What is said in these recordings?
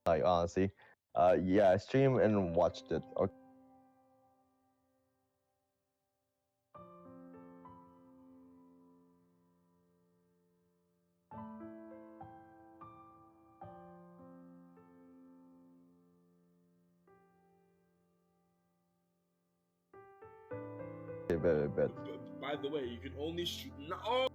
like honestly. Yeah, I streamed and watched it. Okay, bet. By the way, you can only shoot. No. Oh!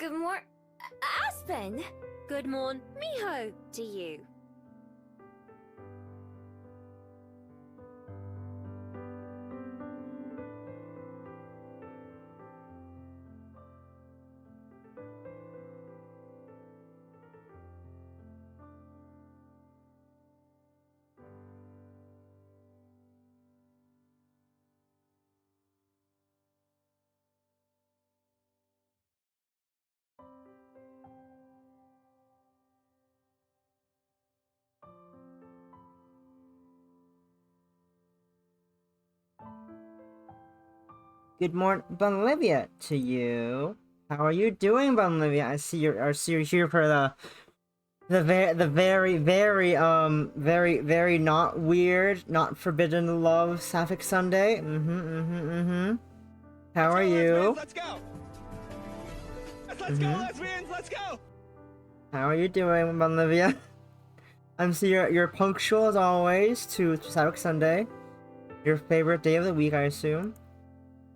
Good morning, Aspen. Good morning, Miho, to you. Good morning, Bolivia, to you. How are you doing, Bolivia? I see you're here for the very not weird, not forbidden love Sapphic Sunday. How are you? Let's go. Let's go, lesbians. Let's go. How are you doing, Bolivia? I'm see you're punctual as always to Sapphic Sunday. Your favorite day of the week, I assume.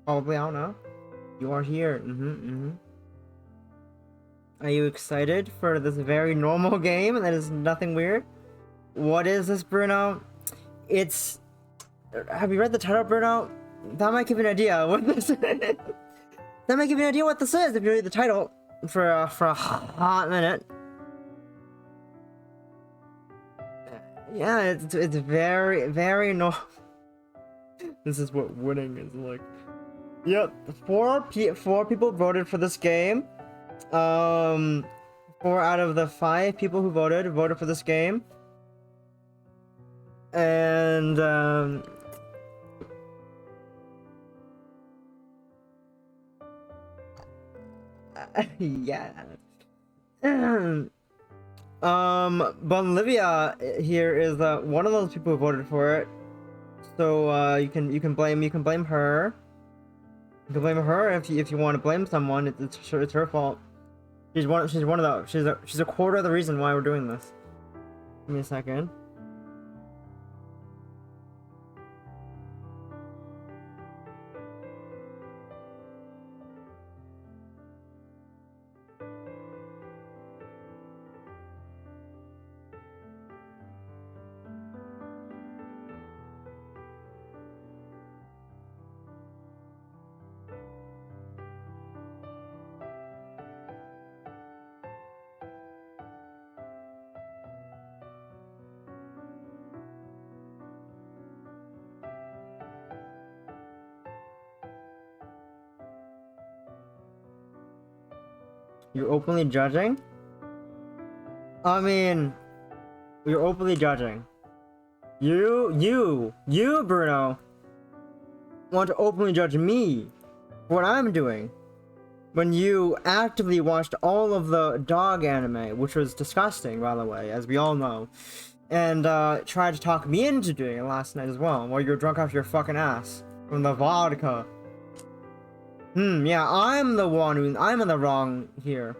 Probably, I don't know. You are here. Are you excited for this very normal game that is nothing weird? What is this, Bruno? It's... Have you read the title, Bruno? That might give you an idea what this is. That might give you an idea what this is if you read the title for a hot minute. Yeah, it's very normal. This is what winning is like. Yep, four people voted for this game. 4 out of the 5 people who voted for this game. And yeah. Bolivia here is one of those people who voted for it. So you can blame her. You can blame her if you want to blame someone. It's her fault. She's one of the she's a quarter of the reason why we're doing this. Give me a second. You're openly judging? I mean, you're openly judging. You, Bruno, want to openly judge me for what I'm doing when you actively watched all of the dog anime, which was disgusting, by the way, as we all know, and tried to talk me into doing it last night as well, while you're drunk off your fucking ass from the vodka. Yeah, I'm in the wrong here.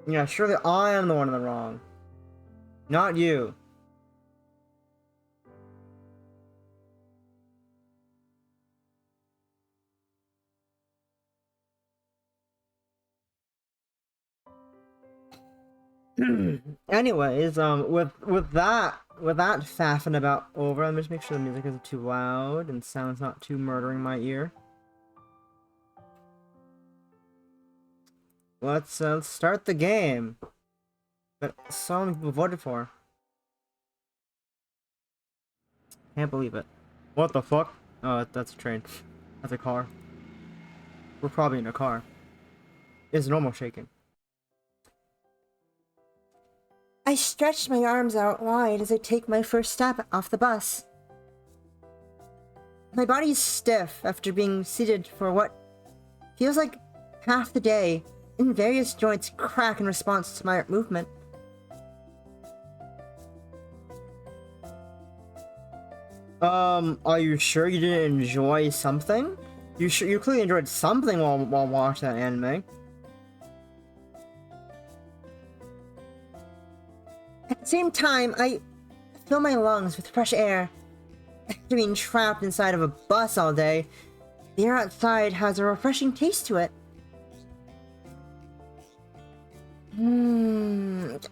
Yeah, surely I am the one in the wrong. Not you. Anyways, with that faffing about over, let me just make sure the music isn't too loud and sound's not too murdering my ear. Let's start the game that so many people voted for. Can't believe it. What the fuck? Oh, that's a train. That's a car. We're probably in a car. It's normal shaking. I stretched my arms out wide as I take my first step off the bus. My body is stiff after being seated for what feels like half the day, and various joints crack in response to my movement. Are you sure you didn't enjoy something? You clearly enjoyed something while watching that anime. At the same time, I fill my lungs with fresh air. After being trapped inside of a bus all day, the air outside has a refreshing taste to it.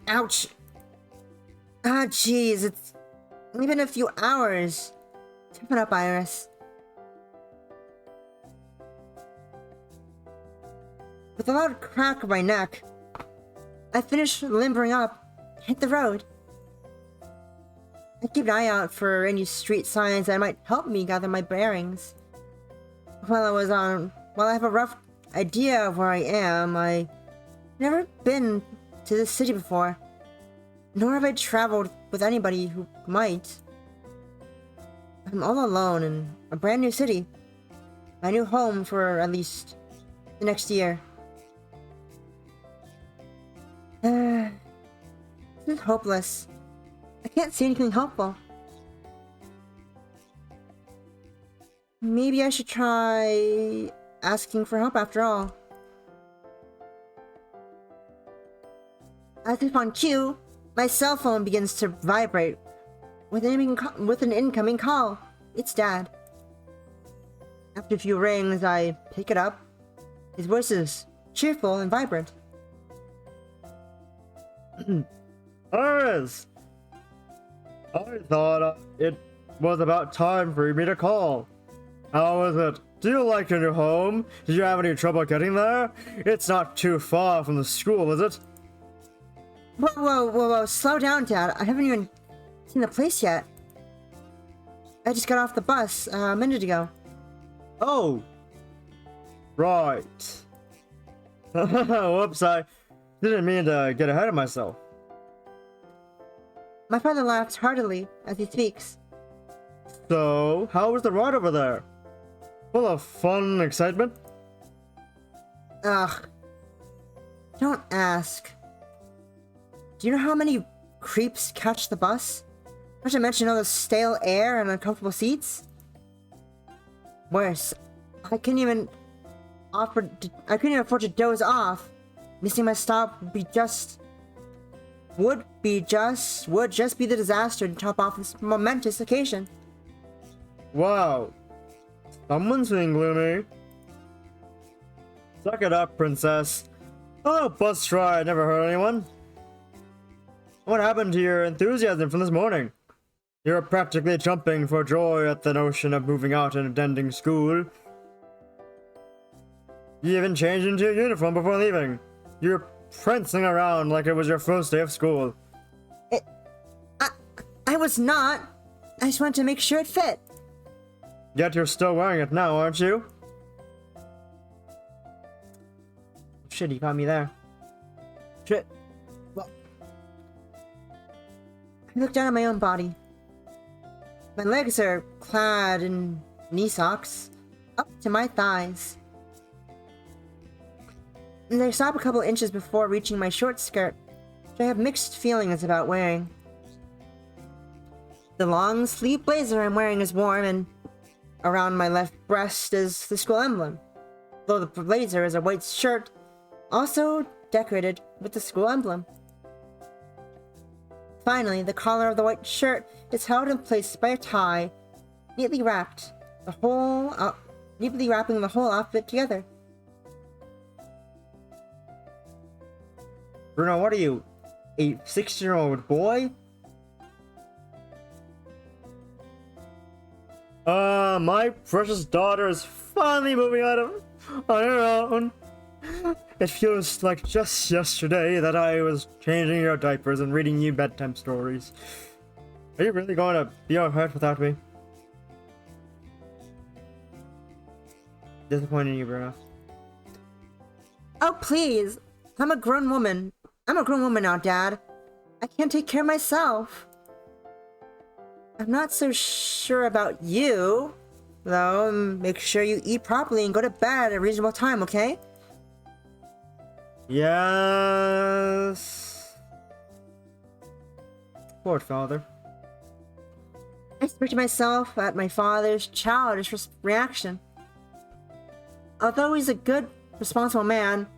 Ouch. Ah, jeez, it's only been a few hours. Toughen up, Iris. With a loud crack of my neck, I finished limbering up, hit the road. I keep an eye out for any street signs that might help me gather my bearings. While I have a rough idea of where I am, I've never been to this city before, nor have I traveled with anybody who might. I'm all alone in a brand new city, my new home for at least the next year. This is hopeless. I can't see anything helpful. Maybe I should try asking for help after all. As if on cue, my cell phone begins to vibrate with an incoming call. It's Dad. After a few rings, I pick it up. His voice is cheerful and vibrant. Iris! I thought it was about time for me to call. How is it? Do you like your new home? Did you have any trouble getting there? It's not too far from the school, is it? Whoa, slow down, Dad. I haven't even seen the place yet. I just got off the bus a minute ago. Oh! Right. Whoops, I didn't mean to get ahead of myself. My father laughs heartily as he speaks. So, how was the ride over there? Full of fun and excitement? Ugh. Don't ask. Do you know how many creeps catch the bus? Not to mention all the stale air and uncomfortable seats? Worse, I couldn't even afford to doze off. Missing my stop would just be the disaster to top off this momentous occasion. Wow. Someone's being gloomy. Suck it up, princess. Oh, bus ride never hurt anyone. What happened to your enthusiasm from this morning? You were practically jumping for joy at the notion of moving out and attending school. You even changed into your uniform before leaving. You were prancing around like it was your first day of school. I was not. I just wanted to make sure it fit. Yet you're still wearing it now, aren't you? Shit, he caught me there. Shit. Well, I look down at my own body. My legs are clad in knee socks, up to my thighs. And they stop a couple inches before reaching my short skirt, which I have mixed feelings about wearing. The long sleeve blazer I'm wearing is warm, and around my left breast is the school emblem, though the blazer is a white shirt, also decorated with the school emblem. Finally, the collar of the white shirt is held in place by a tie, neatly wrapping the whole outfit together. Bruno, what are you, a 16-year-old boy? My precious daughter is finally moving out on her own. It feels like just yesterday that I was changing your diapers and reading you bedtime stories. Are you really going to be alright without me? Disappointing you, Bruno. Oh, please. I'm a grown woman. I'm a grown woman now, Dad. I can't take care of myself. I'm not so sure about you, though. Make sure you eat properly and go to bed at a reasonable time, okay? Yes. Poor father. I expected myself at my father's childish reaction. Although he's a good, responsible man,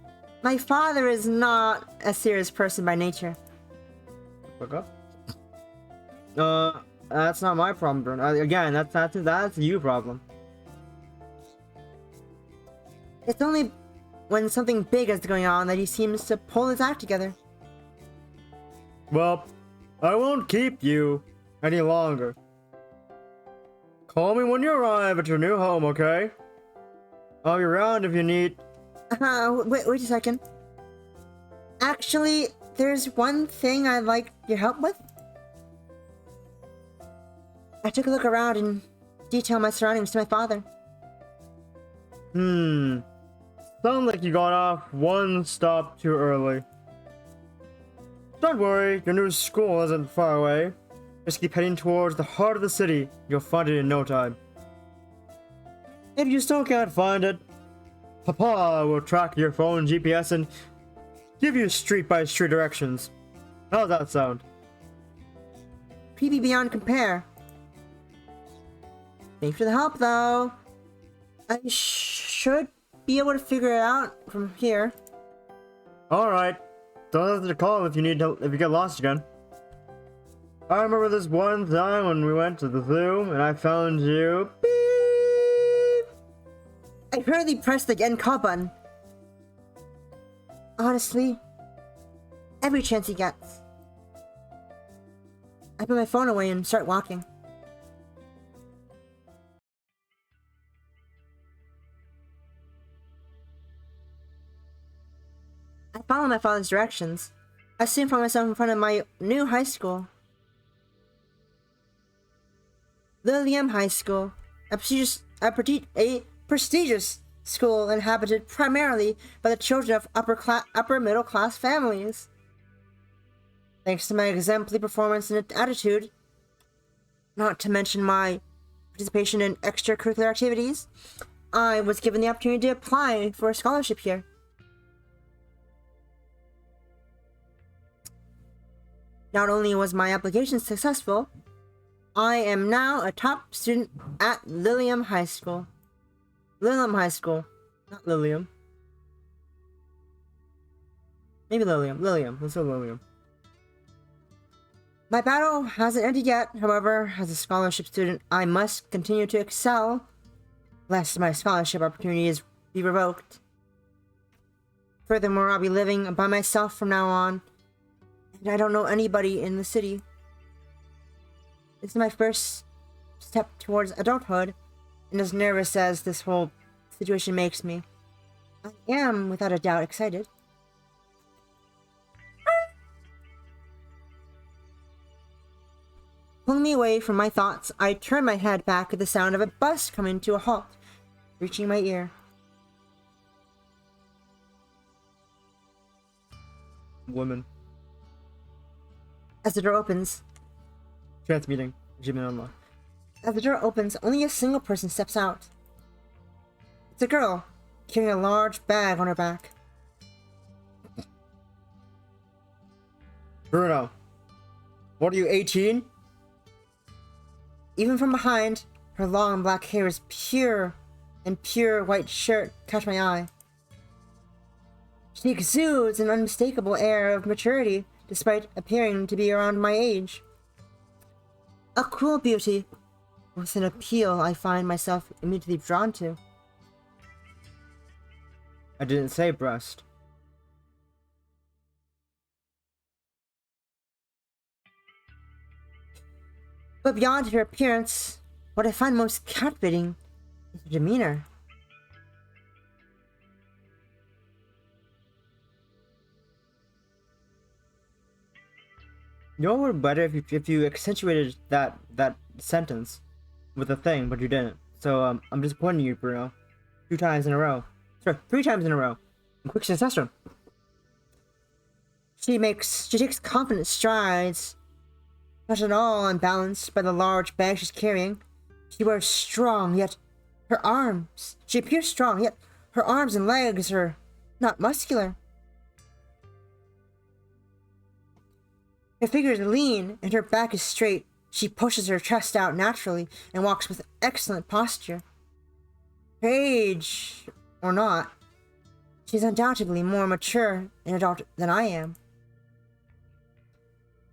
my father is not a serious person by nature. Fuck up. That's not my problem, Bruno. Again, that's you problem. It's only when something big is going on that he seems to pull his act together. Well, I won't keep you any longer. Call me when you arrive at your new home, okay? I'll be around if you need. Wait a second. Actually, there's one thing I'd like your help with. I took a look around and detailed my surroundings to my father. Sounds like you got off one stop too early. Don't worry, your new school isn't far away. Just keep heading towards the heart of the city. You'll find it in no time. If you still can't find it, Papa will track your phone GPS and give you street-by-street directions. How's that sound? Creepy beyond compare. Thanks for the help, though. I should be able to figure it out from here. Alright. Don't hesitate to call if you need help if you get lost again. I remember this one time when we went to the zoo and I found you. Beep. I hurriedly pressed the end call button. Honestly, every chance he gets. I put my phone away and start walking. I follow my father's directions. I soon found myself in front of my new high school. Lilium High School, a prestigious school inhabited primarily by the children of upper middle class families. Thanks to my exemplary performance and attitude, not to mention my participation in extracurricular activities, I was given the opportunity to apply for a scholarship here. Not only was my application successful, I am now a top student at Lilium High School. Lilium High School, not Lilium. Maybe Lilium. Lilium. Let's go Lilium. My battle hasn't ended yet, however, as a scholarship student, I must continue to excel, lest my scholarship opportunities be revoked. Furthermore, I'll be living by myself from now on, and I don't know anybody in the city. This is my first step towards adulthood, and as nervous as this whole situation makes me, I am, without a doubt, excited. Pulling me away from my thoughts, I turn my head back at the sound of a bus coming to a halt, reaching my ear. Woman. As the door opens, Transmuting. Achievement unlocked. As the door opens, only a single person steps out. It's a girl, carrying a large bag on her back. Bruno. What are you, 18? Even from behind, her long black hair is pure, and pure white shirt catch my eye. She exudes an unmistakable air of maturity, despite appearing to be around my age. A cool beauty, with an appeal I find myself immediately drawn to. I didn't say breast. But beyond her appearance, what I find most captivating is her demeanor. You know what would be better if you accentuated that sentence with a thing, but you didn't. So I'm disappointing you, Bruno. 2 times in a row. Sorry, 3 times in a row. In quick succession. She takes confident strides, not at all unbalanced by the large bag she's carrying. She appears strong, yet her arms and legs are not muscular. Her figure is lean and her back is straight. She pushes her chest out naturally and walks with excellent posture. Her age, or not, she's undoubtedly more mature and adult than I am.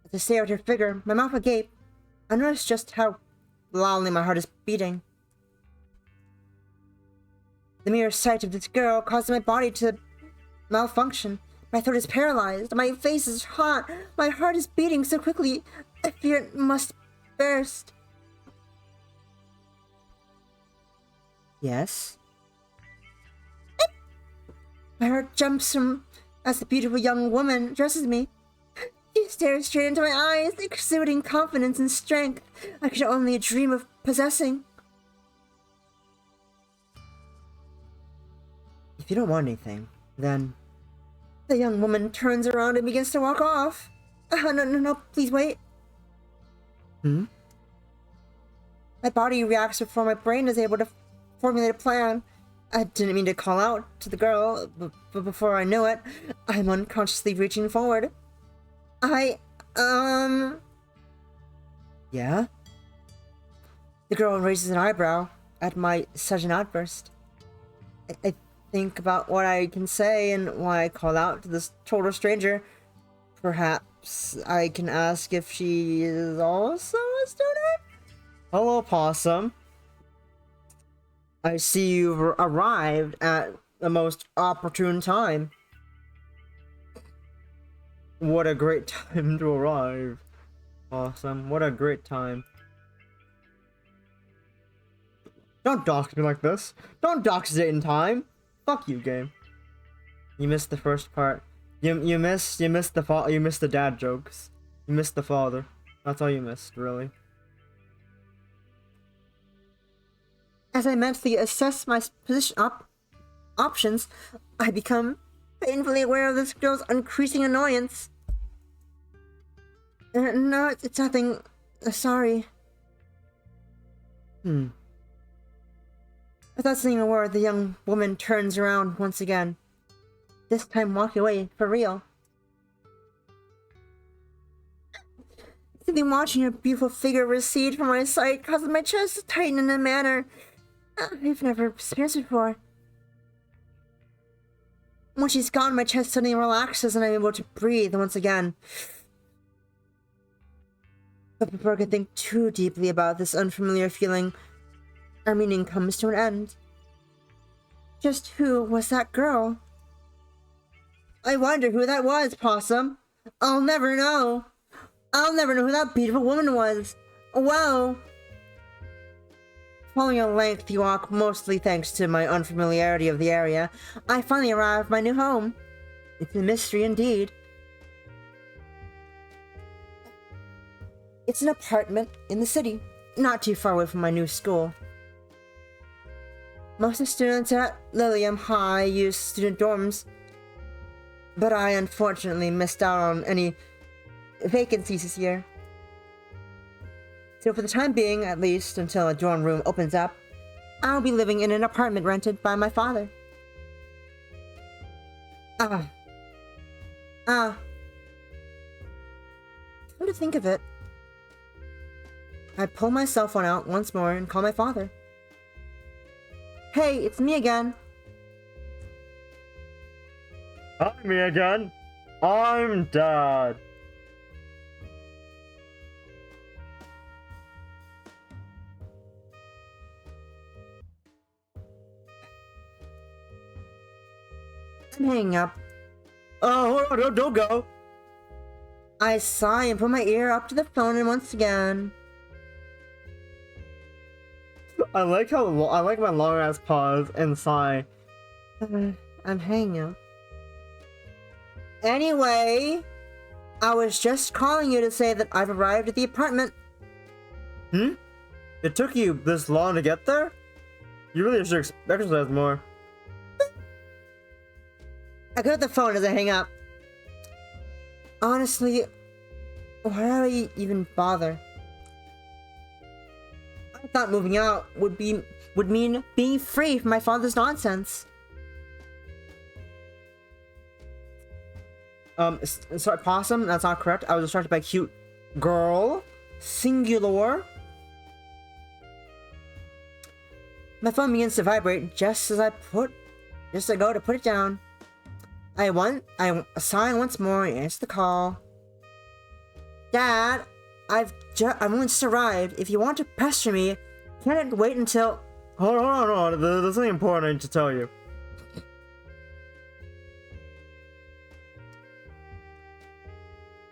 As I stare at her figure, my mouth agape, I notice just how loudly my heart is beating. The mere sight of this girl caused my body to malfunction. My throat is paralyzed. My face is hot. My heart is beating so quickly. I fear it must burst. Yes? My heart jumps from as the beautiful young woman addresses me. She stares straight into my eyes, exuding confidence and strength I could only dream of possessing. If you don't want anything, then... The young woman turns around and begins to walk off. No, please wait. My body reacts before my brain is able to formulate a plan. I didn't mean to call out to the girl, but before I know it, I'm unconsciously reaching forward. Yeah? The girl raises an eyebrow at my sudden outburst. I think about what I can say and why I call out to this total stranger. Perhaps I can ask if she is also a student? Hello, Possum. I see you've arrived at the most opportune time. What a great time to arrive. Awesome. What a great time. Don't dox me like this. Don't dox it in time. Fuck you, game. You missed the first part. You missed the dad jokes. You missed the father. That's all you missed, really. As I mentally assess my position options, I become painfully aware of this girl's increasing annoyance. No, it's nothing. Sorry. Without saying a word, the young woman turns around once again. This time walking away for real. Simply watching her beautiful figure recede from my sight causes my chest to tighten in a manner I've never experienced before. When she's gone, my chest suddenly relaxes and I'm able to breathe once again. But before I can think too deeply about this unfamiliar feeling, our meeting comes to an end. Just who was that girl? I wonder who that was, Possum. I'll never know. I'll never know who that beautiful woman was. Whoa. Following a lengthy walk, mostly thanks to my unfamiliarity of the area, I finally arrive at my new home. It's a mystery indeed. It's an apartment in the city, not too far away from my new school. Most of the students at Lilium High use student dorms, but I unfortunately missed out on any vacancies this year. So for the time being, at least until a dorm room opens up, I'll be living in an apartment rented by my father. Come to think of it, I pull my cell phone out once more and call my father. Hey, it's me again. Hi, me again. I'm Dad. I'm hanging up. Oh, hold on, don't go. I sigh and put my ear up to the phone and once again. I like my long ass pause and sigh. I'm hanging up. Anyway, I was just calling you to say that I've arrived at the apartment. It took you this long to get there? You really should exercise more. I cut the phone as I hang up. Honestly, why do I even bother? I thought moving out would mean being free from my father's nonsense. Sorry, Possum, that's not correct. I was distracted by cute girl. Singular. My phone begins to vibrate just as I go to put it down. I sigh once more and answer the call. Dad, I've only just arrived. If you want to pester me, can't it wait until... hold on. There's something important I need to tell you.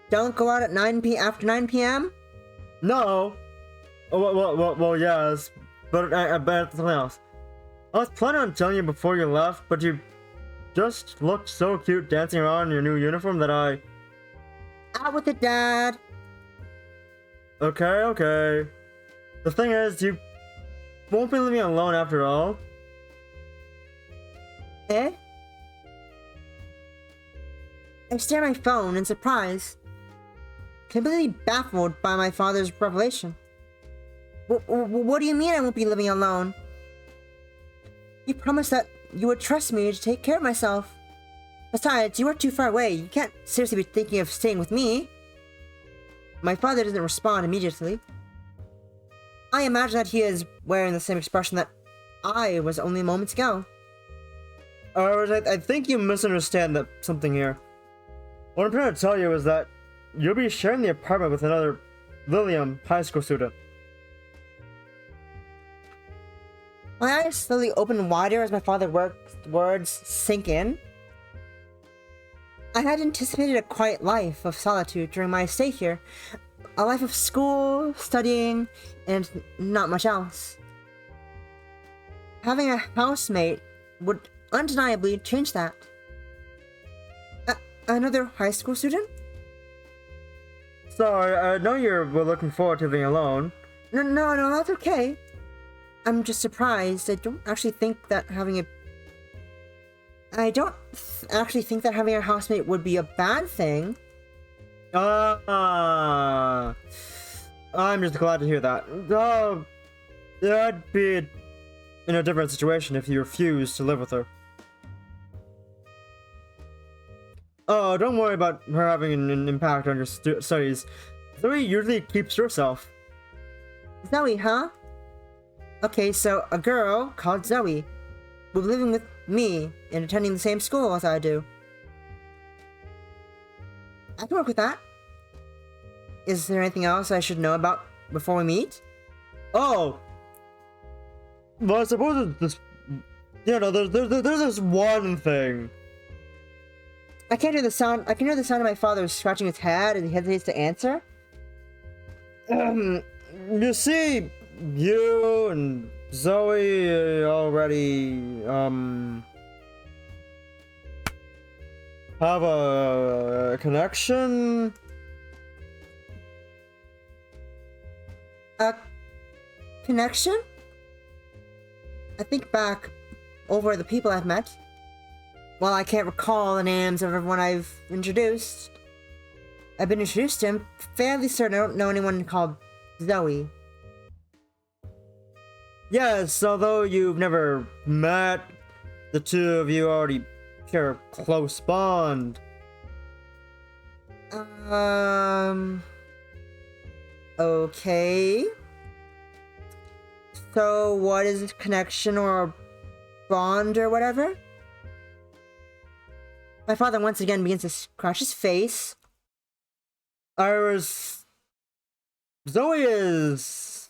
Don't go out at after 9 p.m.? No. Well, yes, but I bet something else. I was planning on telling you before you left, but you just looked so cute dancing around in your new uniform that I... Out with it, Dad! Okay. The thing is, you won't be leaving alone after all. Eh? I stare at my phone in surprise, completely baffled by my father's revelation. What do you mean I won't be living alone? You promised that you would trust me to take care of myself. Besides, you are too far away. You can't seriously be thinking of staying with me. My father doesn't respond immediately. I imagine that he is wearing the same expression that I was only moments ago. I think you misunderstand something here. What I'm trying to tell you is that you'll be sharing the apartment with another Lilium high school student. My eyes slowly open wider as my father's words sink in. I had anticipated a quiet life of solitude during my stay here. A life of school, studying, and not much else. Having a housemate would undeniably change that. Another high school student? Sorry, I know you're looking forward to being alone. No, that's okay. I'm just surprised. I don't actually think that having a housemate would be a bad thing. I'm just glad to hear that. I'd be in a different situation if you refused to live with her. Oh, don't worry about her having an impact on your studies. Zoe usually keeps to herself. Zoe, huh? Okay, so a girl called Zoe will be living with me and attending the same school as I do. I can work with that. Is there anything else I should know about before we meet? Oh! Well, I suppose it's this... there's this one thing. I can hear the sound of my father scratching his head and he hesitates to answer. You see, you and Zoe already, have a connection? A connection? I think back over the people I've met. While I can't recall the names of everyone I've introduced, I've been introduced to him. Fairly certain I don't know anyone called Zoe. Yes, although you've never met, the two of you already share a close bond. Okay. So what is this connection or bond or whatever? My father once again begins to scratch his face. Zoe is...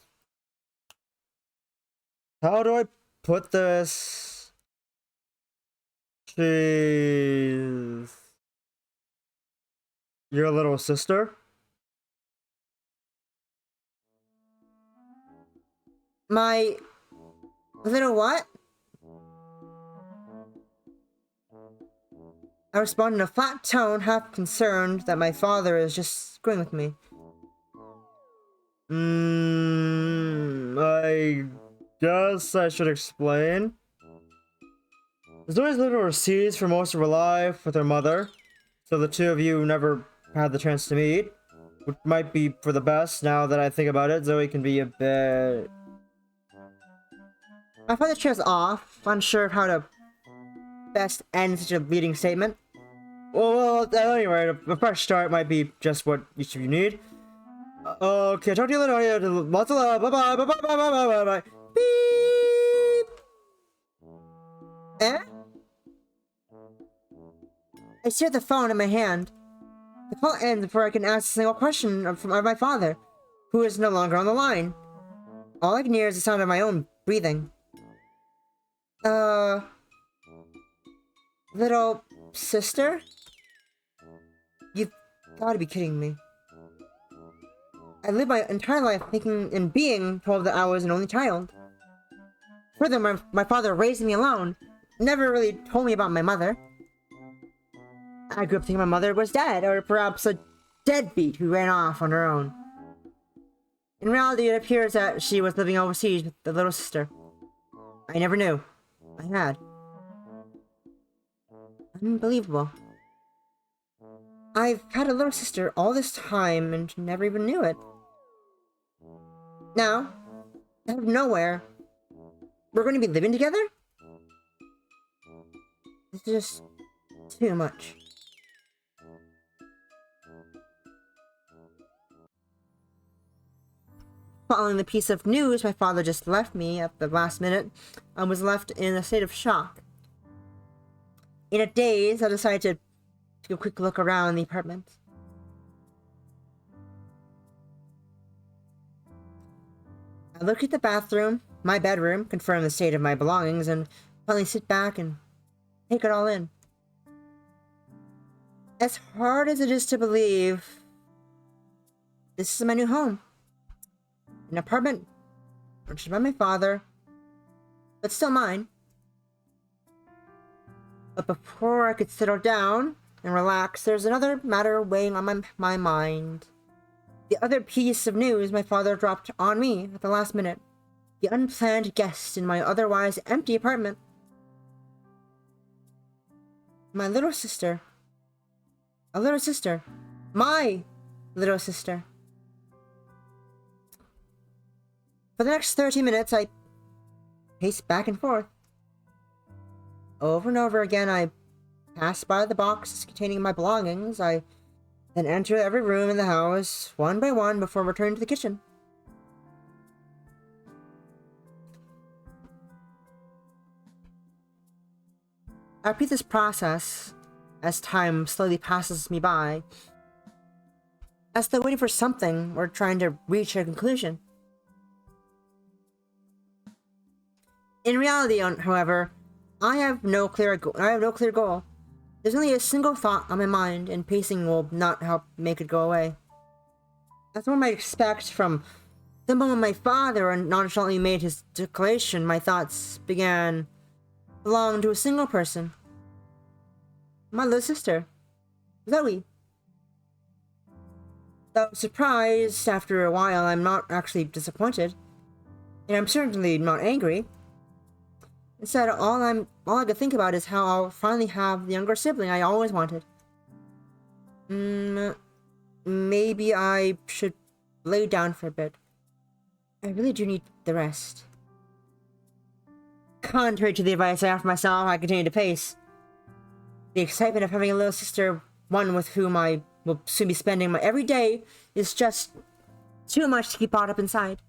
How do I put this? She's... Your little sister? My little what? I respond in a flat tone, half concerned that my father is just screwing with me. I guess I should explain. Zoe's lived overseas for most of her life with her mother, so the two of you never had the chance to meet, which might be for the best now that I think about it. Zoe can be a bit... My father trails off, unsure of how to best end such a leading statement. Well, anyway, a fresh start might be just what each of you need. Okay, talk to you later. Lots of love. Bye-bye. Bye-bye. Beep! Eh? I stare at the phone in my hand. The call ends before I can ask a single question of my father, who is no longer on the line. All I can hear is the sound of my own breathing. Uh, little sister? You've gotta be kidding me. I lived my entire life thinking and being told that I was an only child. Furthermore, my father raised me alone, never really told me about my mother. I grew up thinking my mother was dead, or perhaps a deadbeat who ran off on her own. In reality, it appears that she was living overseas with the little sister. I never knew. I had. Unbelievable. I've had a little sister all this time and never even knew it. Now, out of nowhere, we're going to be living together? It's just too much. Following the piece of news my father just left me at the last minute, I was left in a state of shock. In a daze, I decided to take a quick look around the apartment. I looked at the bathroom, my bedroom, confirmed the state of my belongings, and finally sit back and take it all in. As hard as it is to believe, this is my new home. An apartment purchased by my father, but still mine. But before I could settle down and relax, there's another matter weighing on my mind. The other piece of news my father dropped on me at the last minute. The unplanned guest in my otherwise empty apartment. My little sister. A little sister. My little sister. For the next 30 minutes, I paced back and forth. Over and over again, I passed by the boxes containing my belongings. I then entered every room in the house, one by one, before returning to the kitchen. I repeat this process as time slowly passes me by, as though waiting for something or trying to reach a conclusion. In reality, however, I have no clear goal. There's only a single thought on my mind, and pacing will not help make it go away. As one might expect from the moment my father nonchalantly made his declaration, my thoughts belonged to a single person. My little sister, Zoe. Though surprised, after a while, I'm not actually disappointed, and I'm certainly not angry. Instead, all I could think about is how I'll finally have the younger sibling I always wanted. Maybe I should lay down for a bit. I really do need the rest. Contrary to the advice I offered myself, I continued to pace. The excitement of having a little sister, one with whom I will soon be spending my every day, is just too much to keep bottled up inside.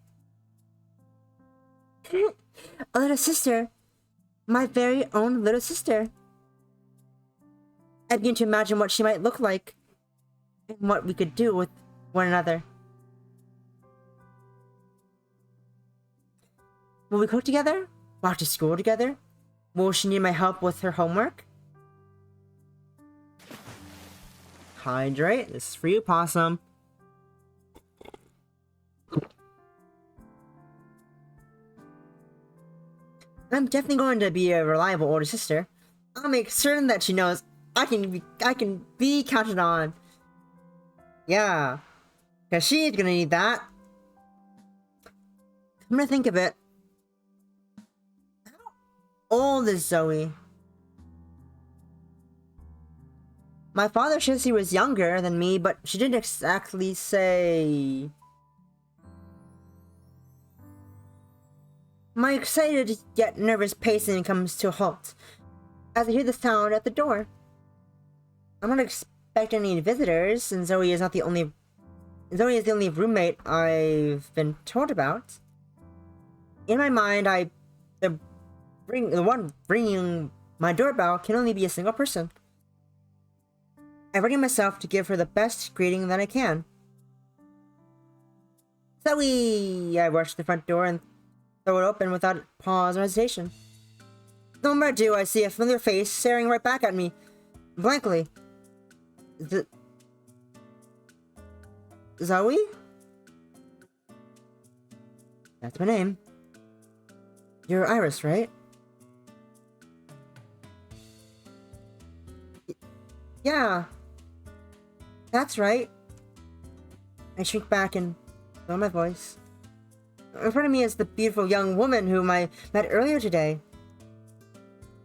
A little sister. My very own little sister. I begin to imagine what she might look like, and what we could do with one another. Will we cook together? Walk to school together? Will she need my help with her homework? Hydrate. This is for you, Possum. I'm definitely going to be a reliable older sister. I'll make certain that she knows I can be counted on. Yeah, cause she's gonna need that. I'm gonna think of it. How old is Zoe? My father says he was younger than me, but she didn't exactly say. My excited yet nervous pacing comes to a halt as I hear the sound at the door. I'm not expecting any visitors, and Zoe is the only roommate I've been told about. In my mind, the one ringing my doorbell can only be a single person. I ready myself to give her the best greeting that I can. Zoe! I rush to the front door and throw it open without pause or hesitation. the moment I do, I see a familiar face staring right back at me, blankly. Zoe? That's my name. You're Iris, right? Yeah. That's right. I shrink back and lower my voice. In front of me is the beautiful young woman whom I met earlier today.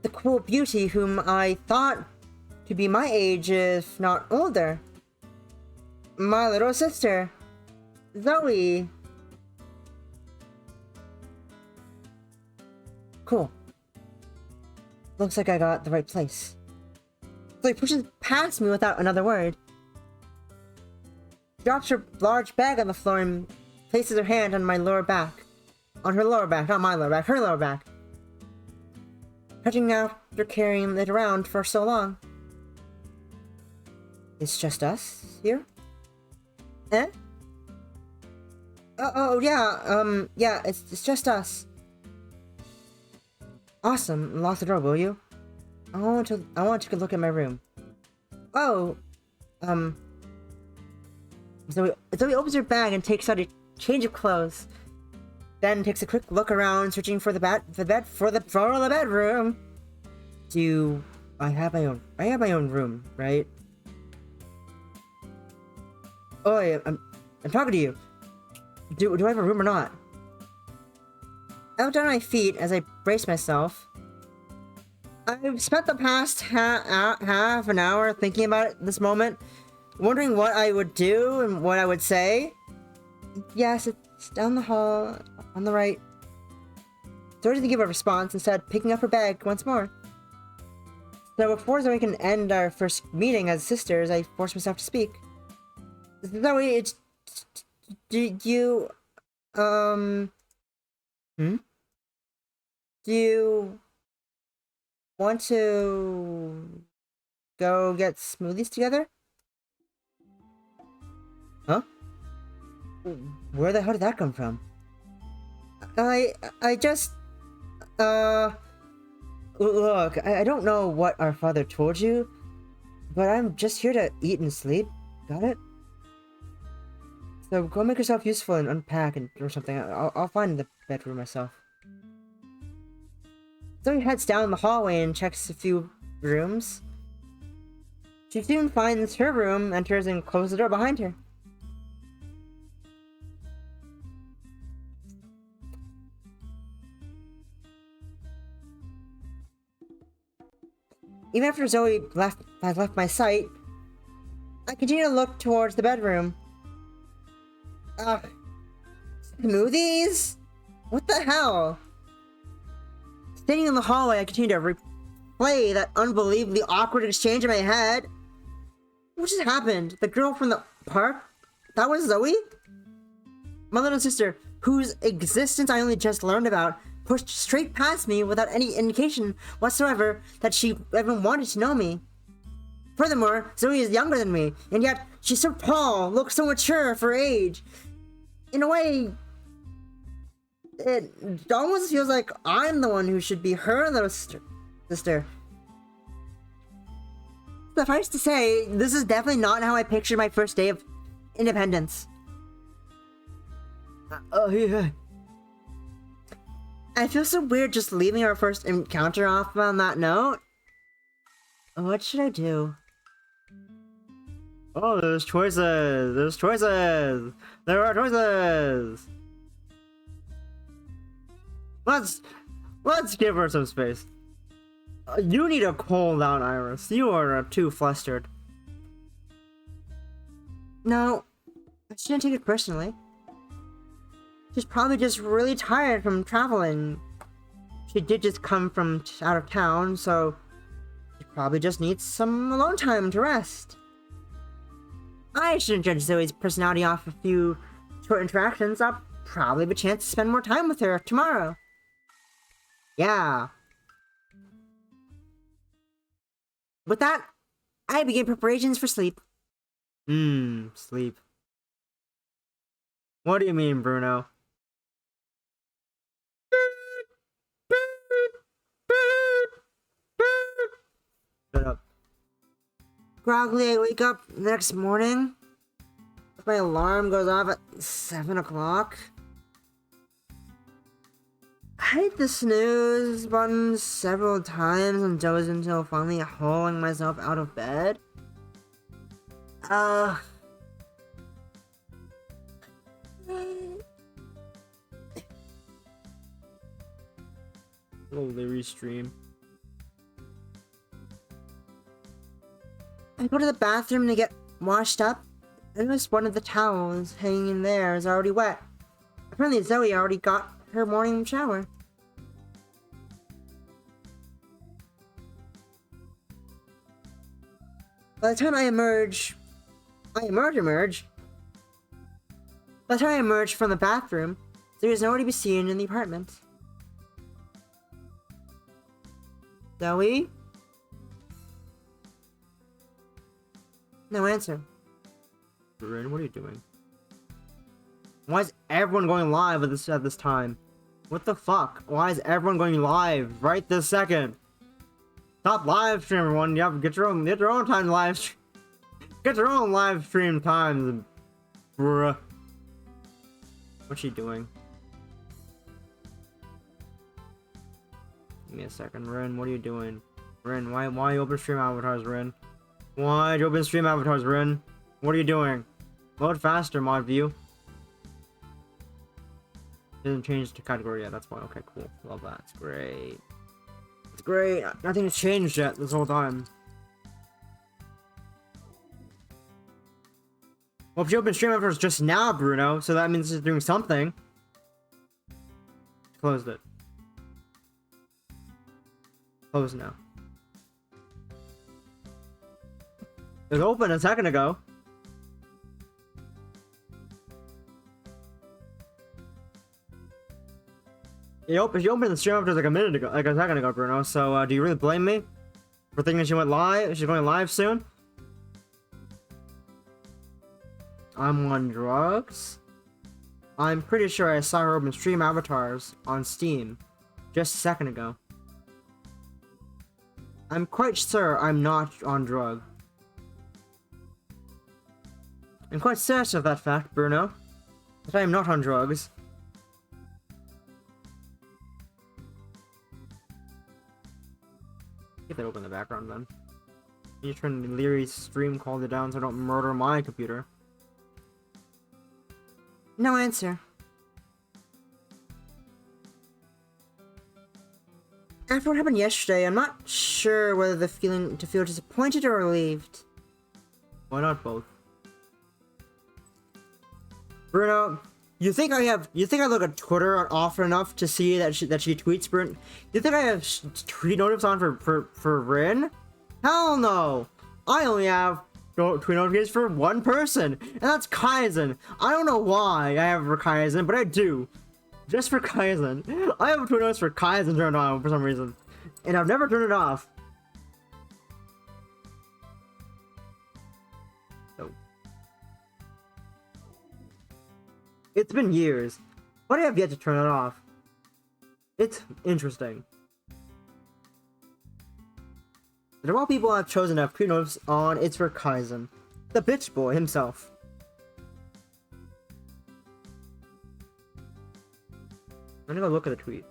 The cool beauty whom I thought to be my age, if not older. My little sister, Zoe. Cool. Looks like I got the right place. Zoe pushes past me without another word. Drops her large bag on the floor and places her hand on my lower back. On her lower back, not my lower back, her lower back. Touching after carrying it around for so long. It's just us here? Eh? Oh yeah, yeah, it's just us. Awesome. Lock the door, will you? I want to take a look at my room. Oh, Zoe opens her bag and takes out a change of clothes. Then takes a quick look around, searching for the bedroom. I have my own room, right? Oh, I'm talking to you. Do I have a room or not? I look down on my feet as I brace myself. I've spent the past half an hour thinking about this moment, wondering what I would do and what I would say. Yes, it's down the hall, on the right. Zoe doesn't give a response, instead picking up her bag once more. So before Zoe can end our first meeting as sisters, I force myself to speak. Zoe, do you want to go get smoothies together? Huh? Where the hell did that come from? I just, look, I don't know what our father told you, but I'm just here to eat and sleep. Got it? So go make yourself useful and unpack or something. I'll find the bedroom myself. Zoe heads down the hallway and checks a few rooms. She soon finds her room, enters, and closes the door behind her. Even after Zoe has left my sight, I continue to look towards the bedroom. Ugh. Smoothies? What the hell? Standing in the hallway, I continue to replay that unbelievably awkward exchange in my head. What just happened? The girl from the park? That was Zoe? My little sister, whose existence I only just learned about, pushed straight past me without any indication whatsoever that she even wanted to know me. Furthermore, Zoe is younger than me, and yet she's so tall, looks so mature for her age. In a way, it almost feels like I'm the one who should be her little sister. Suffice to say, this is definitely not how I pictured my first day of independence. Yeah. I feel so weird just leaving our first encounter off on that note. What should I do? Oh, there's choices! There's choices! There are choices! Let's give her some space. You need to cool down, Iris. You are too flustered. No, I shouldn't take it personally. She's probably just really tired from traveling. She did just come from out of town, so she probably just needs some alone time to rest. I shouldn't judge Zoe's personality off a few short interactions. I'll probably have a chance to spend more time with her tomorrow. Yeah. With that, I begin preparations for sleep. Sleep. What do you mean, Bruno? groggily, I wake up the next morning. My alarm goes off at 7 o'clock. I hit the snooze button several times and dozed until finally hauling myself out of bed. Holy restream. I go to the bathroom to get washed up. I noticed one of the towels hanging in there is already wet. Apparently Zoe already got her morning shower. By the time I emerge... By the time I emerge from the bathroom, Zoe is nowhere to be seen in the apartment. Zoe? No answer. Rin, what are you doing? Why is everyone going live at this time? What the fuck? Why is everyone going live right this second? Stop live stream, everyone. You have to get your own time to live stream. Get your own live stream times, bruh. What's she doing? Give me a second, Rin. What are you doing? Rin, why you open stream avatars, Rin? Why'd you open stream avatars, Rin? What are you doing? Load faster, mod view. Didn't change the category yet, that's why. Okay, cool. Love that. It's great. It's great. Nothing's changed yet this whole time. Well, if you open stream avatars just now, Bruno, so that means it's doing something. Closed it. Closed now. It was open a second ago. You opened the stream after like a minute ago, like a second ago, Bruno. So, do you really blame me for thinking she went live? She's going live soon. I'm on drugs. I'm pretty sure I saw her open stream avatars on Steam just a second ago. I'm quite sure I'm not on drugs. I'm quite certain of that fact, Bruno. That I am not on drugs. Get that open in the background then. You turn Leary's stream quality down so I don't murder my computer. No answer. After what happened yesterday, I'm not sure whether to feel disappointed or relieved. Why not both? Bruno, you think I look at Twitter often enough to see that she tweets, Bruno? You think I have tweet notifications on for Rin? Hell no! I only have tweet notifications for one person, and that's Kaizen. I don't know why I have for Kaizen, but I do. Just for Kaizen. I have tweet notifications for Kaizen turned on for some reason, and I've never turned it off. It's been years, but I have yet to turn it off. It's interesting. And of all people I've chosen to have pre-notes on, it's for Kaizen, the bitch boy himself. I'm gonna go look at the tweet.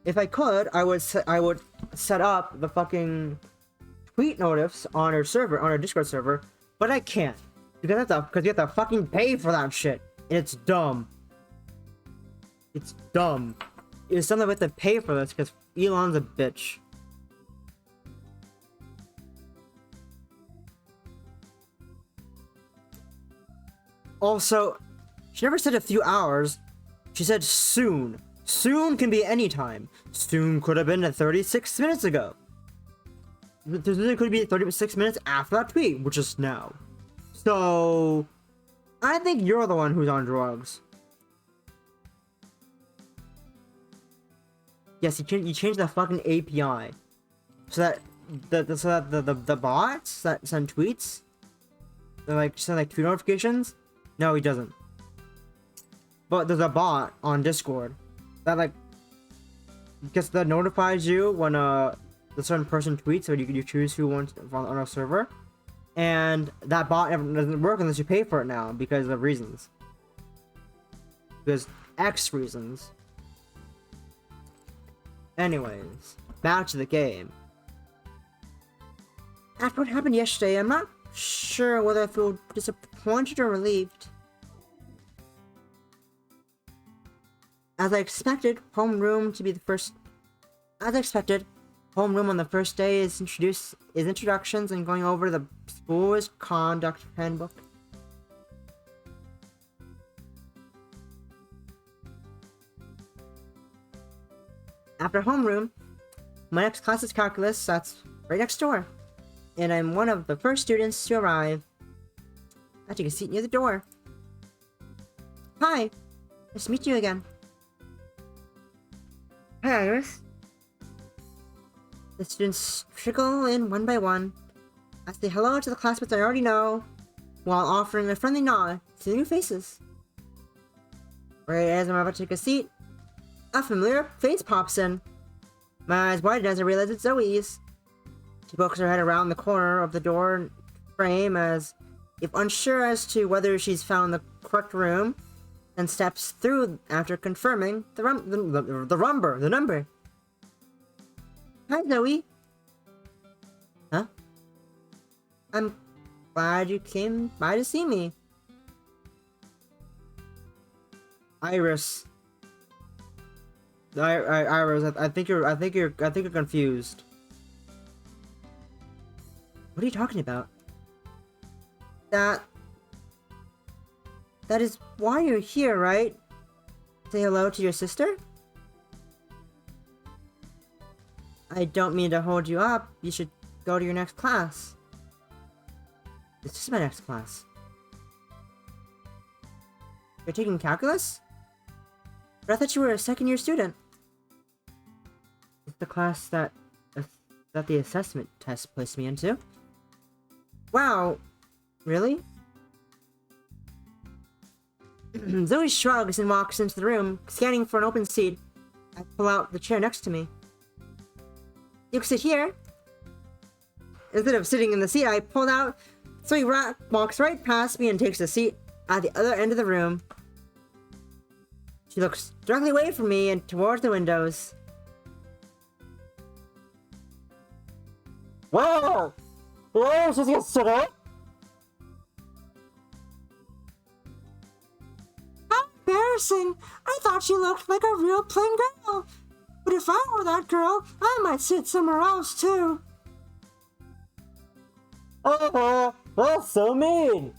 If I could, I would set up the fucking tweet notifs on our server, on our Discord server, but I can't. Because you have to fucking pay for that shit. And it's dumb. It's dumb. It's something we have to pay for this because Elon's a bitch. Also, she never said a few hours. She said soon. Soon can be any time. Soon could have been 36 minutes ago. It could be 36 minutes after that tweet, which is now. So, I think you're the one who's on drugs. Yes, you changed the fucking API, so that the bots that send tweets, they send tweet notifications. No, he doesn't. But there's a bot on Discord that notifies you when the certain person tweets, so you choose who wants on our server, and that bot doesn't work unless you pay for it now because of reasons. Because X reasons. Anyways, back to the game. After what happened yesterday, I'm not sure whether I feel disappointed or relieved. As I expected, homeroom on the first day is introductions and going over the school's conduct handbook. After homeroom, my next class is calculus. That's right next door, and I'm one of the first students to arrive. I take a seat near the door. Hi, nice to meet you again. Hi, Iris. The students trickle in one by one. I say hello to the classmates I already know, while offering a friendly nod to the new faces. Right as I'm about to take a seat, a familiar face pops in. My eyes widen as I realize it's Zoe's. She pokes her head around the corner of the door frame as if unsure as to whether she's found the correct room, then steps through after confirming the number. Hi, Zoe. Huh? I'm glad you came by to see me. Iris. Iris, I think you're confused. What are you talking about? That is why you're here, right? Say hello to your sister? I don't mean to hold you up. You should go to your next class. This is my next class. You're taking calculus? But I thought you were a second-year student. It's the class that the assessment test placed me into. Wow. Really? Zoe shrugs and walks into the room, scanning for an open seat. I pull out the chair next to me. You can sit here. Instead of sitting in the seat I pulled out, Zoe walks right past me and takes a seat at the other end of the room. She looks directly away from me and towards the windows. Whoa! Whoa, she's gonna sit up? How embarrassing! I thought she looked like a real plain girl. But if I were that girl, I might sit somewhere else too. Oh, that's so mean.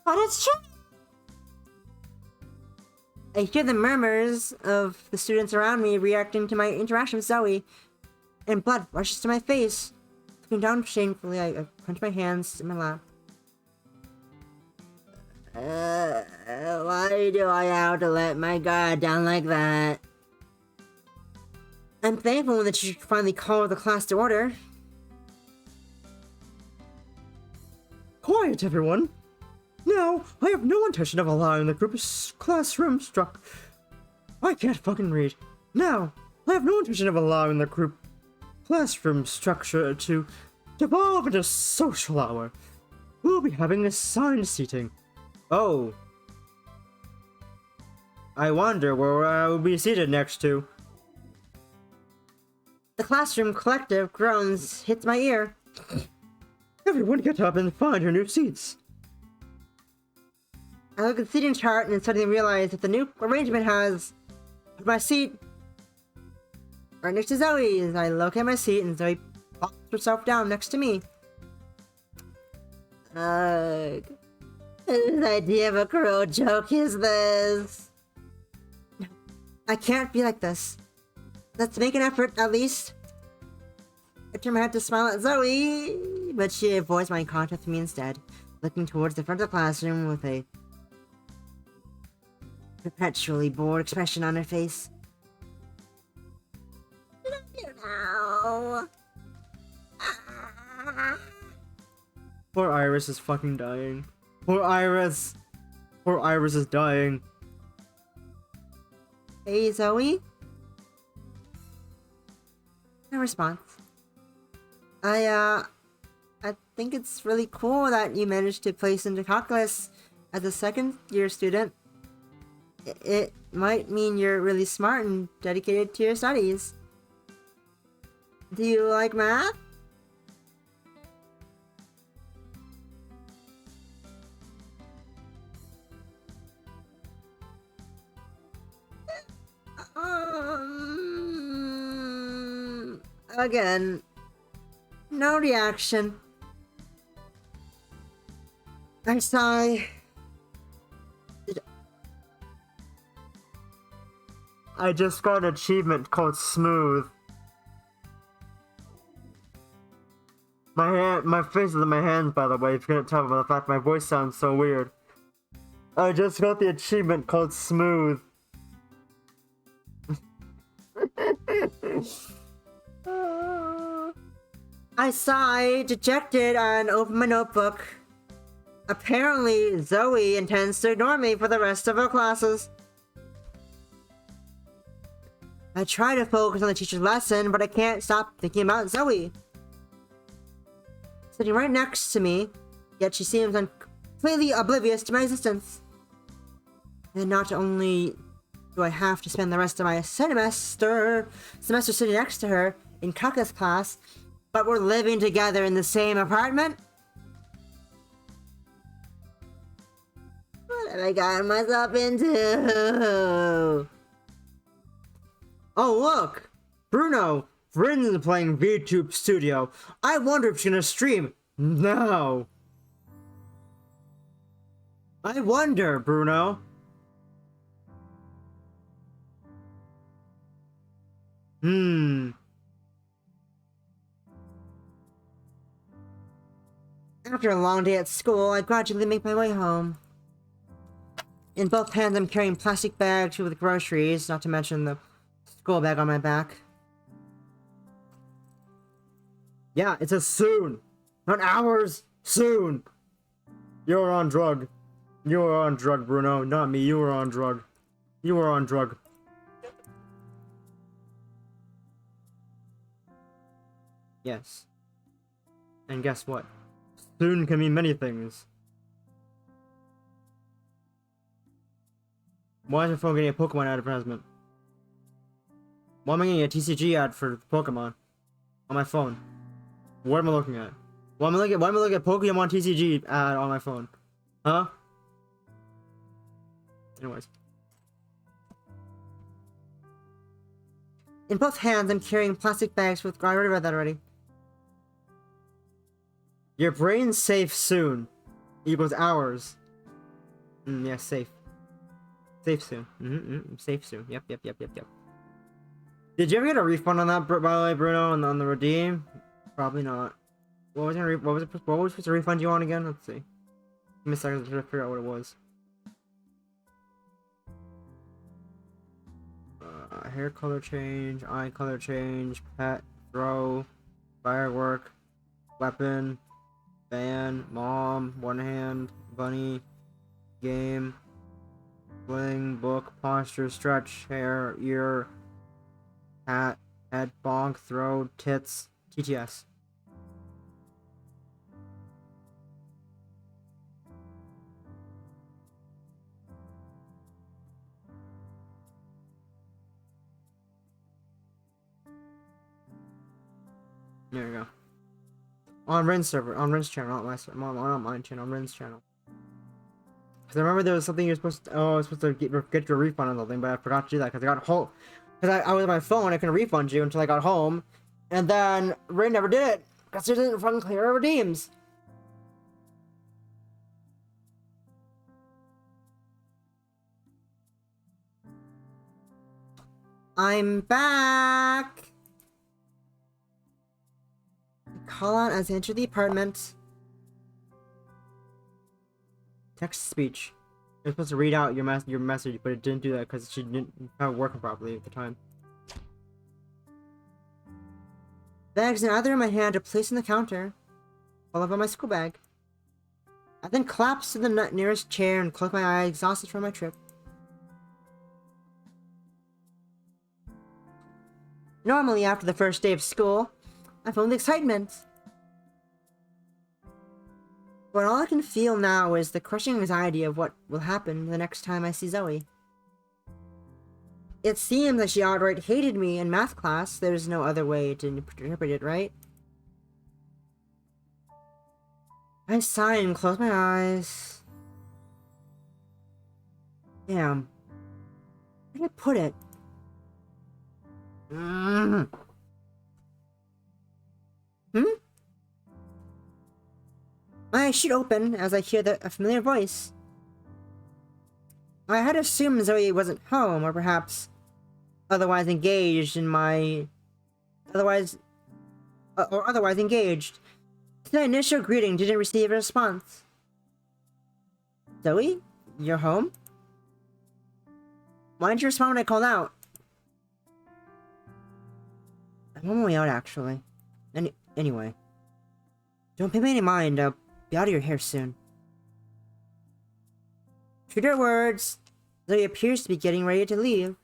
But it's true. I hear the murmurs of the students around me reacting to my interaction with Zoe, and blood rushes to my face. Looking down shamefully, I clench my hands in my lap. Why do I have to let my guard down like that? I'm thankful that you finally called the class to order. Quiet, everyone! Now, I have no intention of allowing the group's classroom struck. I can't fucking read. Now, I have no intention of allowing the group classroom structure to devolve into social hour. We'll be having assigned seating. Oh. I wonder where I will be seated next to. The classroom collective groans hits my ear. Everyone get up and find your new seats. I look at the seating chart and suddenly realize that the new arrangement has put my seat right next to Zoe's. I locate my seat and Zoe plops herself down next to me. Ugh. Whose idea of a cruel joke is this? No, I can't be like this. Let's make an effort, at least. I turn my head to smile at Zoe, but she avoids my contact with me instead, looking towards the front of the classroom with a perpetually bored expression on her face. Love you now. Poor Iris is fucking dying. Poor Iris! Poor Iris is dying. Hey, Zoe? no response. I think it's really cool that you managed to place into calculus as a second-year student. It might mean you're really smart and dedicated to your studies. Do you like math? Again, no reaction. I sigh. I just got an achievement called Smooth. My face is in my hands, by the way, if you couldn't tell by the fact my voice sounds so weird. I just got the achievement called Smooth. I sigh, dejected, and open my notebook. Apparently, Zoe intends to ignore me for the rest of her classes. I try to focus on the teacher's lesson, but I can't stop thinking about Zoe. Sitting right next to me, yet she seems completely oblivious to my existence. And not only do I have to spend the rest of my semester sitting next to her in calculus class, but we're living together in the same apartment? What have I gotten myself into? Oh look! Bruno! Vryn's is playing VTube Studio. I wonder if she's gonna stream now. I wonder, Bruno. After a long day at school, I gradually make my way home. In both hands, I'm carrying plastic bags with groceries, not to mention the school bag on my back. Yeah, it says soon. Not hours. Soon. You're on drug. You were on drug, Bruno. Not me. You were on drug. You were on drug. Yes. And guess what? Soon can mean many things. Why is my phone getting a Pokemon advertisement? Why am I getting a TCG ad for Pokemon on my phone? What am I looking at? Why am I looking at Pokemon TCG ad on my phone? Huh? Anyways. In both hands, I'm carrying plastic bags with... I already read that already. Your brain's safe soon. Equals hours. Yeah, safe. Safe soon. Safe soon. Yep. Did you ever get a refund on that, by the way, Bruno, on the redeem? Probably not. What was we supposed to refund you on again? Let's see. Give me a second to figure out what it was. Hair color change, eye color change, pet, throw, firework, weapon, ban, mom, one hand, bunny, game, bling, book, posture, stretch, hair, ear, hat, head, bonk, throw, tits, TTS. There we go. On Ren's server, on Ren's channel, not my not mine channel, on Ren's channel. Because I remember there was something you're supposed to, I was supposed to get your refund on something, but I forgot to do that because I got home. Because I was on my phone, I couldn't refund you until I got home. And then Ren never did it because he didn't fucking clear her redeems. I'm back! Call out as I enter the apartment. Text speech. You're supposed to read out your message, but it didn't do that because she didn't have it working properly at the time. Bags in either in my hand are placed on the counter, followed by my school bag. I then collapse to the nearest chair and close my eyes, exhausted from my trip. Normally, after the first day of school, I feel the excitement. But all I can feel now is the crushing anxiety of what will happen the next time I see Zoe. It seems that she outright hated me in math class. There's no other way to interpret it, right? I sigh and close my eyes. Damn. Where did I put it? Hmm? My eyes shoot open as I hear a familiar voice. I had assumed Zoe wasn't home, or perhaps otherwise engaged in my... otherwise engaged. The initial greeting didn't receive a response. Zoe? You're home? Why didn't you respond when I called out? I'm on my way out, actually. Anyway. Don't pay me any mind, I'll be out of your hair soon. True to her words, Zoe appears to be getting ready to leave.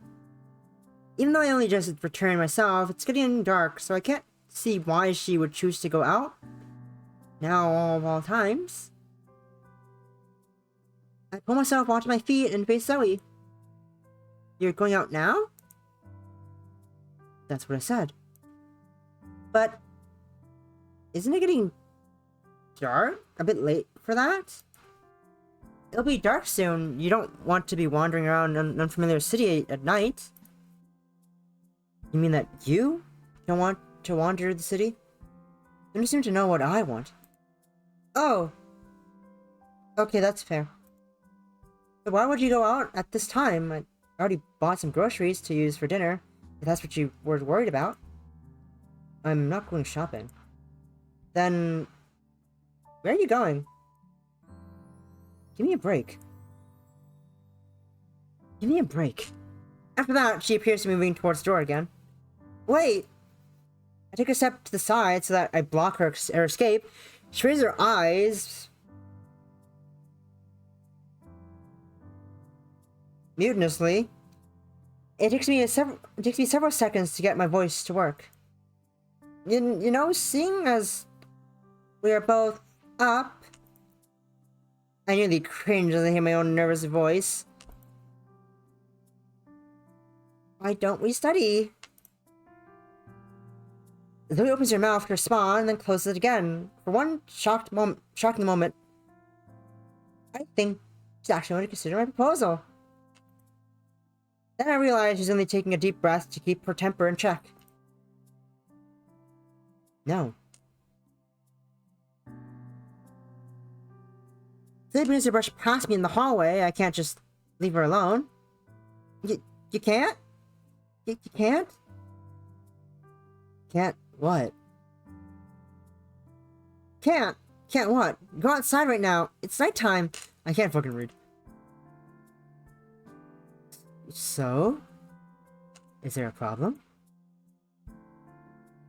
Even though I only just returned myself, it's getting dark, so I can't see why she would choose to go out. Now, of all times. I pull myself onto my feet and face Zoe. You're going out now? That's what I said. But isn't it getting dark? A bit late for that? It'll be dark soon. You don't want to be wandering around an unfamiliar city at night. You mean that you don't want to wander the city? You don't seem to know what I want. Oh. Okay, that's fair. But why would you go out at this time? I already bought some groceries to use for dinner, if that's what you were worried about. I'm not going shopping. Then... where are you going? Give me a break. Give me a break. After that, she appears to be moving towards the door again. Wait! I take a step to the side so that I block her escape. She raises her eyes... mutinously. It takes me several seconds to get my voice to work. You know, seeing as we are both up... I nearly cringe as I hear my own nervous voice. Why don't we study? Zoe opens her mouth to respond and then closes it again. For one shocking moment, I think she's actually going to consider my proposal. Then I realize she's only taking a deep breath to keep her temper in check. No. Zoe brings her brush past me in the hallway. I can't just leave her alone. You can't? You can't? Can't what? Can't what? Go outside right now. It's nighttime. I can't fucking read. So? Is there a problem?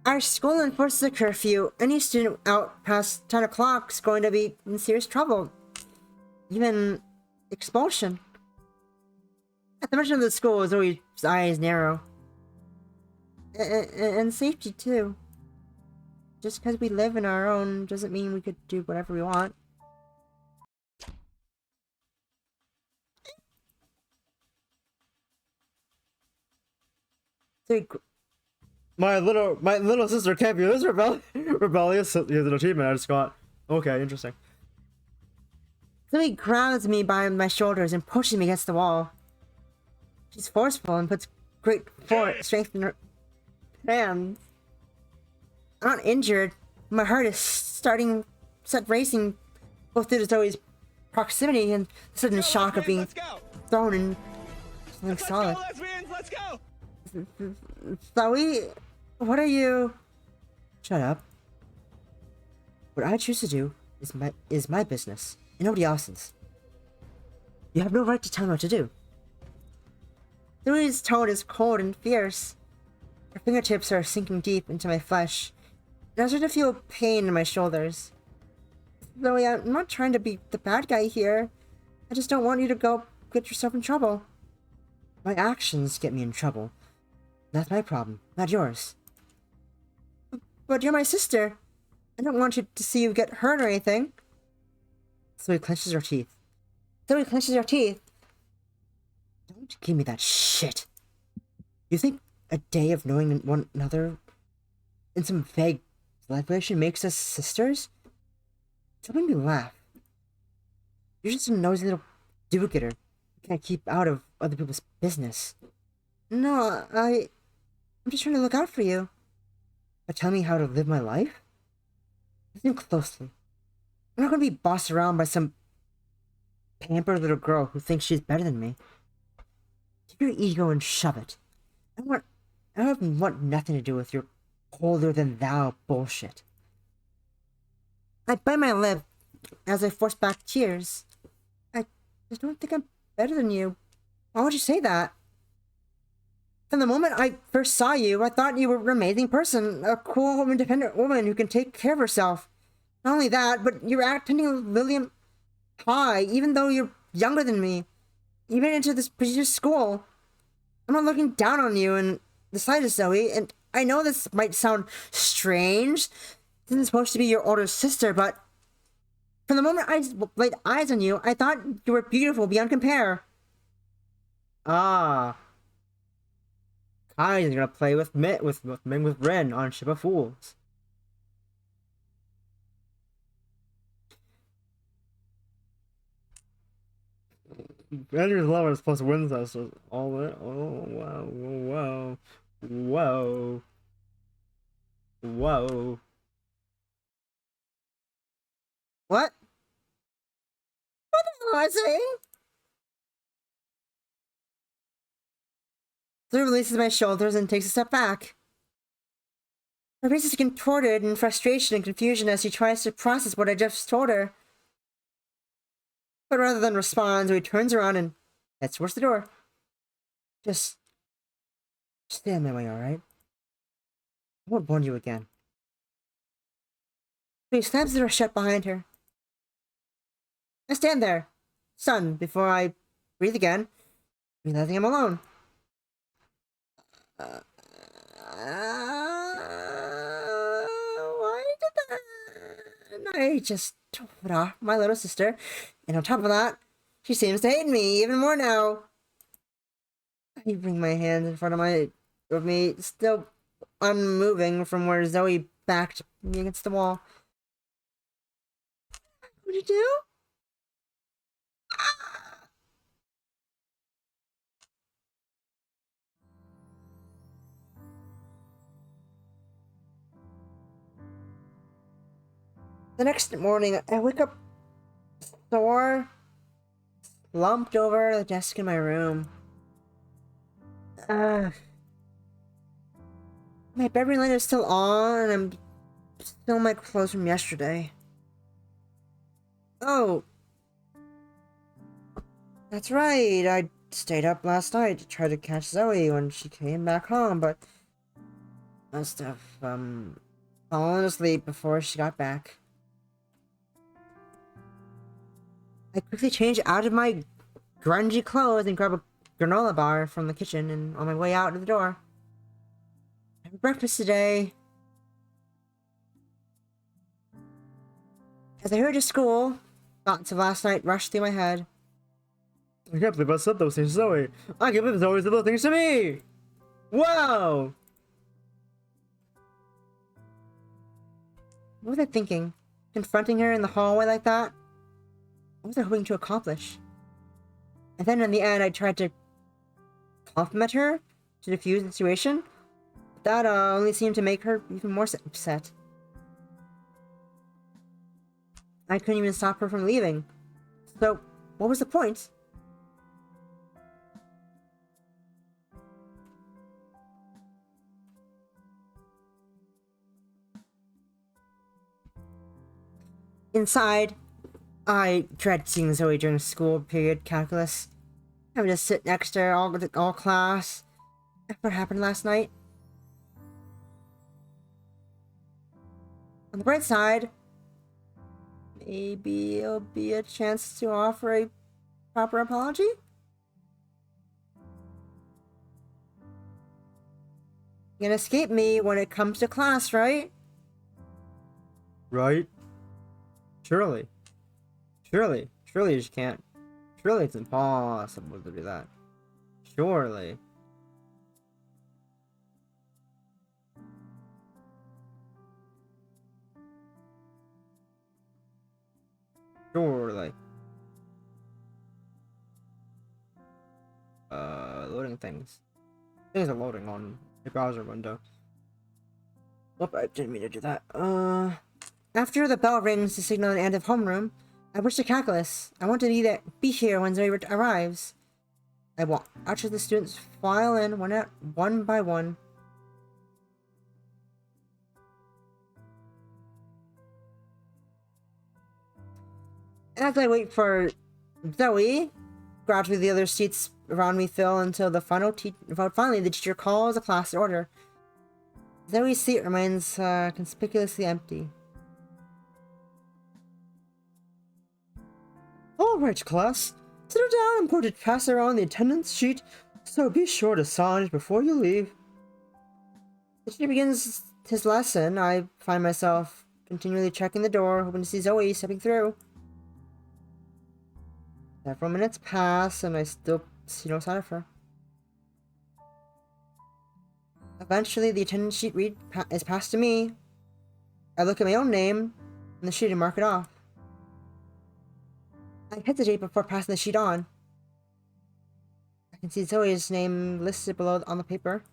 Our school enforces a curfew. Any student out past 10 o'clock is going to be in serious trouble. Even expulsion. At the mention of the school, Zoe's eyes narrow. And safety, too. Just because we live in our own doesn't mean we could do whatever we want. My little sister can't be this rebellious little achievement I just got. Okay, interesting. Zoe grabs me by my shoulders and pushes me against the wall. She's forceful and puts great strength in her hands. I'm not injured. My heart is set racing both due to Zoe's proximity and the sudden shock of being thrown in something solid. Let's go! Zoe, what are you? Shut up. What I choose to do is my business, and nobody else's. You have no right to tell me what to do. Zoe's tone is cold and fierce. Her fingertips are sinking deep into my flesh, and I start to feel pain in my shoulders. Zoe, I'm not trying to be the bad guy here. I just don't want you to go get yourself in trouble. My actions get me in trouble, That's my problem, not yours. But you're my sister. I don't want you to see you get hurt or anything. Zoe clenches her teeth. Zoe clenches her teeth. Don't give me that shit. You think a day of knowing one another in some vague blood relation makes us sisters? Don't make me laugh. You're just a nosy little do-getter who can't keep out of other people's business. No, I'm just trying to look out for you. But tell me how to live my life? Listen closely. I'm not gonna be bossed around by some pampered little girl who thinks she's better than me. Take your ego and shove it. I don't want nothing to do with your holier-than-thou bullshit. I bite my lip as I force back tears. I just don't think I'm better than you. Why would you say that? From the moment I first saw you, I thought you were an amazing person, a cool, independent woman who can take care of herself. Not only that, but you're attending Lilium High, even though you're younger than me. You went into this prestigious school. I'm not looking down on you in the slightest, Zoe, and I know this might sound strange. This is supposed to be your older sister, but from the moment I laid eyes on you, I thought you were beautiful beyond compare. Ah. Kai's gonna play with Ren on Ship of Fools. Andrew's love is plus wins us. So all that. Oh wow, whoa, whoa, whoa. What? What the hell am I saying? Zoe releases my shoulders and takes a step back. Her face is contorted in frustration and confusion as she tries to process what I just told her. But rather than respond, Zoe turns around and heads towards the door. Just stay on my way, alright? I won't warn you again. Zoe slams the door shut behind her. I stand there, stunned, before I breathe again, realizing I'm alone. Why did that? I just told off my little sister, and on top of that, she seems to hate me even more now. I bring my hand in front of me, still unmoving from where Zoe backed me against the wall. What did you do? The next morning, I wake up sore, slumped over the desk in my room. My bedroom light is still on, and I'm still in my clothes from yesterday. Oh, that's right. I stayed up last night to try to catch Zoe when she came back home, but must have fallen asleep before she got back. I quickly change out of my grungy clothes and grab a granola bar from the kitchen, and on my way out to the door. I have breakfast today. As I hurried to school, thoughts of last night rushed through my head. I can't believe I said those things to Zoe. I can't believe Zoe said those things to me. Wow. What was I thinking? Confronting her in the hallway like that? What was I hoping to accomplish? And then in the end, I tried to compliment her to diffuse the situation. But that only seemed to make her even more upset. I couldn't even stop her from leaving. So, what was the point? Inside, I dread seeing Zoe during school period calculus. Having to sit next to her all class. What happened last night? On the bright side, maybe it'll be a chance to offer a proper apology? can escape me when it comes to class, right? Right? Surely. Surely she can't. Surely it's impossible to do that. Surely. Surely. Loading things. Things are loading on the browser window. Oh, I didn't mean to do that. After the bell rings to signal the end of homeroom, I wish to calculus. I want to be here when Zoe arrives. I watch as the students file in one by one. As I wait for Zoe, gradually the other seats around me fill until finally the teacher calls the class to order. Zoe's seat remains conspicuously empty. Alright, class. Settle down. I'm going to pass around the attendance sheet, so be sure to sign it before you leave. The teacher begins his lesson. I find myself continually checking the door, hoping to see Zoe stepping through. Several minutes pass, and I still see no sign of her. Eventually, the attendance sheet is passed to me. I look at my own name on the sheet and mark it off. I hesitate before passing the sheet on. I can see Zoe's name listed below on the paper.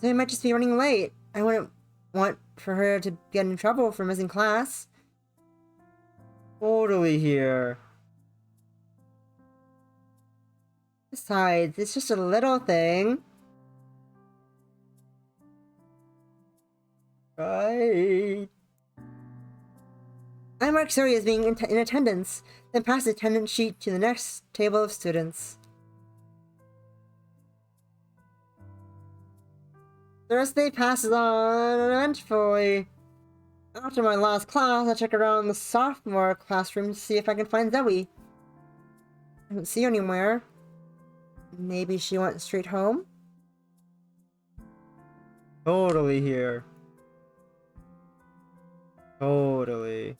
Zoe might just be running late. I wouldn't want for her to get in trouble for missing class. Totally here. Besides, it's just a little thing. Right. I mark Zoe as being in attendance, then pass the attendance sheet to the next table of students. The rest of the day passes on uneventfully. After my last class, I check around the sophomore classroom to see if I can find Zoe. I don't see her anywhere. Maybe she went straight home? Totally here. Totally.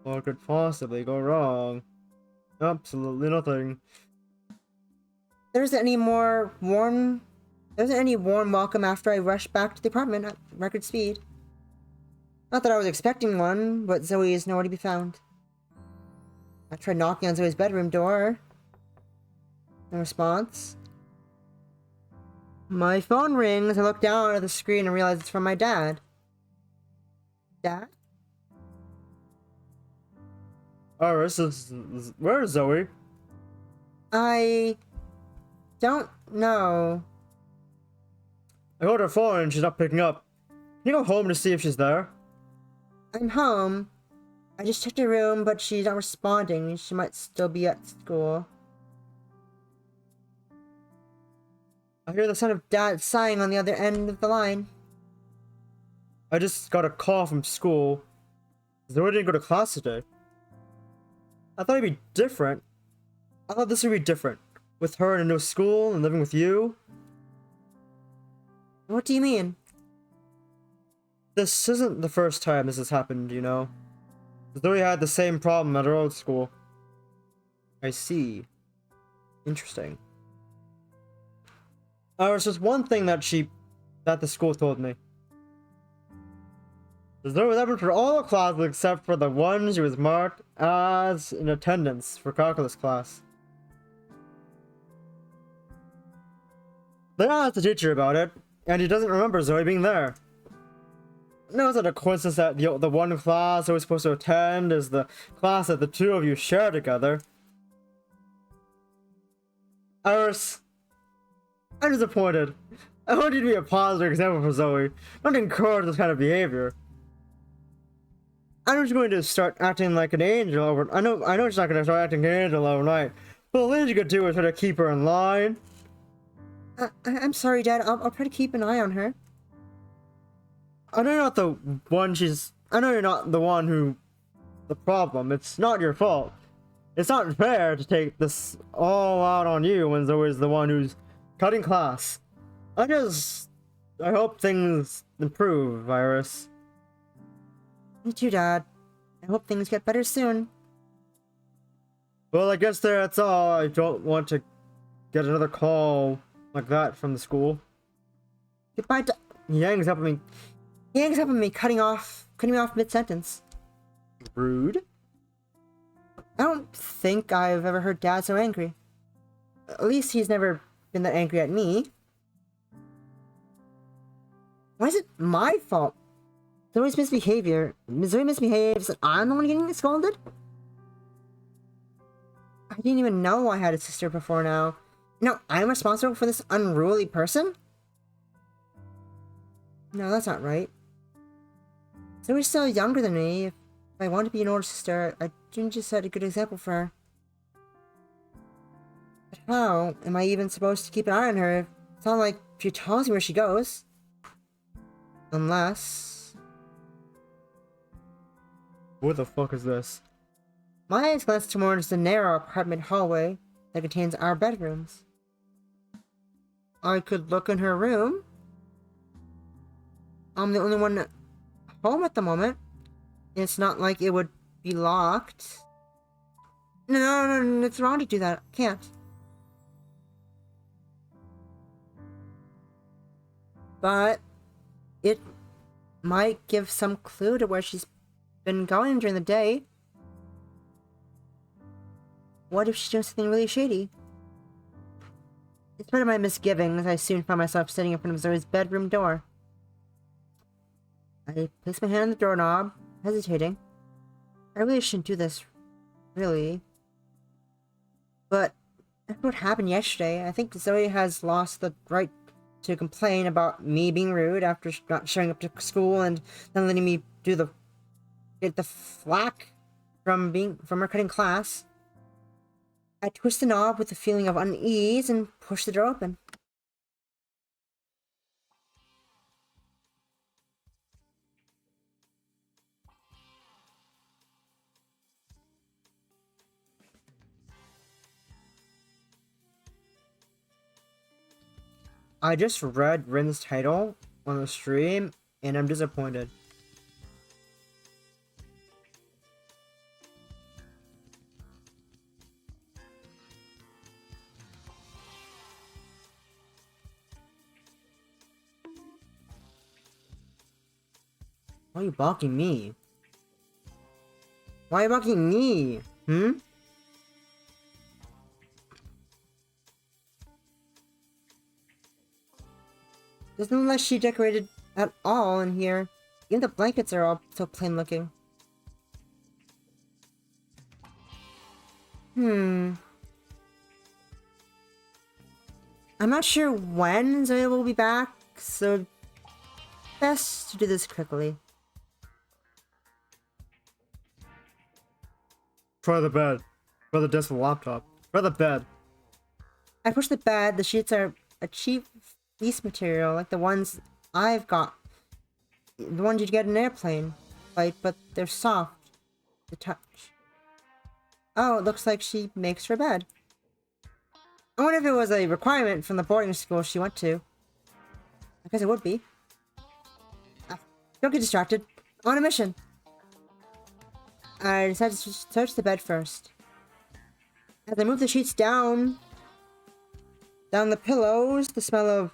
What could possibly go wrong? Absolutely nothing. There isn't any warm welcome after I rushed back to the apartment at record speed. Not that I was expecting one, but Zoe is nowhere to be found. I tried knocking on Zoe's bedroom door. No response. My phone rings. I look down at the screen and realize it's from my dad. Dad? Iris, where is Zoe? I don't know. I called her phone and she's not picking up. Can you go home to see if she's there? I'm home. I just checked her room, but she's not responding. She might still be at school. I hear the sound of Dad sighing on the other end of the line. I just got a call from school. Zoe didn't go to class today. I thought it'd be different. I thought this would be different. With her in a new school and living with you. What do you mean? This isn't the first time this has happened, you know. Zoe had the same problem at her old school. I see. Interesting. There's just one thing that the school told me. Zoe was open for all classes except for the one she was marked as in attendance for calculus class. They asked the teacher about it, and he doesn't remember Zoe being there. No, it's not a coincidence that the one class I was supposed to attend is the class that the two of you share together. Iris, I'm disappointed. I want you to be a positive example for Zoe, not encourage this kind of behavior. I know she's going to start acting like an angel over. I know she's not going to start acting like an angel overnight. But the least you could do is try to keep her in line. I'm sorry, Dad. I'll try to keep an eye on her. I know you're not the one she's. I know you're not the one who. The problem. It's not your fault. It's not fair to take this all out on you when Zoe's the one who's cutting class. I hope things improve, Iris. Me too, Dad. I hope things get better soon. Well, I guess that's all. I don't want to get another call like that from the school. Goodbye, Dad. He hangs up on me. He hangs up on me, cutting me off mid-sentence. Rude. I don't think I've ever heard Dad so angry. At least he's never been that angry at me. Why is it my fault? Zoe misbehaves and I'm the one getting scolded? I didn't even know I had a sister before now. No, I'm responsible for this unruly person? No, that's not right. Zoe's still younger than me. If I want to be an older sister, I didn't just set a good example for her. But how am I even supposed to keep an eye on her? It's not like she tells me where she goes. Unless... What the fuck is this? My eyes glance towards the narrow apartment hallway that contains our bedrooms. I could look in her room. I'm the only one home at the moment. It's not like it would be locked. No, it's wrong to do that. I can't. But it might give some clue to where she's been going during the day. What if she's doing something really shady? In spite of my misgivings, I soon found myself sitting in front of Zoe's bedroom door. I placed my hand on the doorknob, hesitating. I really shouldn't do this, really. But after what happened yesterday, I think Zoe has lost the right to complain about me being rude after not showing up to school and then letting me get the flack from her cutting class. I twist the knob with a feeling of unease and push the door open. I just read Rin's title on the stream, and I'm disappointed. Why are you blocking me? Why are you blocking me? Doesn't look like she decorated at all in here. Even the blankets are all so plain looking. I'm not sure when Zoe will be back, so best to do this quickly. Try the bed. Try the desk with the laptop. Try the bed. I push the bed. The sheets are a cheap fleece material, like the ones I've got. The ones you'd get in an airplane flight, but they're soft to touch. Oh, it looks like she makes her bed. I wonder if it was a requirement from the boarding school she went to. I guess it would be. Don't get distracted. On a mission. I decided to search the bed first. As I move the sheets down the pillows, the smell of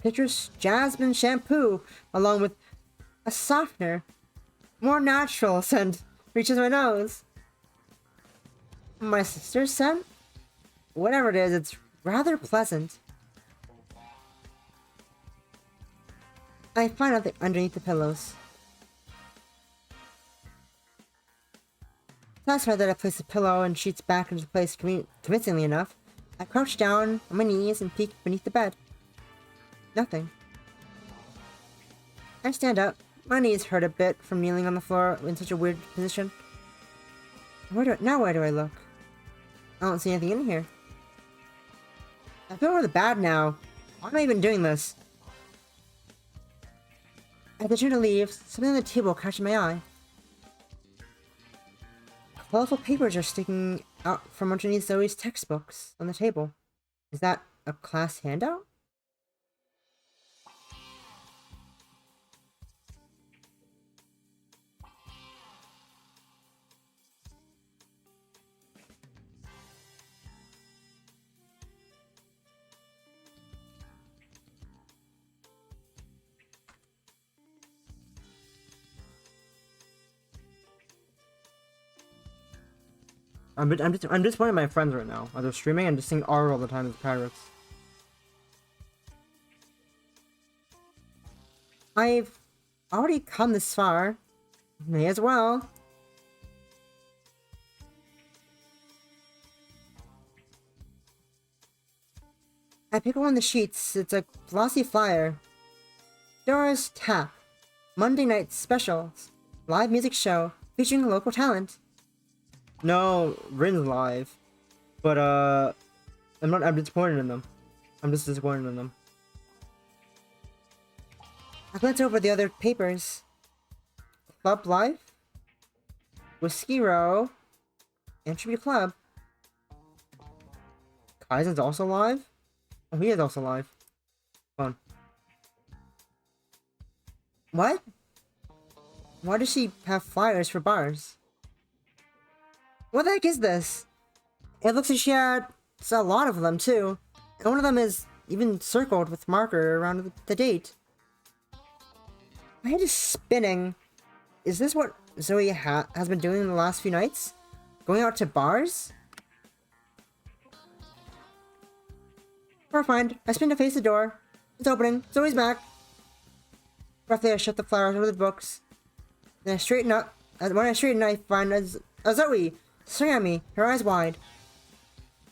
citrus jasmine shampoo, along with a softener, more natural scent, reaches my nose. My sister's scent? Whatever it is, it's rather pleasant. I find out underneath the pillows. Satisfied that I placed the pillow and sheets back into place convincingly enough, I crouch down on my knees and peek beneath the bed. Nothing. I stand up, My knees hurt a bit from kneeling on the floor in such a weird position. Where do I look? I don't see anything in here. I feel really bad now. Why am I even doing this? As I turn to leave, something on the table catches my eye. Colorful papers are sticking out from underneath Zoe's textbooks on the table. Is that a class handout? I'm disappointed in my friends right now. While they're streaming and just seeing R all the time as pirates. I've already come this far. May as well. I pick up one of the sheets. It's a glossy flyer. Dora's Tap. Monday night specials. Live music show featuring local talent. No, Rin's live. But, I'm disappointed in them. I'm just disappointed in them. I glance over the other papers. Club Life. Whiskey Row. And Tribute Club. Kaizen's also live? Oh, he is also live. Fun. What? Why does she have flyers for bars? What the heck is this? It looks like she had a lot of them too. And one of them is even circled with marker around the date. My head is spinning. Is this what Zoe has been doing in the last few nights? Going out to bars? Horrified, I spin to face the door. It's opening. Zoe's back. Roughly, I shut the flowers over the books. Then I straighten up. When I straighten, I find a Zoe staring at me, her eyes wide.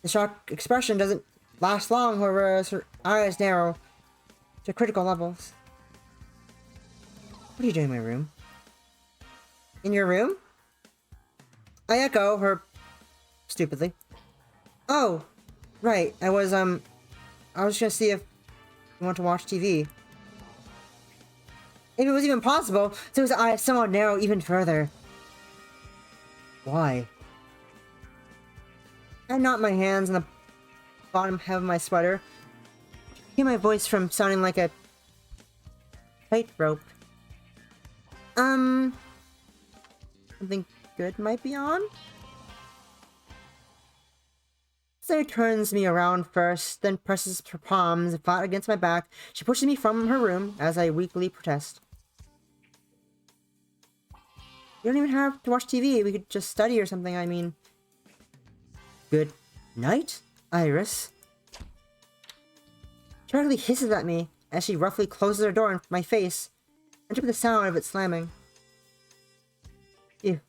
The shocked expression doesn't last long, however, as her eyes narrow to critical levels. What are you doing in my room? In your room? I echo her stupidly. Oh, right. I was just gonna see if you want to watch TV. If it was even possible, Zoe's eyes somehow narrow even further. Why? I knot my hands on the bottom half of my sweater. Hear my voice from sounding like a tightrope. Something good might be on? Zoe turns me around first, then presses her palms flat against my back. She pushes me from her room as I weakly protest. You don't even have to watch TV. We could just study or something, I mean. Good night, Iris. Charlie hisses at me as she roughly closes her door in my face, and with the sound of it slamming. Ew.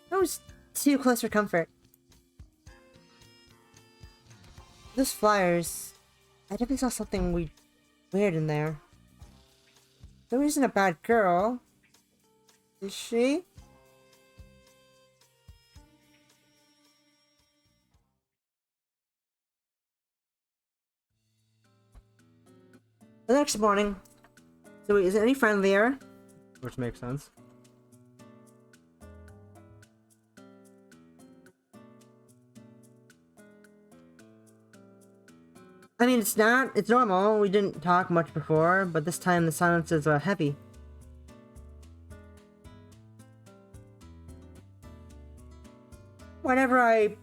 That was too close for comfort. Those flyers, I definitely saw something weird in there. Zoe isn't a bad girl, is she? The next morning, Zoe isn't any friendlier, which makes sense. I mean, it's normal. We didn't talk much before, but this time the silence is heavy. Whenever I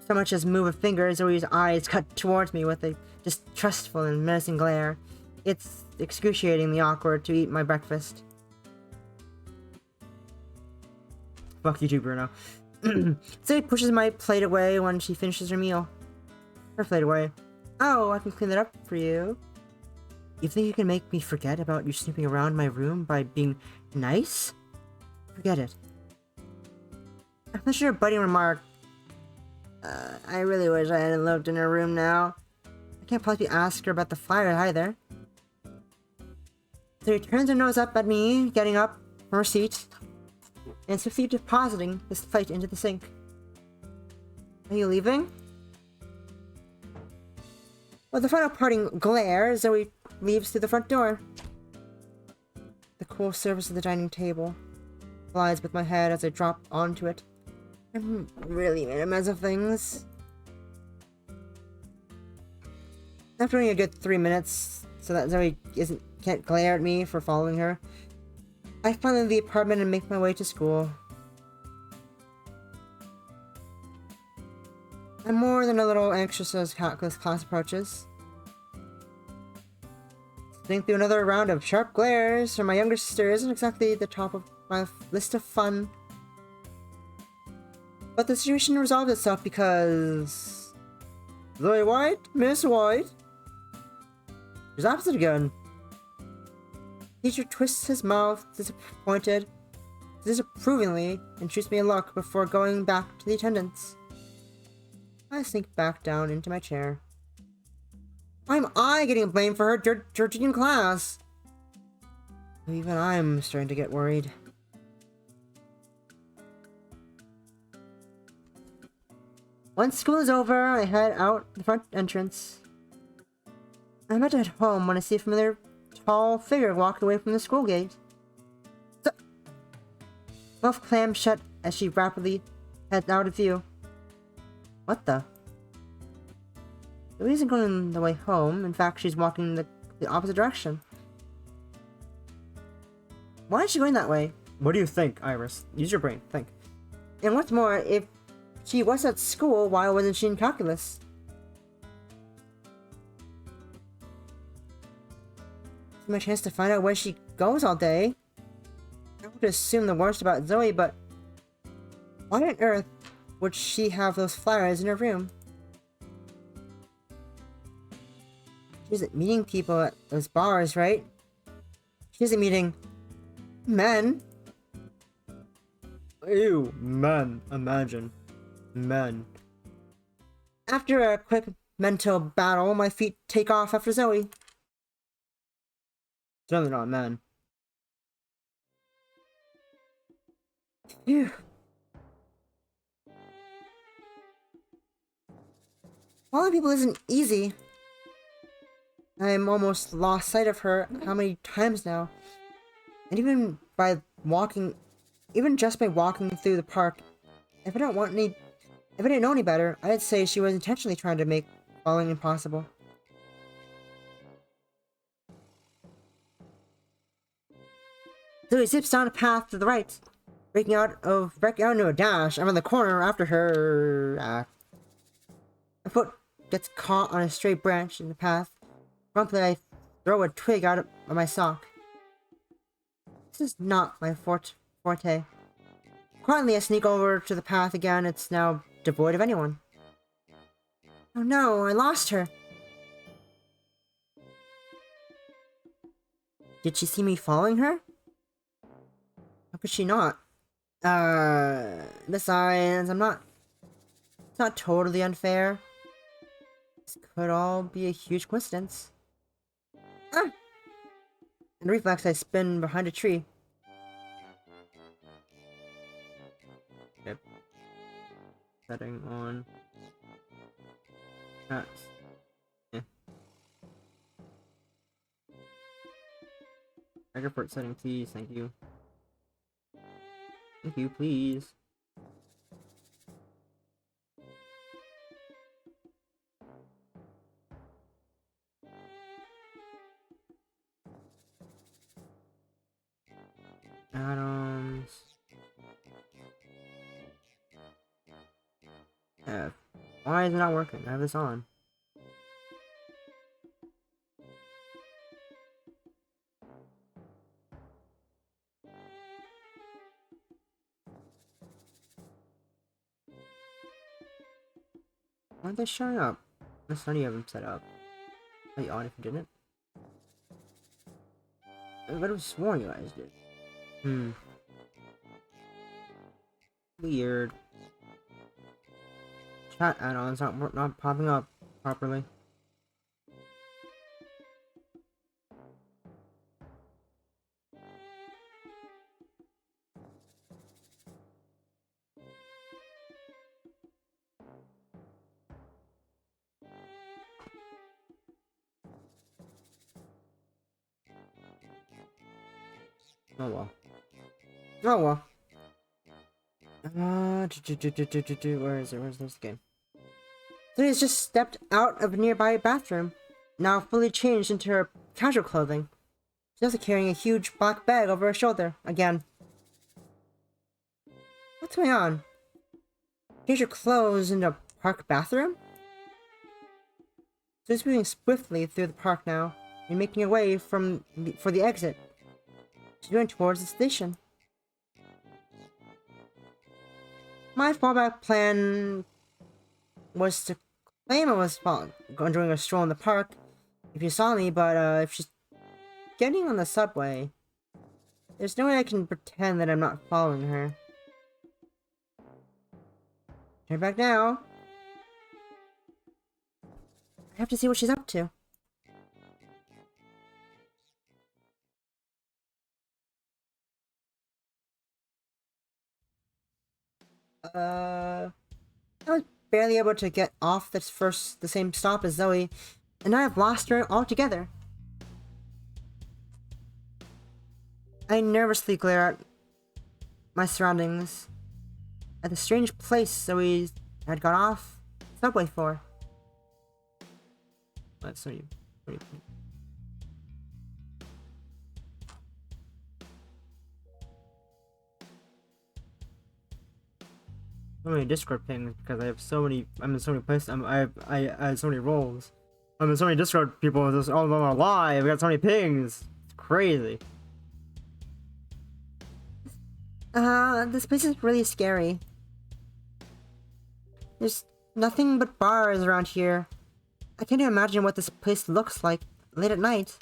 so much as move a finger, Zoe's eyes cut towards me with a distrustful and menacing glare. It's excruciatingly awkward to eat my breakfast. Fuck you too, Bruno. Zoe pushes my plate away when she finishes her meal. Her plate away. Oh, I can clean that up for you. You think you can make me forget about you snooping around my room by being nice? Forget it. I'm not sure Buddy remarked, I really wish I hadn't looked in her room now. I can't possibly ask her about the flyer either. So he turns her nose up at me, getting up from her seat, and swiftly depositing his plate into the sink. Are you leaving? With the final parting glare, Zoe leaves through the front door. The cool surface of the dining table flies with my head as I drop onto it. I'm really made a mess of things. After waiting a good 3 minutes, so that Zoe can't glare at me for following her, I finally leave the apartment and make my way to school. I'm more than a little anxious as class approaches. Sitting through another round of sharp glares from my younger sister isn't exactly the top of my list of fun. But the situation resolved itself because... Zoe White? Miss White? She's opposite again. Teacher twists his mouth, disapprovingly, and shoots me a look before going back to the attendants. I sink back down into my chair. Why am I getting blamed for her dirty in class? Even I'm starting to get worried. Once school is over, I head out the front entrance. I'm about to head home when I see a familiar tall figure walk away from the school gate. Mouth clams shut as she rapidly heads out of view. What the? Zoe isn't going the way home. In fact, she's walking the opposite direction. Why is she going that way? What do you think, Iris? Use your brain. Think. And what's more, if she was at school, why wasn't she in calculus? It's my chance to find out where she goes all day. I would assume the worst about Zoe, but why on earth would she have those flyers in her room? She isn't meeting people at those bars, right? She isn't meeting men. Ew, men. Imagine. Men. After a quick mental battle, my feet take off after Zoe. Certainly not men. Phew. Following people isn't easy. I'm almost lost sight of her how many times now. And even just by walking through the park, if I didn't know any better, I'd say she was intentionally trying to make following impossible. Zoe zips down a path to the right, breaking out into a dash. I'm in the corner after her. My foot gets caught on a stray branch in the path. Promptly, I throw a twig out of my sock. This is not my forte. Quietly, I sneak over to the path again. It's now devoid of anyone. Oh no, I lost her. Did she see me following her? How could she not? Besides, it's not totally unfair. This could all be a huge coincidence. Ah! In reflex, I spin behind a tree. Yep. Setting on. Chat. Yeah. Aggroport setting, please. Thank you. Thank you, please. Atoms. F. Why is it not working? I have this on. Why aren't they showing up? There's none of them set up. That'd be odd if you didn't. I would have sworn you guys did. Weird. Chat add-ons not popping up properly. Oh well. Oh well. Where is it? Where's this game? Zoe has just stepped out of a nearby bathroom, now fully changed into her casual clothing. She's also carrying a huge black bag over her shoulder, again. What's going on? Change your clothes in a park bathroom? Zoe's moving swiftly through the park now, and making her way for the exit. She's going towards the station. My fallback plan was to claim I was doing a stroll in the park if you saw me, but if she's getting on the subway, there's no way I can pretend that I'm not following her. Turn back now. I have to see what she's up to. I was barely able to get off the same stop as Zoe, and I have lost her altogether. I nervously glare at my surroundings, at the strange place Zoe had got off the subway for. Let's see. So many Discord pings because I have so many. I'm in so many places. I have so many roles. I'm in so many Discord people. Just all of them are live. I got so many pings. It's crazy. This place is really scary. There's nothing but bars around here. I can't even imagine what this place looks like late at night.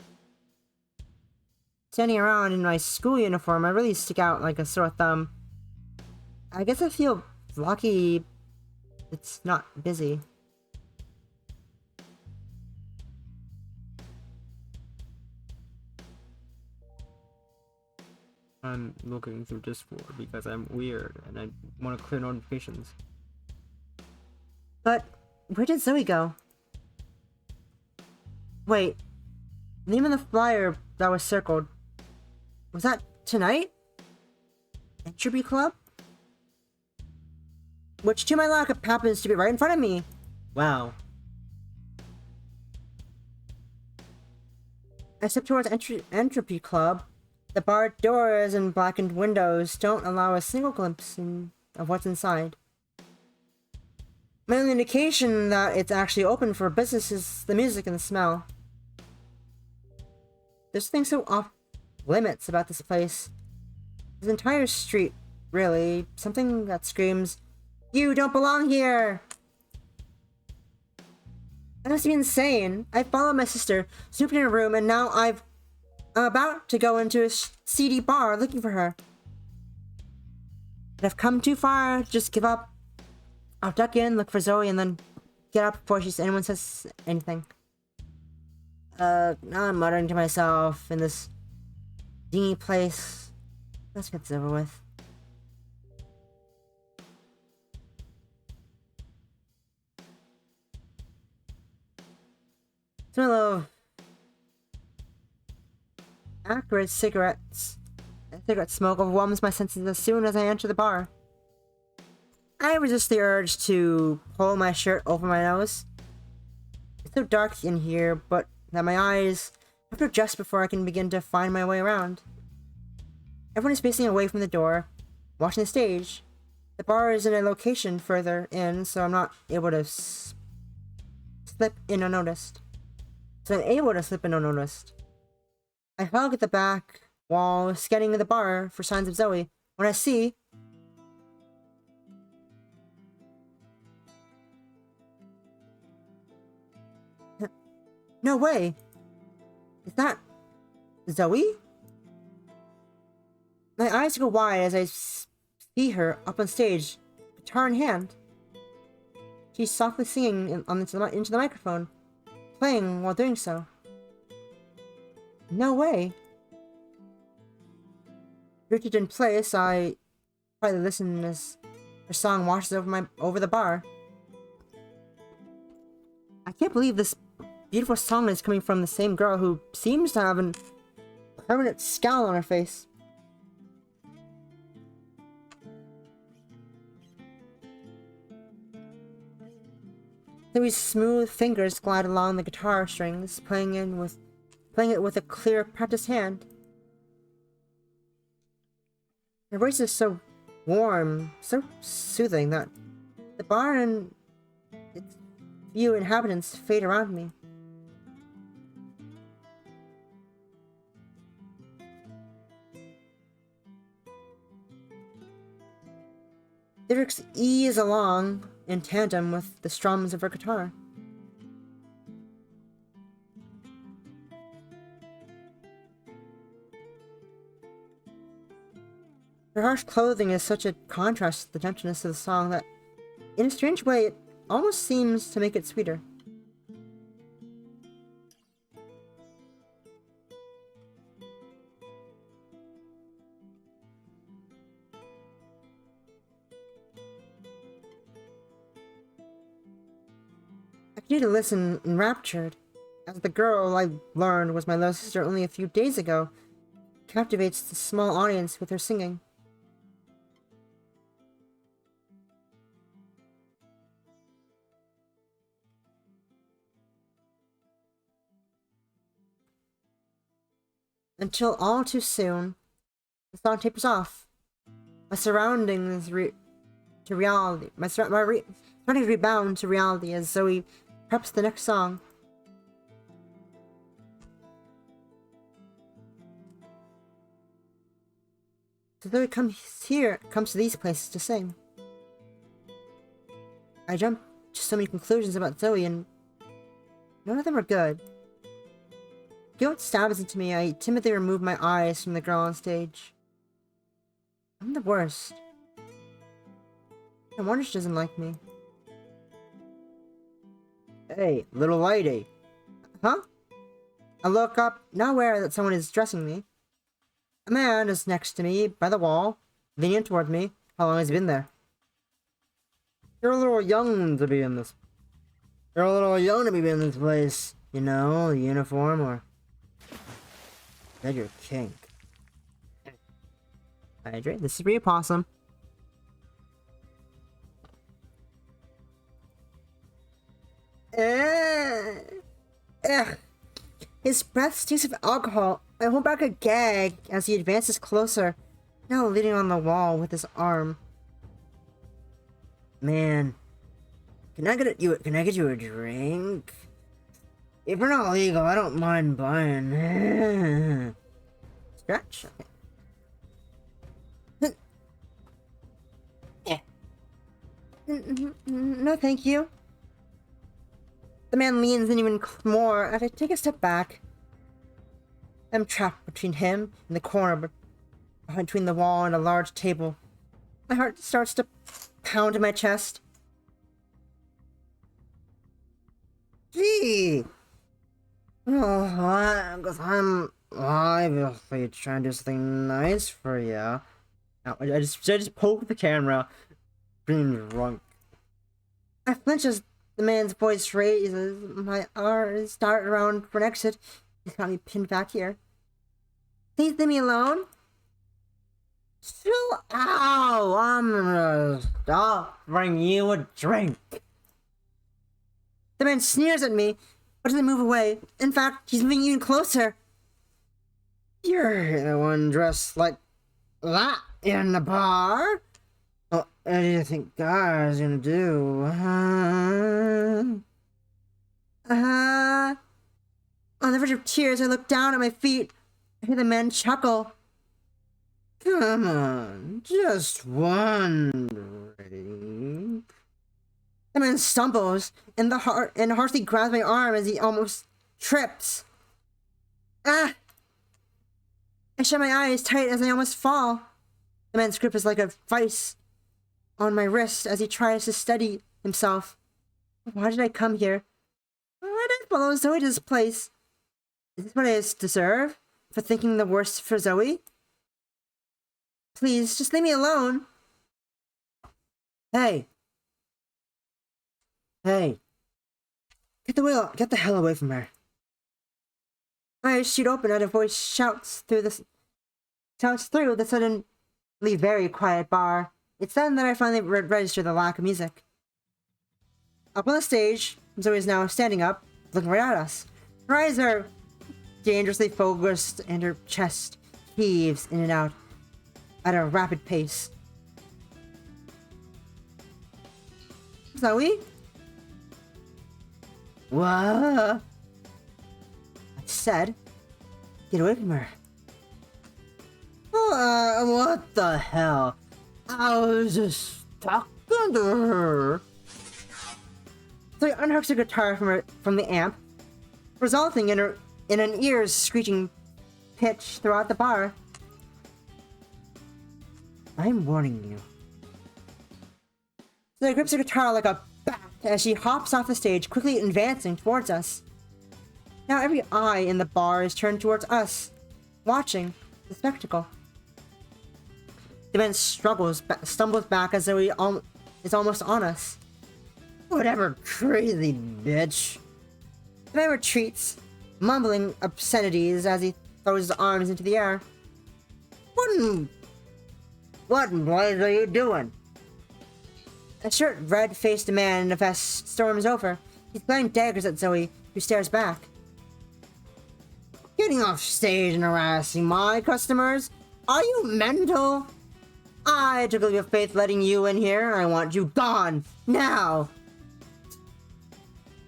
Standing around in my school uniform, I really stick out like a sore thumb. I guess I feel lucky it's not busy. I'm looking through Discord because I'm weird and I want to clear notifications. But where did Zoe go? Wait, the name of the flyer that was circled, was that tonight? Entropy Club? Which, to my luck, happens to be right in front of me. Wow. I step towards Entropy Club. The barred doors and blackened windows don't allow a single glimpse of what's inside. My only indication that it's actually open for business is the music and the smell. There's something so off limits about this place. This entire street, really. Something that screams, "You don't belong here!" I must be insane. I followed my sister, snooped in her room, and now I'm about to go into a seedy bar looking for her. But I've come too far to just give up. I'll duck in, look for Zoe, and then get out before anyone says anything. Now I'm muttering to myself in this dingy place. Let's get this over with. Smell of acrid cigarette smoke overwhelms my senses as soon as I enter the bar. I resist the urge to pull my shirt over my nose. It's so dark in here, but that my eyes have to adjust before I can begin to find my way around. Everyone is facing away from the door, watching the stage. The bar is in a location further in, so I'm not able to slip in unnoticed. I hug at the back wall, scanning the bar for signs of Zoe, when I see... No way! Is that... Zoe? My eyes go wide as I see her up on stage, guitar in hand. She's softly singing into the microphone, playing while doing so. No way. Rooted in place, I quietly listen as her song washes over the bar. I can't believe this beautiful song is coming from the same girl who seems to have a permanent scowl on her face. Zoe's smooth fingers glide along the guitar strings, playing it with a clear, practiced hand. Her voice is so warm, so soothing that the bar and its few inhabitants fade around me. Lyrics ease along in tandem with the strums of her guitar. Her harsh clothing is such a contrast to the gentleness of the song that, in a strange way, it almost seems to make it sweeter. I continue to listen enraptured, as the girl I learned was my little sister only a few days ago captivates the small audience with her singing. Until all too soon, the song tapers off. My surroundings to reality. Surroundings rebound to reality as Zoe preps the next song. So Zoe comes to these places to sing. I jump to so many conclusions about Zoe, and none of them are good. Guilt stabs into me. I timidly remove my eyes from the girl on stage. I'm the worst. No wonder she doesn't like me. Hey, little lady. Huh? I look up, not aware that someone is dressing me. A man is next to me, by the wall, leaning toward me. How long has he been there? You're a little young to be in this. You're a little young to be in this place. You know, the uniform or... That your kink. Hydrate. This is Rhea Possum. His breath stinks of alcohol. I hold back a gag as he advances closer, now leaning on the wall with his arm. Man, can I get you a drink? If we're not legal, I don't mind buying. Stretch. No, thank you. The man leans in even more as I take a step back. I'm trapped between him and the corner between the wall and a large table. My heart starts to pound in my chest. Gee! Oh, because I'm obviously trying to do something nice for you. Now, I just poke the camera, being drunk. I flinch as the man's voice raises. My arms start around for an exit. He's got me pinned back here. Please leave me alone. Chill out. I'm gonna stop bring you a drink. The man sneers at me, but doesn't move away. In fact, he's moving even closer. You're the one dressed like that in the bar? What do you think guys gonna do? On the verge of tears, I look down at my feet. I hear the man chuckle. Come on, just one drink. The man stumbles and harshly grabs my arm as he almost trips. Ah! I shut my eyes tight as I almost fall. The man's grip is like a vice on my wrist as he tries to steady himself. Why did I come here? Why did I follow Zoe to this place? Is this what I deserve for thinking the worst for Zoe? Please, just leave me alone. Hey. Hey. Get the hell away from her. My eyes shoot open and a voice shouts through the suddenly very quiet bar. It's then that I finally register the lack of music. Up on the stage, Zoe is now standing up, looking right at us. Her eyes are dangerously focused, and her chest heaves in and out at a rapid pace. Zoe? What? I said, get away from her. What the hell? I was just talking to her. So he unhooks her guitar from the amp, resulting in an ear's screeching pitch throughout the bar. I'm warning you. So he grips her guitar like a bat as she hops off the stage, quickly advancing towards us. Now every eye in the bar is turned towards us, watching the spectacle. The man stumbles back as though he is almost on us. Whatever, crazy bitch. The man retreats, mumbling obscenities as he throws his arms into the air. What in blazes are you doing? A short, red-faced man in a vest storms over. He's throwing daggers at Zoe, who stares back. Getting off stage and harassing my customers? Are you mental? I took a leap of faith letting you in here. I want you gone, now!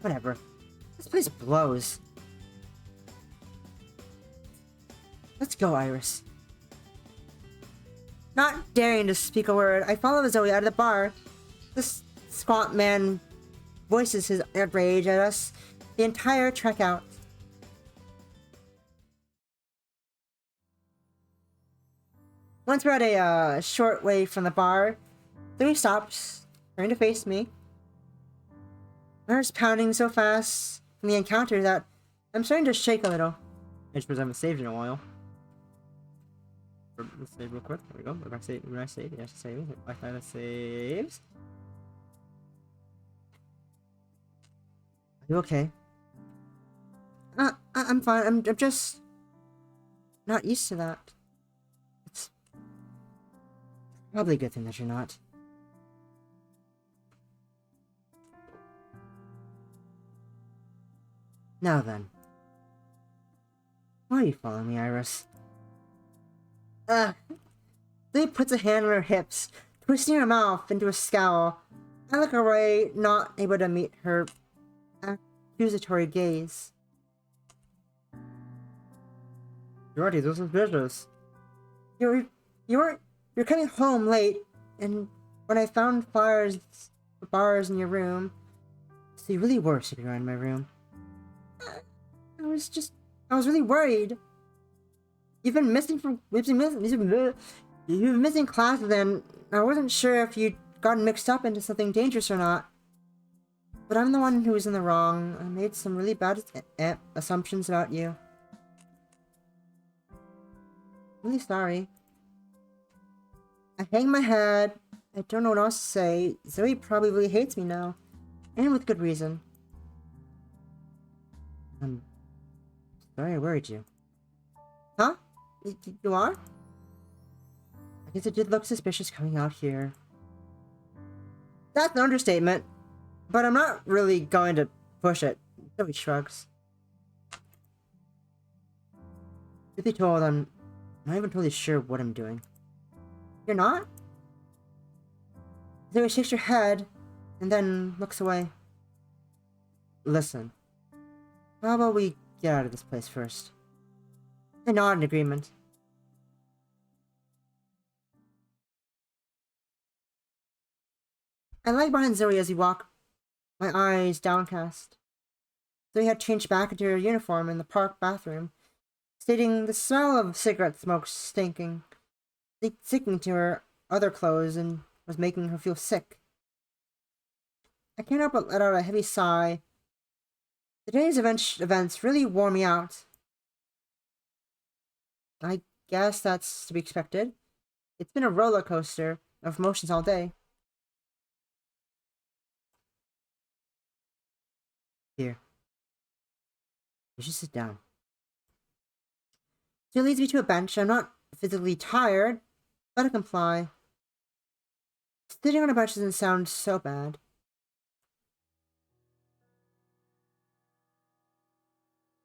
Whatever. This place blows. Let's go, Iris. Not daring to speak a word, I follow Zoe out of the bar. This squat man voices his outrage at us the entire trek out. Once we're at a short way from the bar, Zoe stops, turning to face me. My heart's pounding so fast from the encounter that I'm starting to shake a little. I suppose I haven't saved in a while. Let's save real quick. There we go. If I save, when I save, yeah, save it. I find it saves. Are you okay? I'm fine. I'm just not used to that. It's probably a good thing that you're not. Now then. Why are you following me, Iris? Lee puts a hand on her hips, twisting her mouth into a scowl. I look away, not able to meet her accusatory gaze. Jordy, this is business. You're coming home late, and when I found bars in your room, so you really were sitting around my room. I was really worried. You've been missing classes, and I wasn't sure if you'd gotten mixed up into something dangerous or not. But I'm the one who was in the wrong. I made some really bad assumptions about you. Really sorry. I hang my head. I don't know what else to say. Zoe probably really hates me now. And with good reason. I'm sorry I worried you. Huh? You are? I guess it did look suspicious coming out here. That's an understatement. But I'm not really going to push it. Zoe shrugs. To be told, I'm not even totally sure what I'm doing. You're not? Zoe shakes her head, and then looks away. Listen. How about we get out of this place first? I nod in agreement. I lag behind Zoe as we walk, my eyes downcast. Zoe had changed back into her uniform in the park bathroom, stating the smell of cigarette smoke stinking to her other clothes and was making her feel sick. I can't help but let out a heavy sigh. Today's events really wore me out. I guess that's to be expected. It's been a roller coaster of emotions all day. Here. You should sit down. She leads me to a bench. I'm not physically tired, but I comply. Sitting on a bench doesn't sound so bad.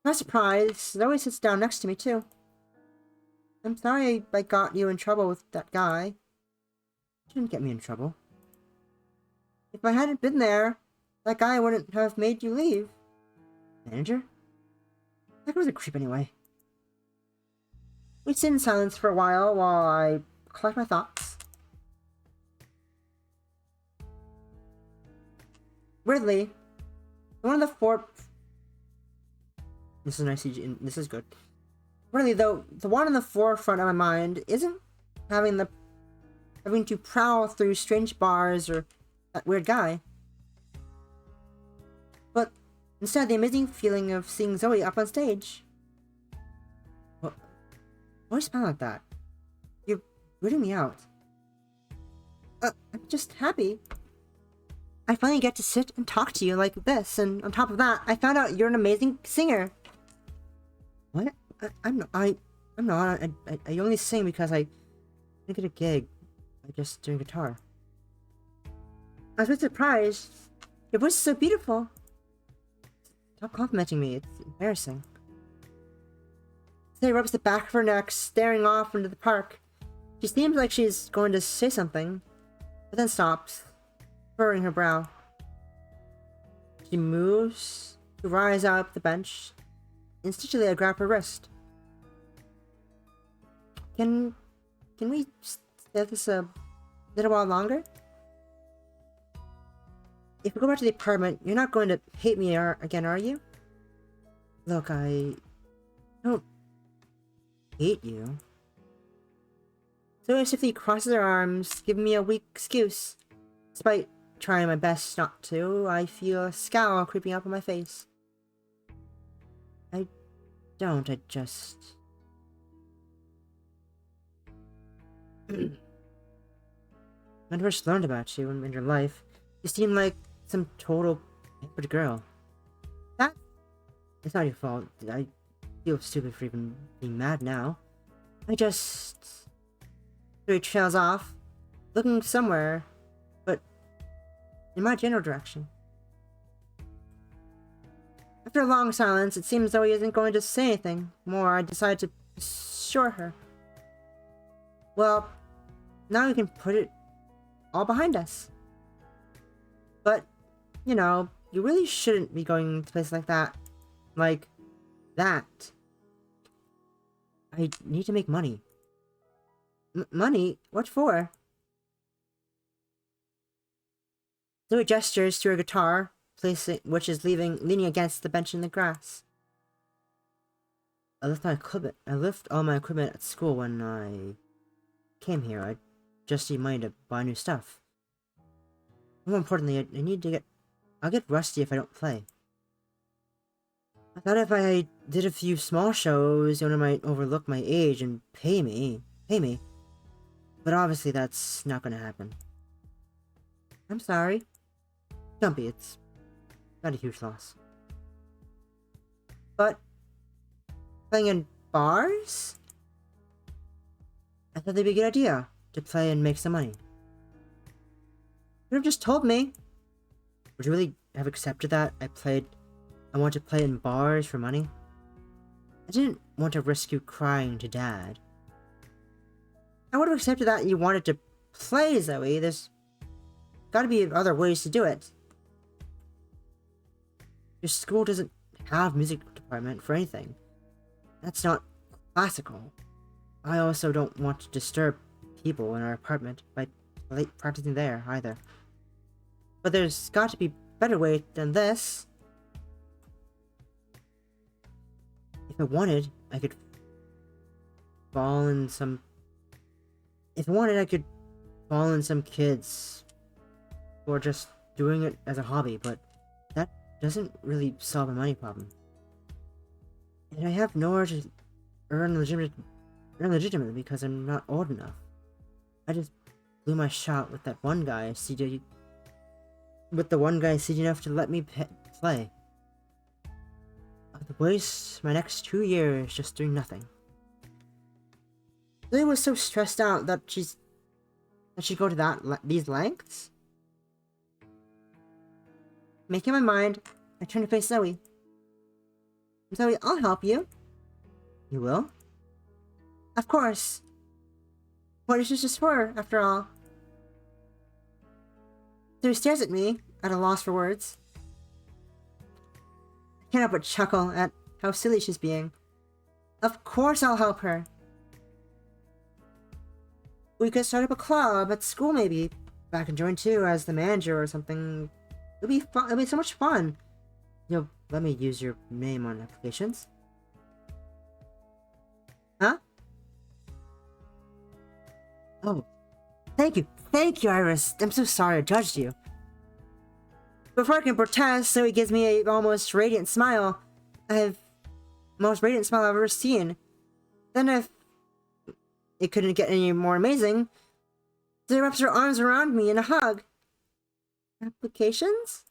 My surprise, Zoe sits down next to me too. I'm sorry I got you in trouble with that guy. You didn't get me in trouble. If I hadn't been there, that guy wouldn't have made you leave. Manager? That was a creep anyway. We sit in silence for a while I collect my thoughts. Weirdly, one of the four... This is nice CG, this is good. Really though, the one in the forefront of my mind isn't having to prowl through strange bars or that weird guy. But instead the amazing feeling of seeing Zoe up on stage. What? Why do you smile like that? You're weirding me out. I'm just happy. I finally get to sit and talk to you like this, and on top of that, I found out you're an amazing singer. What? I'm not. I only sing because I didn't get a gig. I just doing guitar. I was a bit surprised. Your voice is so beautiful. Stop complimenting me. It's embarrassing. Say rubs the back of her neck, staring off into the park. She seems like she's going to say something, but then stops, furrowing her brow. She moves to rise up the bench. Instinctually, I grab her wrist. Can we stay this a little while longer? If we go back to the apartment, you're not going to hate me again, are you? Look, I don't hate you. So simply crosses her arms, giving me a weak excuse. Despite trying my best not to, I feel a scowl creeping up on my face. I just... When I first learned about you in your life, you seemed like some total pampered girl. It's not your fault. I feel stupid for even being mad now. I just... So he trails off, looking somewhere, but in my general direction. After a long silence, it seems though he isn't going to say anything more. I decide to assure her. Well, now we can put it all behind us. But, you know, you really shouldn't be going to places like that. Like that. I need to make money. Money? What for? Zoe gestures to her guitar, which is leaning against the bench in the grass. I left all my equipment at school when I came here. I just need money to buy new stuff. More importantly, I need to I'll get rusty if I don't play. I thought if I did a few small shows, the owner might overlook my age and pay me. But obviously that's not gonna happen. I'm sorry. Don't be, it's not a huge loss. But playing in bars? I thought they'd be a good idea to play and make some money. You have just told me. Would you really have accepted that I want to play in bars for money? I didn't want to risk you crying to Dad. I would have accepted that you wanted to play, Zoe. There's gotta be other ways to do it. Your school doesn't have music department for anything. That's not classical. I also don't want to disturb people in our apartment by late practicing there either. But there's got to be a better way than this. If I wanted, I could fall in some... If I wanted, I could fall in some kids or just doing it as a hobby, but that doesn't really solve a money problem. And I have nowhere to earn legitimately because I'm not old enough. I just blew my shot with that one guy CD enough to let me play. I'd waste my next 2 years just doing nothing. Lily was so stressed out that she'd go to these lengths. Making my mind, I turned to face Zoe. So I'll help you. You will? Of course. What is this just for, after all? So he stares at me, at a loss for words. I can't help but chuckle at how silly she's being. Of course I'll help her. We could start up a club at school maybe. I can join too as the manager or something. It'll be fun. It'll be so much fun. You'll let me use your name on applications? Huh? Oh. Thank you. Thank you, Iris. I'm so sorry I judged you. Before I can protest, so he gives me a almost radiant smile. Most radiant smile I've ever seen. Then if it couldn't get any more amazing, she wraps her arms around me in a hug. Applications?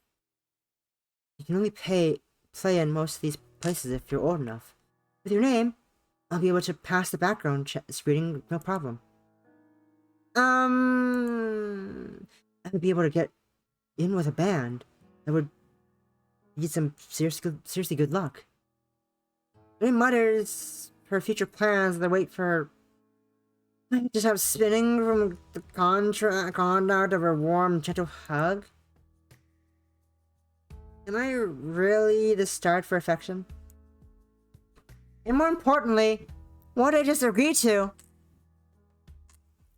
You can only play in most of these places if you're old enough. With your name, I'll be able to pass the background screening no problem. I would be able to get in with a band. That would need some seriously good luck. He mutters her future plans and I wait for her. I just have spinning from the contact of her warm, gentle hug. Am I really the start for affection? And more importantly, what did I just agree to?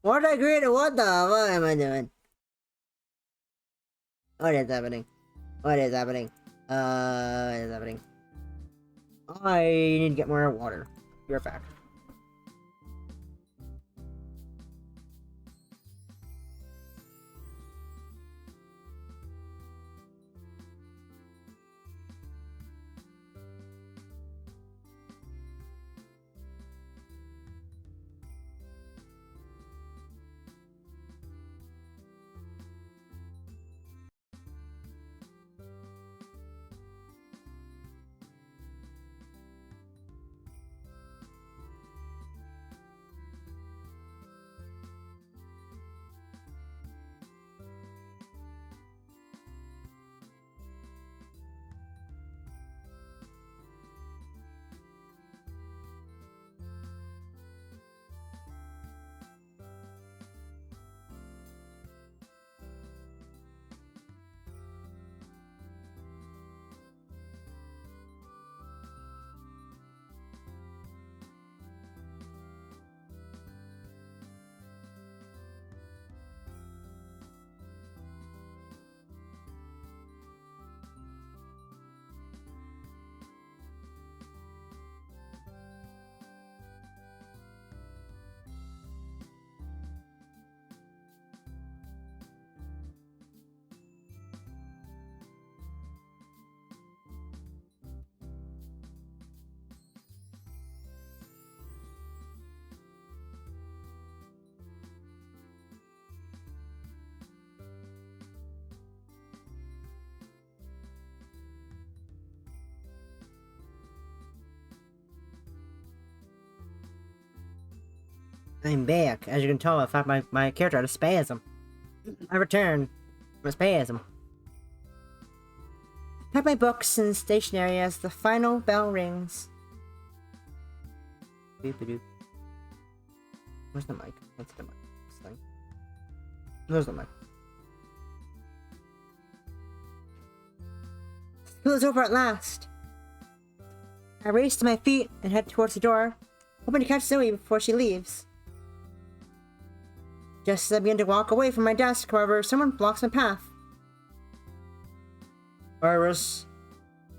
What did I agree to? What am I doing? What is happening? What is happening? What is happening? I need to get more water. Be right back. I'm back. As you can tell, I found my character had a spasm. I return from a spasm. Pack my books and stationery as the final bell rings. Boop-a-doop. Where's the mic? What's the mic? This thing. Where's the mic? School is over at last. I race to my feet and head towards the door, hoping to catch Zoe before she leaves. Just as I begin to walk away from my desk, however, someone blocks my path. Iris,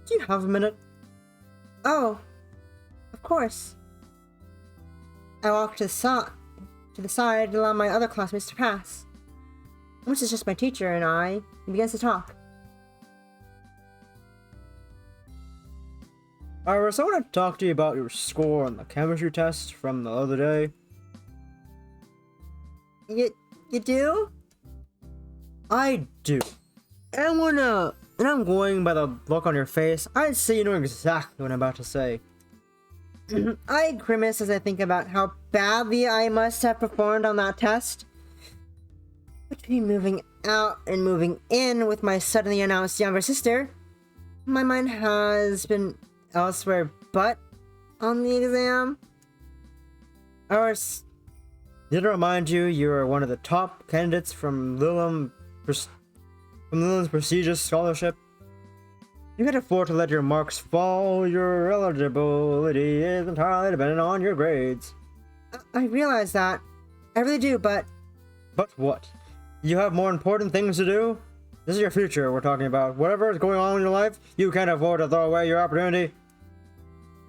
do you have a minute? Oh, of course. I walk to the side and allow my other classmates to pass. Once it's just my teacher and I, he begins to talk. Iris, I want to talk to you about your score on the chemistry test from the other day. You do? I do. And I'm going by the look on your face, I'd say you know exactly what I'm about to say. I grimace as I think about how badly I must have performed on that test. Between moving out and moving in with my suddenly announced younger sister, my mind has been elsewhere but on the exam. Did to remind you, you are one of the top candidates from Lilam's prestigious scholarship. You can afford to let your marks fall. Your eligibility is entirely dependent on your grades. I realize that. I really do, but... But what? You have more important things to do? This is your future we're talking about. Whatever is going on in your life, you can't afford to throw away your opportunity.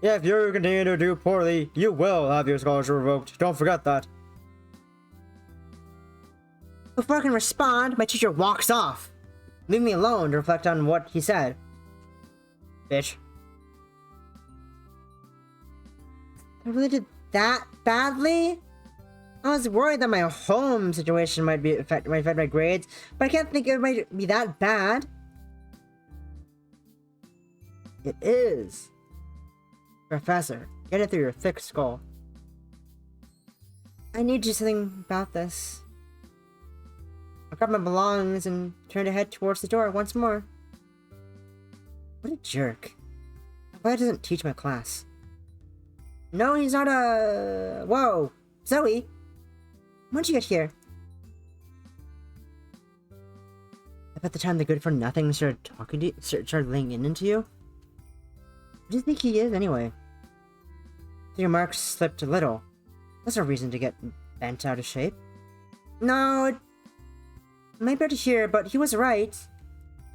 If you continue to do poorly, you will have your scholarship revoked. Don't forget that. Before I can respond, my teacher walks off. Leave me alone to reflect on what he said. Bitch. I really did that badly? I was worried that my home situation might affect my grades, but I can't think it might be that bad. It is. Professor, get it through your thick skull. I need to do something about this. I grabbed my belongings and turned to head towards the door once more. What a jerk. Why doesn't teach my class? No, he's not a... Whoa! Zoe! When'd you get here? About the time the good-for-nothing started talking to you, started laying into you? What do you think he is, anyway? So your marks slipped a little. That's no reason to get bent out of shape. No, it might be hard to hear, but he was right.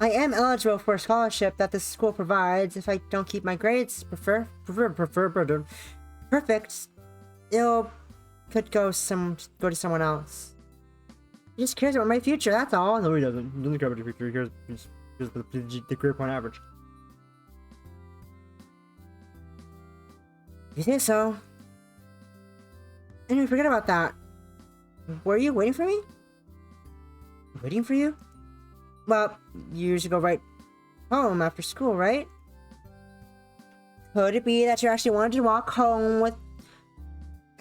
I am eligible for a scholarship that this school provides if I don't keep my grades perfect. It could go to someone else. He just cares about my future, that's all. No, he doesn't. He doesn't care about your future. He cares about the grade point average. You think so? Anyway, forget about that. Were you waiting for me? Waiting for you? Well, you usually go right home after school, right? Could it be that you actually wanted to walk home with...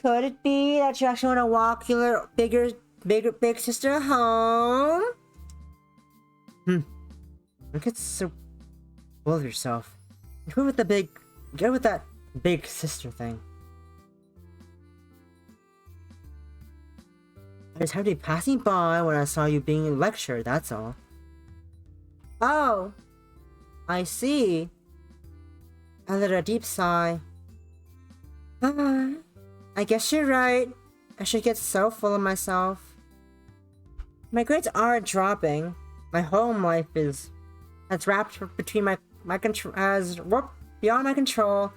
Could it be that you actually want to walk your little big sister home? Don't get so full of yourself. Go with that big sister thing. I just happened to be passing by when I saw you being lectured, that's all. Oh, I see. I let a deep sigh. I guess you're right. I should get so full of myself. My grades are dropping. My home life has wrapped between my control, has warped beyond my control,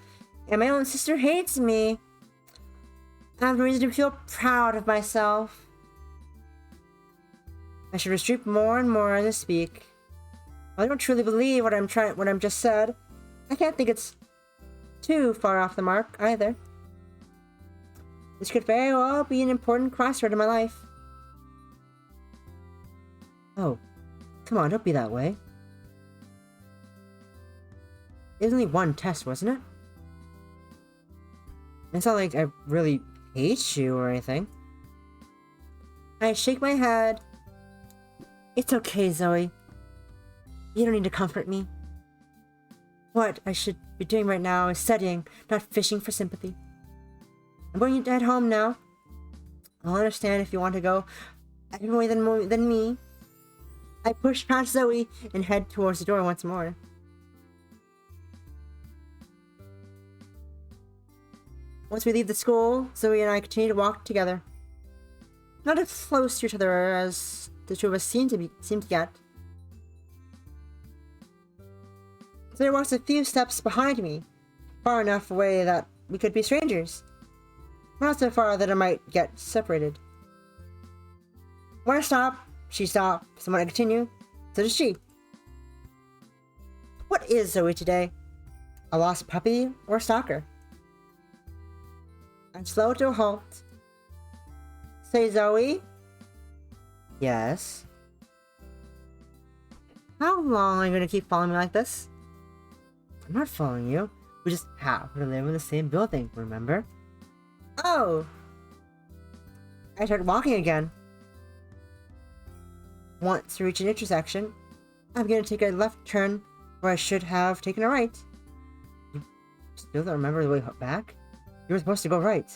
and my own sister hates me. I have reason to feel proud of myself. I should restrict more and more as I speak. I don't truly believe what I'm just said. I can't think it's too far off the mark either. This could very well be an important crossroad in my life. Oh, come on, don't be that way. It was only one test, wasn't it? It's not like I really hate you or anything. I shake my head. It's okay, Zoe. You don't need to comfort me. What I should be doing right now is studying, not fishing for sympathy. I'm going to head home now. I'll understand if you want to go a different way than me. I push past Zoe and head towards the door once more. Once we leave the school, Zoe and I continue to walk together. Not as close to each other as the two of us seem to get. Zoe walks a few steps behind me, far enough away that we could be strangers. Not so far that I might get separated. When I stop, she stops, and when I continue, so does she. What is Zoe today? A lost puppy or a stalker? I'm slow to a halt. Say, Zoe? Yes? How long are you going to keep following me like this? I'm not following you. We just happen to live in the same building, remember? Oh! I started walking again. Once we reach an intersection, I'm going to take a left turn where I should have taken a right. still don't remember the way back? You were supposed to go right.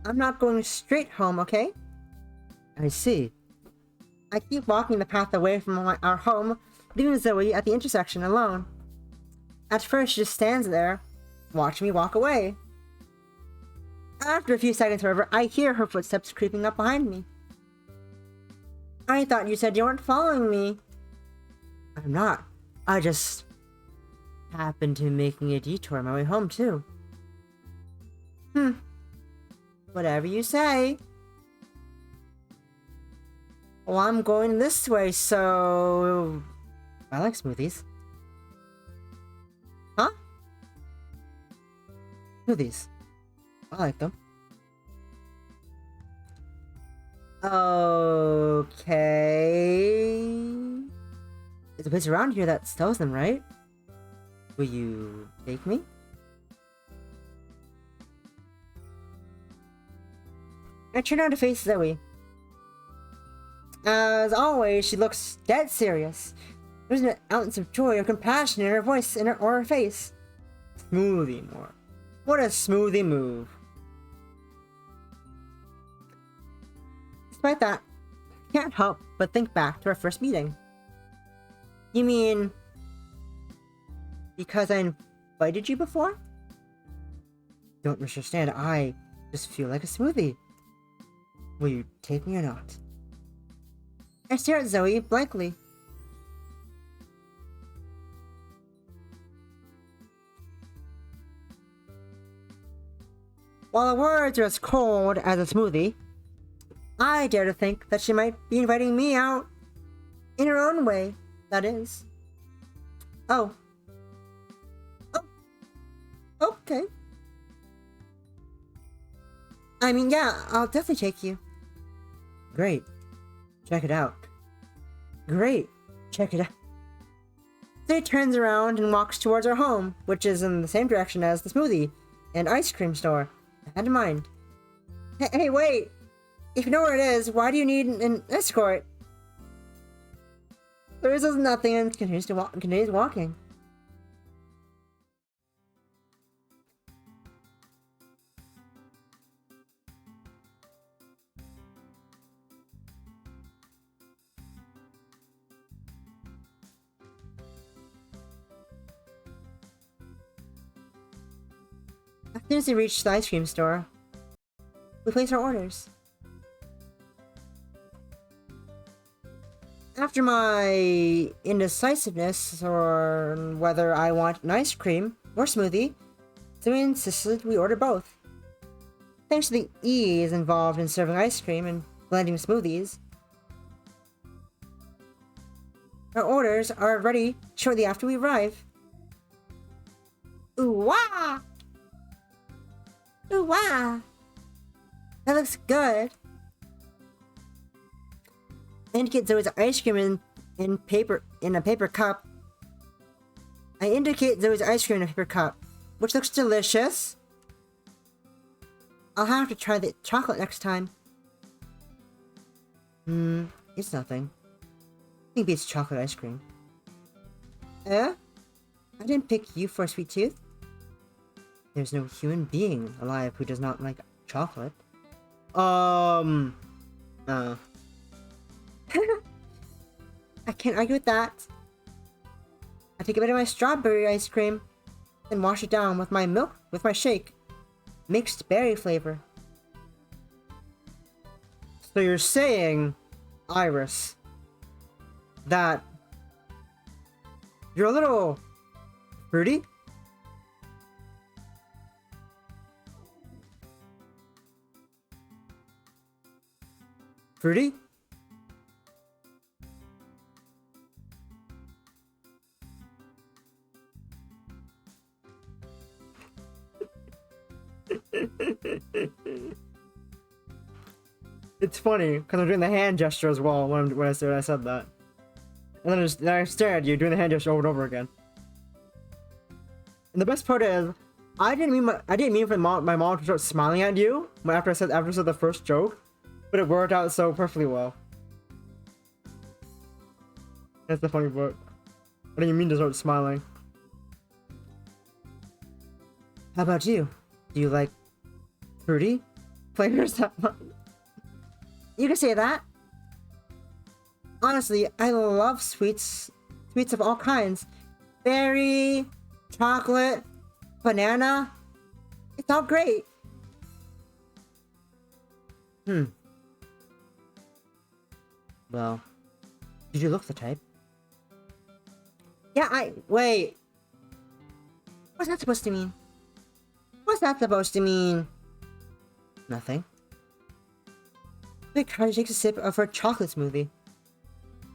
I'm not going straight home, okay? I see. I keep walking the path away from our home, leaving Zoe at the intersection alone. At first, she just stands there, watching me walk away. After a few seconds, however, I hear her footsteps creeping up behind me. I thought you said you weren't following me. I'm not. I just happened to be making a detour on my way home, too. Whatever you say. Well, I'm going this way, so... I like smoothies. Huh? Smoothies. I like them. Okay... There's a place around here that sells them, right? Will you take me? I turn around to face Zoe. As always, she looks dead serious. There's an ounce of joy or compassion in her voice or her face. Smoothie more. What a smoothie move. Despite that, I can't help but think back to our first meeting. You mean... because I invited you before? Don't misunderstand, I just feel like a smoothie. Will you take me or not? I stare at Zoe blankly. While the words are as cold as a smoothie, I dare to think that she might be inviting me out in her own way, that is. Oh. Okay. I mean, yeah, I'll definitely take you. Great. Check it out. Great. Check it out. So he turns around and walks towards our home, which is in the same direction as the smoothie and ice cream store I had in mind. Hey, wait! If you know where it is, why do you need an escort? There is nothing and continues walking. As soon as we reach the ice cream store, we place our orders. After my indecisiveness on whether I want an ice cream or smoothie, Zoe insisted we order both. Thanks to the ease involved in serving ice cream and blending smoothies, our orders are ready shortly after we arrive. Ooh wah! Ooh wah! That looks good. I indicate Zoe's ice cream in a paper cup. Which looks delicious. I'll have to try the chocolate next time. It's nothing. I think it's chocolate ice cream. I didn't pick you for a sweet tooth. There's no human being alive who does not like chocolate. I can't argue with that. I take a bit of my strawberry ice cream, then wash it down with my shake. Mixed berry flavor. So you're saying, Iris, that you're a little fruity? Fruity? It's funny because I'm doing the hand gesture as well when I said that, and then I stare at you doing the hand gesture over and over again. And the best part is, I didn't mean for my mom to start smiling at you after I said the first joke, but it worked out so perfectly well. That's the funny part. I didn't mean to start smiling. How about you? Do you like fruity flavors that much? You can say that. Honestly, I love sweets. Sweets of all kinds. Berry, chocolate, banana. It's all great. Well, did you look the type? Yeah, wait. What's that supposed to mean? What's that supposed to mean? Nothing. Victoria takes a sip of her chocolate smoothie.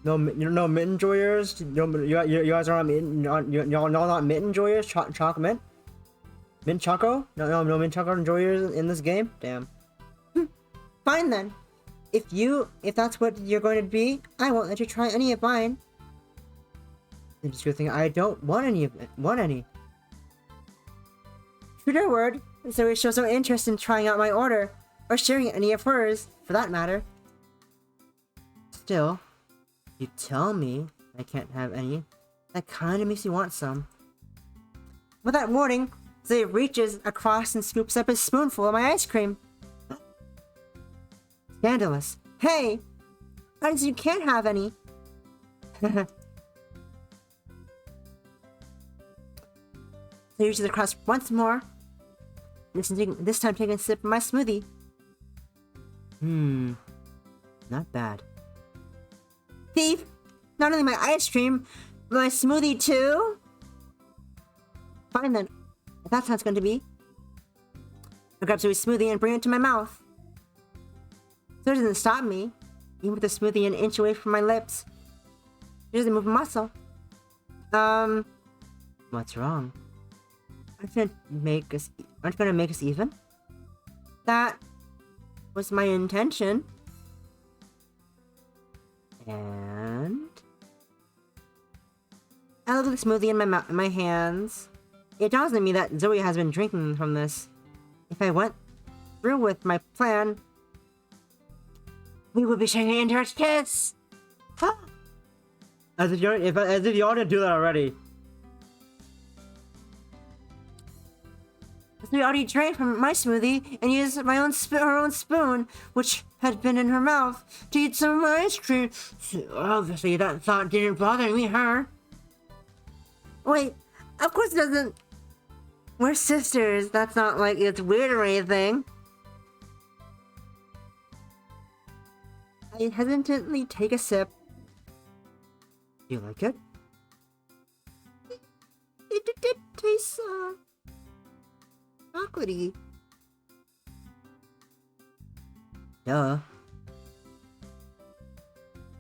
No, no mint enjoyers. No, you guys are not y'all not mint enjoyers. Chocolate mint. Mint choco. No mint choco enjoyers in this game. Damn. Fine then. If that's what you're going to be, I won't let you try any of mine. It's a good thing I don't want any. True to her word, so it shows no interest in trying out my order, or sharing any of hers, for that matter. Still, you tell me I can't have any. That kinda makes me want some. With that warning, Zay reaches across and scoops up a spoonful of my ice cream. Scandalous. Hey! That means you can't have any. So he reaches across once more. This time taking a sip of my smoothie. Not bad. Thief! Not only my ice cream, but my smoothie too? Fine then. If that's how it's going to be. I grab Zoe's smoothie and bring it to my mouth. So it doesn't stop me. Even with the smoothie an inch away from my lips. She doesn't move a muscle. What's wrong? Aren't you gonna make us even? That was my intention. And I look at the smoothie in my hands. It dawns on me that Zoe has been drinking from this. If I went through with my plan, we would be sharing an indirect kiss. As if you didn't do that already. We already drank from my smoothie and used her own spoon, which had been in her mouth, to eat some of my ice cream. So obviously that thought didn't bother me, her. Wait, of course it doesn't. We're sisters. That's not like it's weird or anything. I hesitantly take a sip. Do you like it? It tastes, chocolatey. Duh.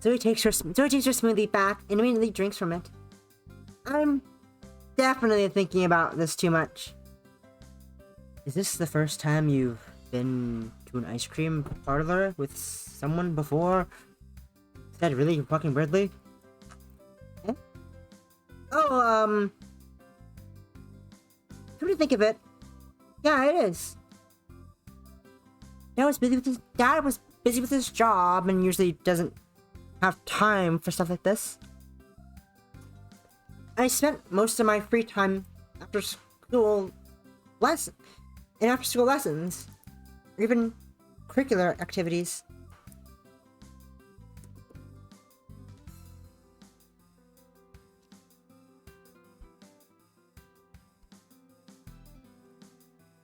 Zoe takes her smoothie back and immediately drinks from it. I'm definitely thinking about this too much. Is this the first time you've been to an ice cream parlor with someone before? Is that really fucking weirdly? Eh? Oh, come to think of it, yeah, it is. Dad was busy with his job and usually doesn't have time for stuff like this. I spent most of my free time after school lessons, or even curricular activities.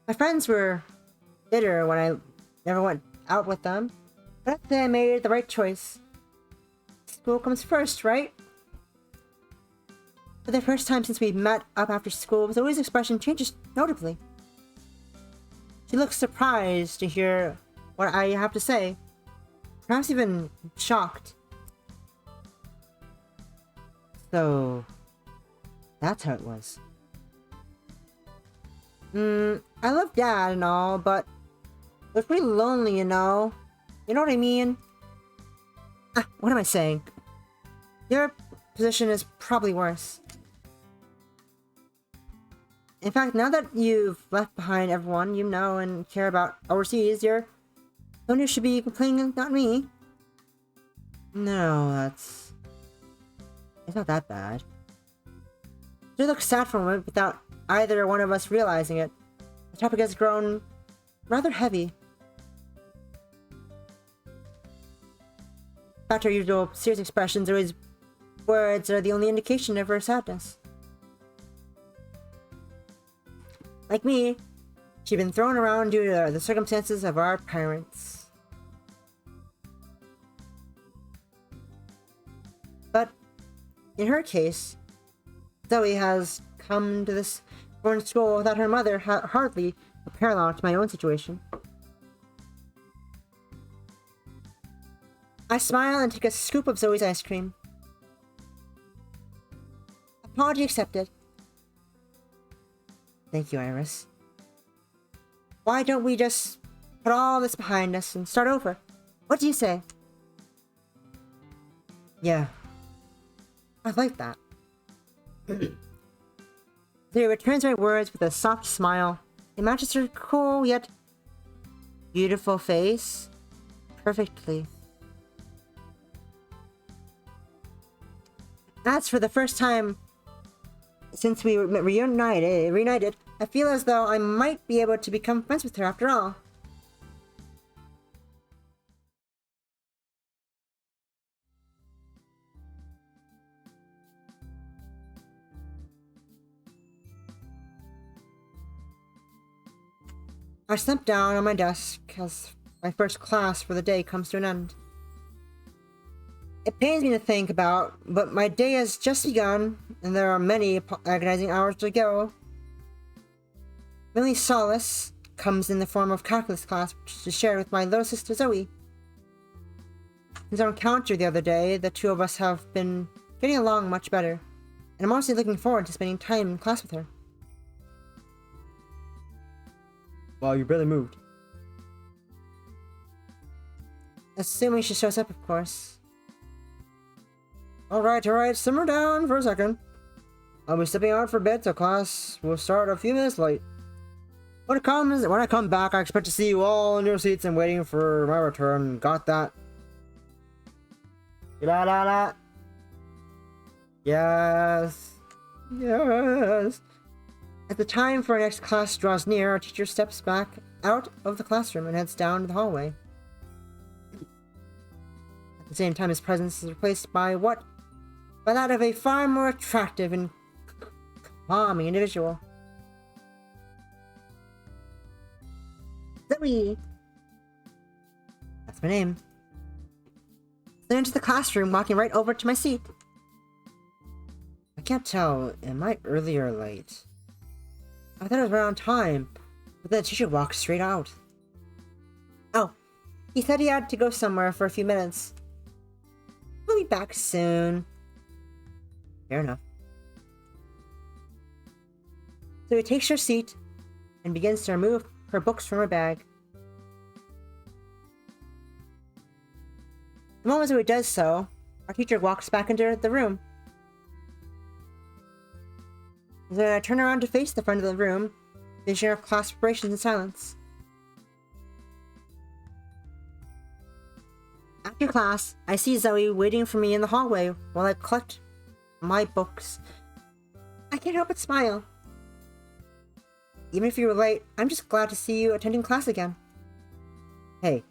My friends were bitter when I never went out with them, but I think I made the right choice. School comes first, right? For the first time since we met up after school, Zoe's expression changes notably. She looks surprised to hear what I have to say, perhaps even shocked. So, that's how it was. I love Dad and all, but it was pretty lonely, you know? You know what I mean? What am I saying? Your position is probably worse. In fact, now that you've left behind everyone you know and care about overseas, the one who should be complaining, not me. No, it's not that bad. She looked sad for a moment without either one of us realizing it. The topic has grown rather heavy. Back to her usual serious expressions, Zoe's words are the only indication of her sadness. Like me, she'd been thrown around due to the circumstances of our parents. But in her case, Zoe has come to this foreign school without her mother, hardly a parallel to my own situation. I smile and take a scoop of Zoe's ice cream. Apology accepted. Thank you, Iris. Why don't we just put all this behind us and start over? What do you say? Yeah. I like that. Zoe returns my words with a soft smile. It matches her cool yet beautiful face perfectly. As for the first time since we reunited, I feel as though I might be able to become friends with her after all. I slump down on my desk as my first class for the day comes to an end. It pains me to think about, but my day has just begun, and there are many agonizing hours to go. My only solace comes in the form of calculus class, which is shared with my little sister Zoe. Since our encounter the other day, the two of us have been getting along much better, and I'm honestly looking forward to spending time in class with her. Wow, you barely moved. Assuming she shows up, of course. Alright, simmer down for a second. I'll be stepping out for a bit, so class will start a few minutes late. When I come back, I expect to see you all in your seats and waiting for my return. Got that? La la la. Yes. Yes. As the time for our next class draws near, our teacher steps back out of the classroom and heads down the hallway. At the same time, his presence is replaced by that of a far more attractive and calming individual. Zoe! That's my name. I enter the classroom, walking right over to my seat. I can't tell, am I early or late? I thought I was right on time, but then the teacher walked straight out. Oh, he said he had to go somewhere for a few minutes. He'll be back soon. Fair enough. So he takes her seat and begins to remove her books from her bag. The moment Zoe does so, our teacher walks back into the room. Then I turn around to face the front of the room, finishing our class preparations in silence. After class, I see Zoe waiting for me in the hallway while I collect my books. I can't help but smile. Even if you were late, I'm just glad to see you attending class again. Hey,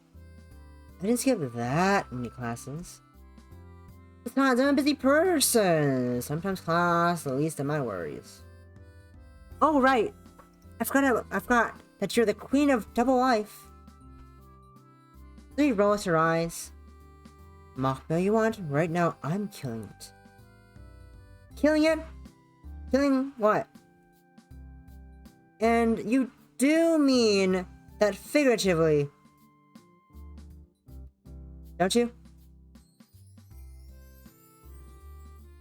I didn't skip that many classes. Besides, I'm a busy person. Sometimes class is the least of my worries. Oh, right. I forgot that you're the queen of double life. Zoe rolls her eyes. Mock me all you want. Right now, I'm killing it. Killing it? Killing what? And you do mean that figuratively, don't you?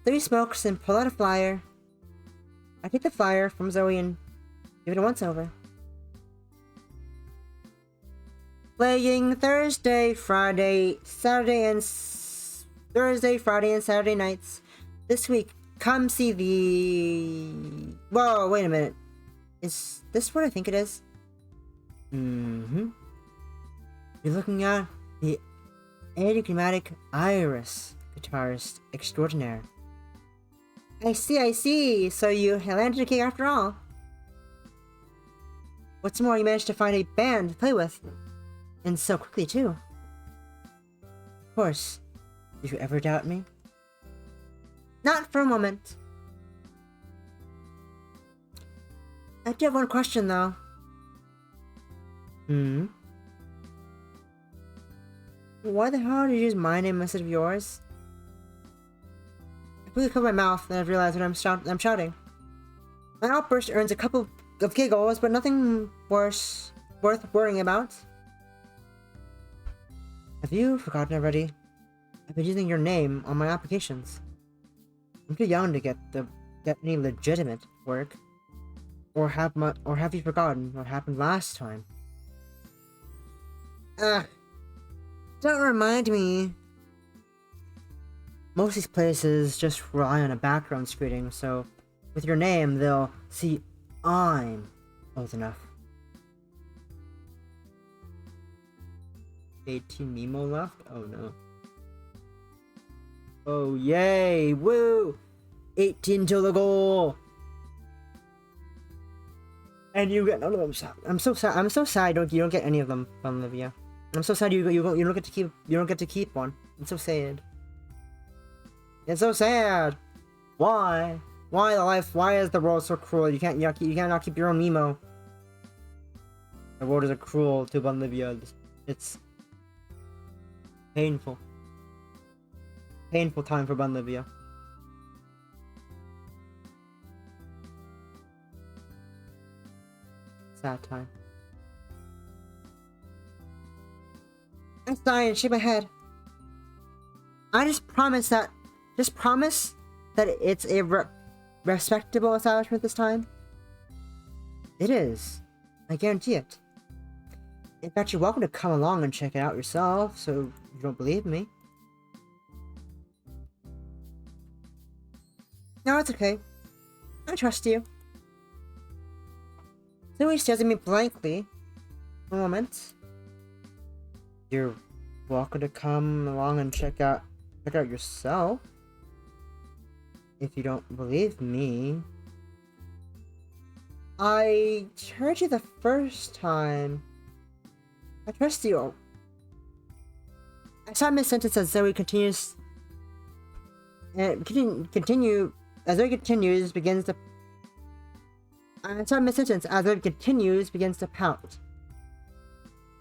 Zoe smokes and pull out a flyer. I take the flyer from Zoe and give it a once-over. Playing Thursday, Friday, and Saturday nights. This week, come see the... Whoa, wait a minute. Is this what I think it is? Mm-hmm. You're looking at the enigmatic Iris, guitarist extraordinaire. I see. So you landed a gig after all. What's more, you managed to find a band to play with. And so quickly, too. Of course. Did you ever doubt me? Not for a moment. I do have one question, though. Why the hell did you use my name instead of yours? I completely covered my mouth, and I realized what I'm shouting. My outburst earns a couple of giggles, but nothing worth worrying about. Have you forgotten already? I've been using your name on my applications. I'm too young to get any legitimate work. Or have you forgotten what happened last time? Don't remind me. Most of these places just rely on a background screening, so with your name, they'll see I'm old enough. 18 Mimo left? Oh no. Oh yay! Woo! 18 to the goal! And you get none of them. I'm so sad. I'm so sad. You don't get any of them from Olivia. I'm so sad you don't get to keep one. I'm so sad. It's so sad. Why? Why the life? Why is the world so cruel? You can't not keep your own Mimo. The world is cruel to Olivia. It's painful. Painful time for Olivia. Sad time. I sigh and shake my head. I just promise that it's a respectable establishment this time. It is. I guarantee it. In fact, you're welcome to come along and check it out yourself, so you don't believe me. No, it's okay. I trust you. Zoe stares at me blankly. A moment. You're welcome to come along and check out yourself. If you don't believe me. I heard you the first time. I trust you. I start mid-sentence as Zoe continues. And as Zoe continues, begins to. I start mid-sentence as Zoe continues, begins to pout.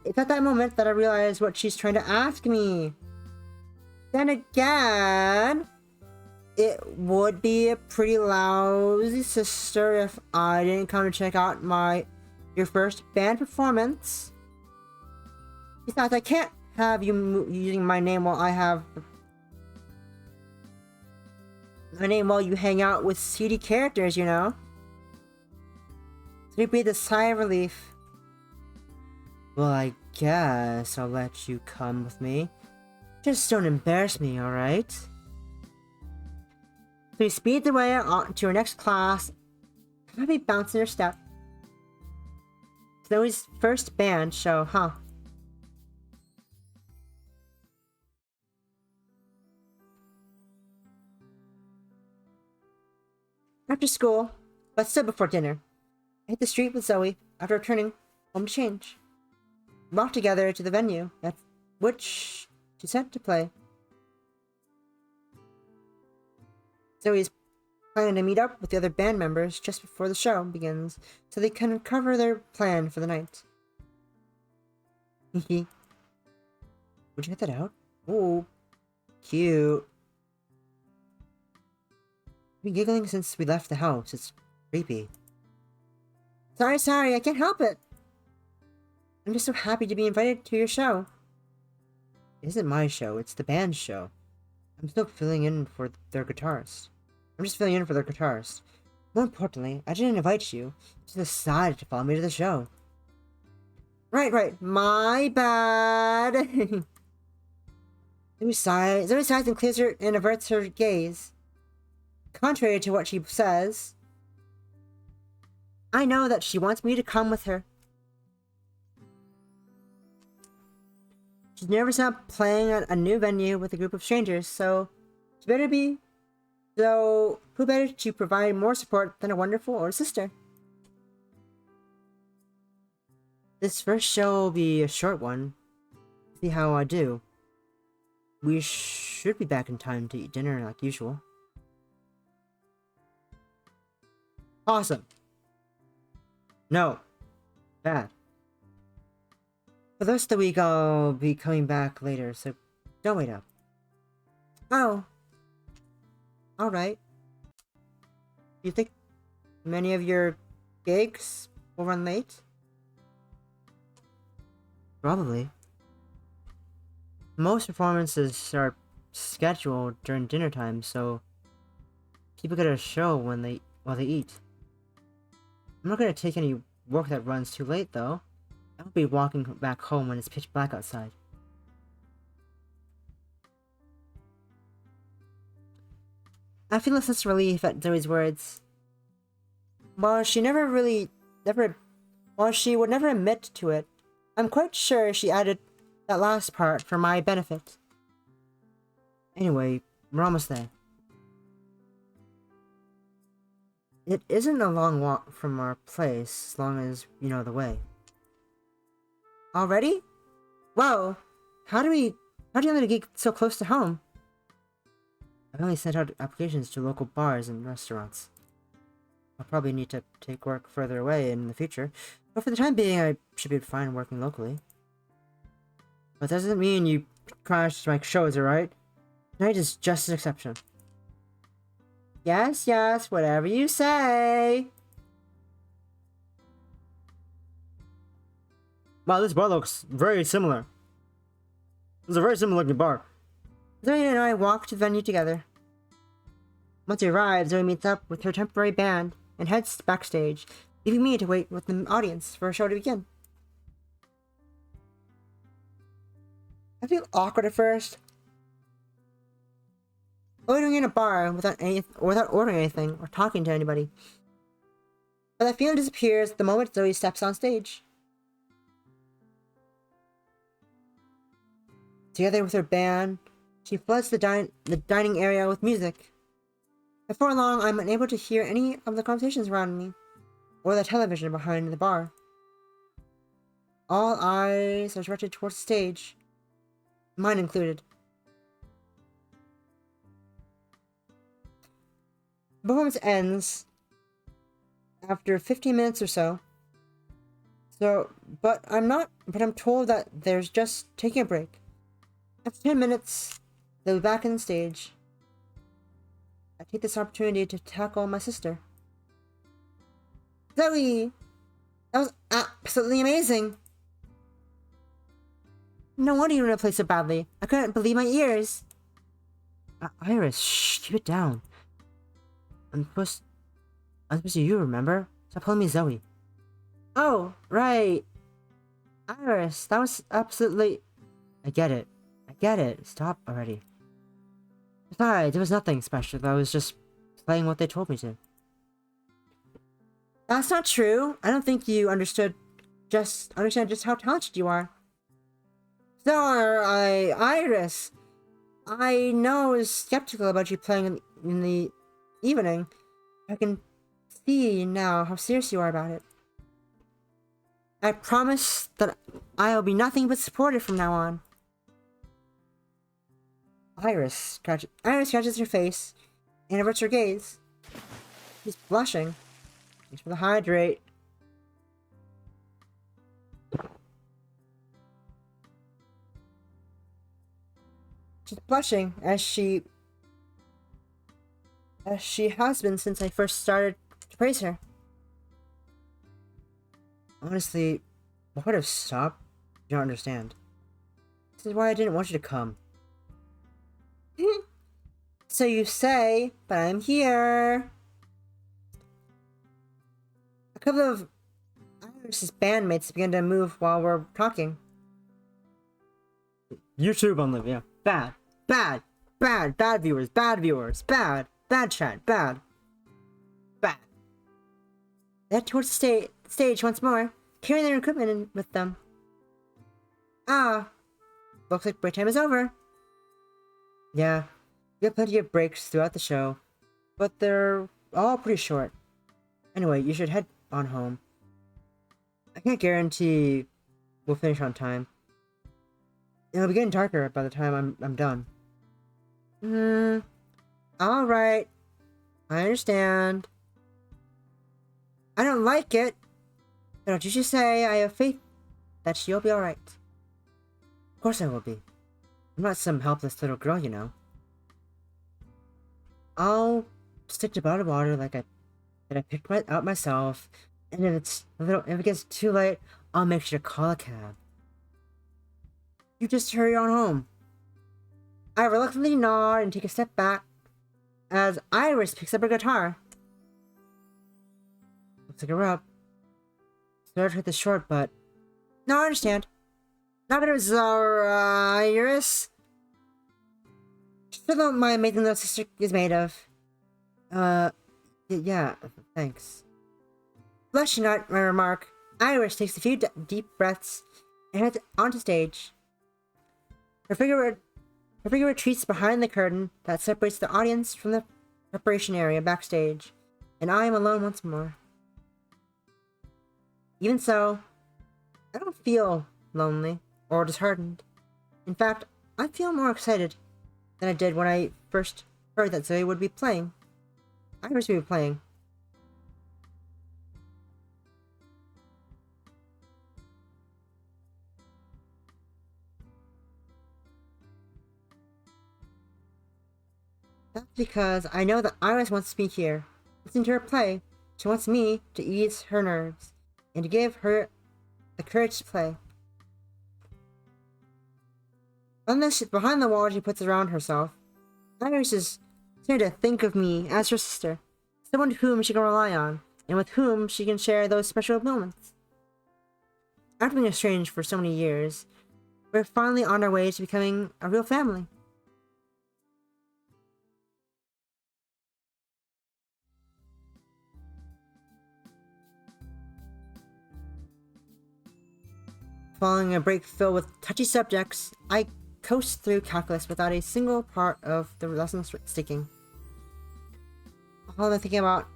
It's at that moment that I realize what she's trying to ask me. Then again, it would be a pretty lousy sister if I didn't come to check out your first band performance. Besides, I can't have you using my name while you hang out with seedy characters, you know? So we breathe a sigh of relief. Well, I guess I'll let you come with me. Just don't embarrass me, alright? So we speed the way on to our next class. I'll be bouncing your step. Zoe's first band show, huh? After school, but still before dinner, I hit the street with Zoe after returning home to change. We walked together to the venue at which she set to play. Zoe's planning to meet up with the other band members just before the show begins so they can cover their plan for the night. Hehe. Would you get that out? Oh, cute. I've been giggling since we left the house. It's creepy. Sorry, I can't help it. I'm just so happy to be invited to your show. It isn't my show, it's the band's show. I'm still filling in for their guitarist. More importantly, I didn't invite you. You just decided to follow me to the show. Right. My bad. Zoe sighs and clears her and averts her gaze. Contrary to what she says, I know that she wants me to come with her. She's nervous about playing at a new venue with a group of strangers, so who better to provide more support than a wonderful older sister? This first show will be a short one. See how I do. We should be back in time to eat dinner like usual. Awesome. No. Bad. For the rest of the week, I'll be coming back later, so don't wait up. Oh. Alright. You think many of your gigs will run late? Probably. Most performances are scheduled during dinner time, so people get a show while they eat. I'm not gonna take any work that runs too late, though. I'll be walking back home when it's pitch black outside. I feel a sense of relief at Zoe's words. While she would never admit to it, I'm quite sure she added that last part for my benefit. Anyway, we're almost there. It isn't a long walk from our place, as long as you know the way. Already? Whoa! How do you let a geek so close to home? I've only sent out applications to local bars and restaurants. I'll probably need to take work further away in the future, but for the time being I should be fine working locally. But that doesn't mean you crash my shows, alright? Tonight is just an exception. Yes, yes, whatever you say. Wow, this bar looks very similar. It's a very similar looking bar. Zoe and I walk to the venue together. Once we arrive, Zoe meets up with her temporary band and heads backstage, leaving me to wait with the audience for a show to begin. I feel awkward at first. Ordering in a bar without ordering anything or talking to anybody. But that feeling disappears the moment Zoe steps on stage. Together with her band, she floods the dining area with music. Before long, I'm unable to hear any of the conversations around me, or the television behind the bar. All eyes are directed towards the stage, mine included. The performance ends after 15 minutes or so. But I'm told that there's just taking a break. After 10 minutes, they'll be back on the stage. I take this opportunity to tackle my sister. Zoe! That was absolutely amazing! No wonder you want to play so badly. I couldn't believe my ears. Iris, shh, keep it down. I'm supposed to you, remember? Stop calling me Zoe. Oh, right. Iris, that was absolutely... I get it. Stop already. Besides, it was nothing special. I was just playing what they told me to. That's not true. I don't think you understand just how talented you are. So Iris. I know I was skeptical about you playing in the evening. I can see now how serious you are about it. I promise that I'll be nothing but supportive from now on. Iris scratches her face and averts her gaze. She's blushing. Thanks for the hydrate. She's blushing as she has been since I first started to praise her. Honestly, I would have stopped. You don't understand. This is why I didn't want you to come. So you say, but I'm here. A couple of Iris's bandmates begin to move while we're talking. YouTube on yeah. Bad viewers, bad chat, bad. They head towards the stage once more, carrying their equipment in with them. Looks like break time is over. Yeah, we got plenty of breaks throughout the show, but they're all pretty short. Anyway, you should head on home. I can't guarantee we'll finish on time. It'll be getting darker by the time I'm done. Alright. I understand. I don't like it, but don't you just say I have faith that she'll be alright. Of course I will be. I'm not some helpless little girl, you know. I'll stick to bottled water like I picked out myself, and if it gets too late, I'll make sure to call a cab. You just hurry on home. I reluctantly nod and take a step back as Iris picks up her guitar. Looks like a rub. Sorry to cut this short, but... No, I understand. Not better, Iris. Still don't mind making the sister is made of. Yeah, thanks. Blushing at my remark, Iris takes a few deep breaths and heads onto stage. Her figure retreats behind the curtain that separates the audience from the preparation area backstage, and I am alone once more. Even so, I don't feel lonely or disheartened. In fact, I feel more excited than I did when I first heard that Zoe would be playing. Iris would be playing. That's because I know that Iris wants me here. Listen to her play. She wants me to ease her nerves and to give her the courage to play. Behind the wall she puts around herself, Iris is starting to think of me as her sister, someone whom she can rely on, and with whom she can share those special moments. After being estranged for so many years, we're finally on our way to becoming a real family. Following a break filled with touchy subjects, I coast through calculus without a single part of the lesson sticking. All I'm thinking about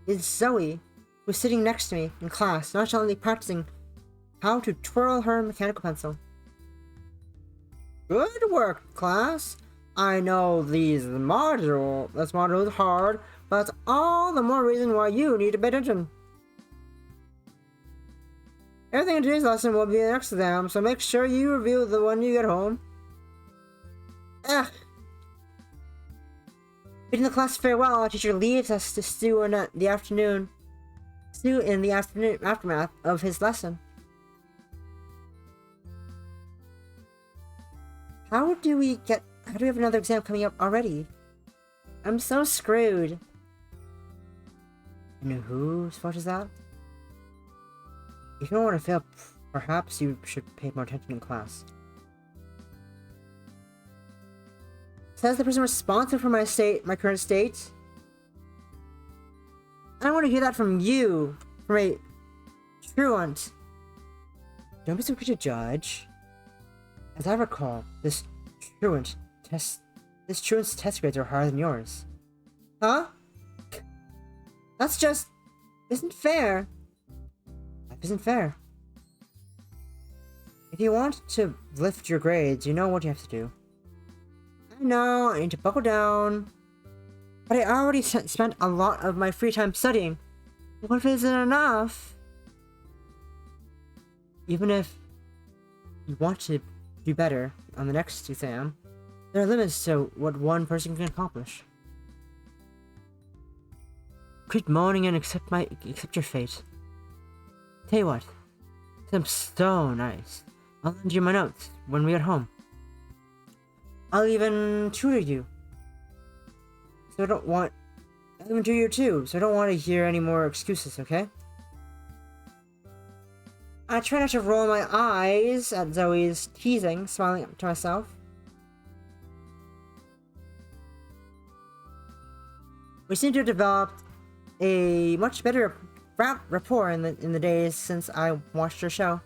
is Zoe, who's sitting next to me in class, nonchalantly practicing how to twirl her mechanical pencil. Good work, class! I know this module is hard, but that's all the more reason why you need to pay attention. Everything in today's lesson will be the next exam, so make sure you review the one you get home. Bidding the class farewell, our teacher leaves us to stew in the afternoon aftermath of his lesson. How do we have another exam coming up already? I'm so screwed. And whose fault is that? If you don't want to fail, perhaps you should pay more attention in class. Says the person responsible for my current state. I don't want to hear that from you, from a truant. Don't be so quick to judge. As I recall, this truant's test grades are higher than yours. Huh? That's just isn't fair. Life isn't fair. If you want to lift your grades, you know what you have to do. I know, I need to buckle down. But I already spent a lot of my free time studying. What if it isn't enough? Even if you want to do better on the next exam, there are limits to what one person can accomplish. Quit moaning and accept your fate. Tell you what, I'm so nice. I'll lend you my notes when we get home. I'll even tutor you. I'll even tutor you too, so I don't want to hear any more excuses, okay? I try not to roll my eyes at Zoe's teasing, smiling to myself. We seem to have developed a much better rapport in the days since I watched her show.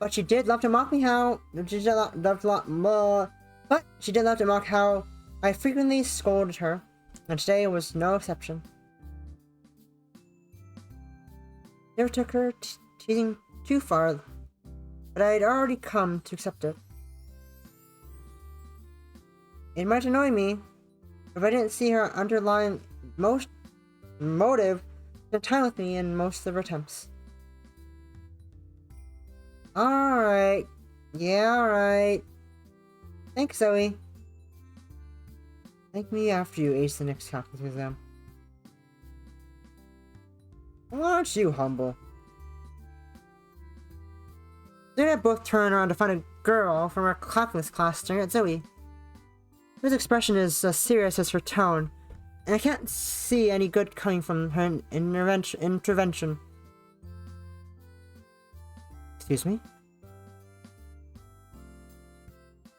But she did love to mock how I frequently scolded her and today was no exception. Never took her teasing too far, but I had already come to accept it. It might annoy me if I didn't see her underlying motive to time with me in most of her attempts. Alright. Yeah, alright. Thanks, Zoe. Thank me after you ace the next calculus exam. Why aren't you humble? They and I both turn around to find a girl from our calculus class staring at Zoe. His expression is as serious as her tone, and I can't see any good coming from her intervention. Excuse me?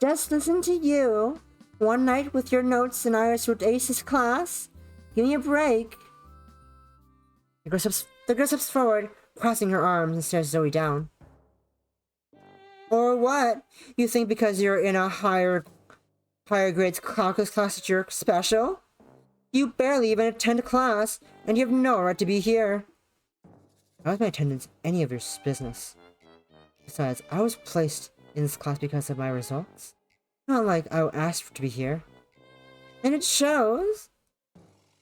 Just listen to you. One night with your notes and Iris would ace his class. Give me a break. The girl steps forward, crossing her arms and stares Zoe down. Or what? You think because you're in a higher grades calculus class that you're special? You barely even attend class, and you have no right to be here. How is my attendance any of your business? Besides, I was placed in this class because of my results. Not like I asked to be here. And it shows.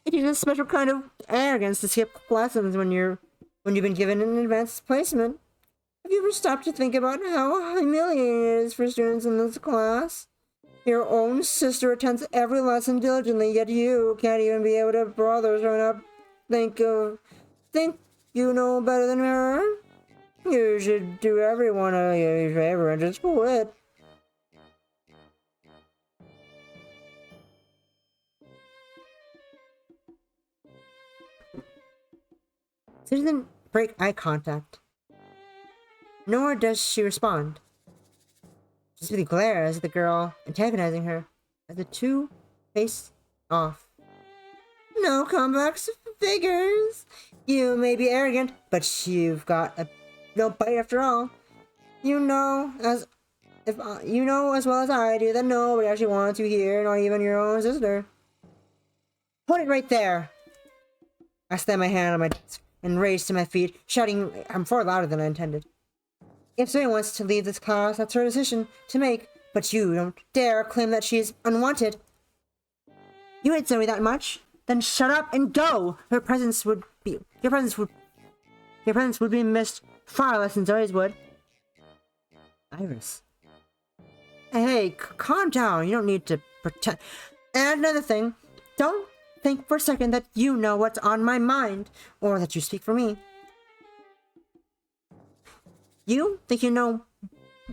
It is a special kind of arrogance to skip lessons when you've been given an advanced placement. Have you ever stopped to think about how humiliating it is for students in this class? Your own sister attends every lesson diligently, yet you can't even be able to bother showing up. Think you know better than her? You should do everyone a favor and just quit. She doesn't break eye contact. Nor does she respond. She simply glares at the girl, antagonizing her, as the two face off. No comebacks figures. You may be arrogant, but you've got no bite after all. You know as well as I do that nobody actually wants you here, not even your own sister. Put it right there. I slammed my hand on my desk and raised to my feet, shouting far louder than I intended. If Zoe wants to leave this class, that's her decision to make, but you don't dare claim that she's unwanted. You hate Zoe that much? Then shut up and go! Your presence would be missed far less than Zoe's would. Iris. Hey, calm down. You don't need to pretend. And another thing, don't think for a second that you know what's on my mind, or that you speak for me. You think you know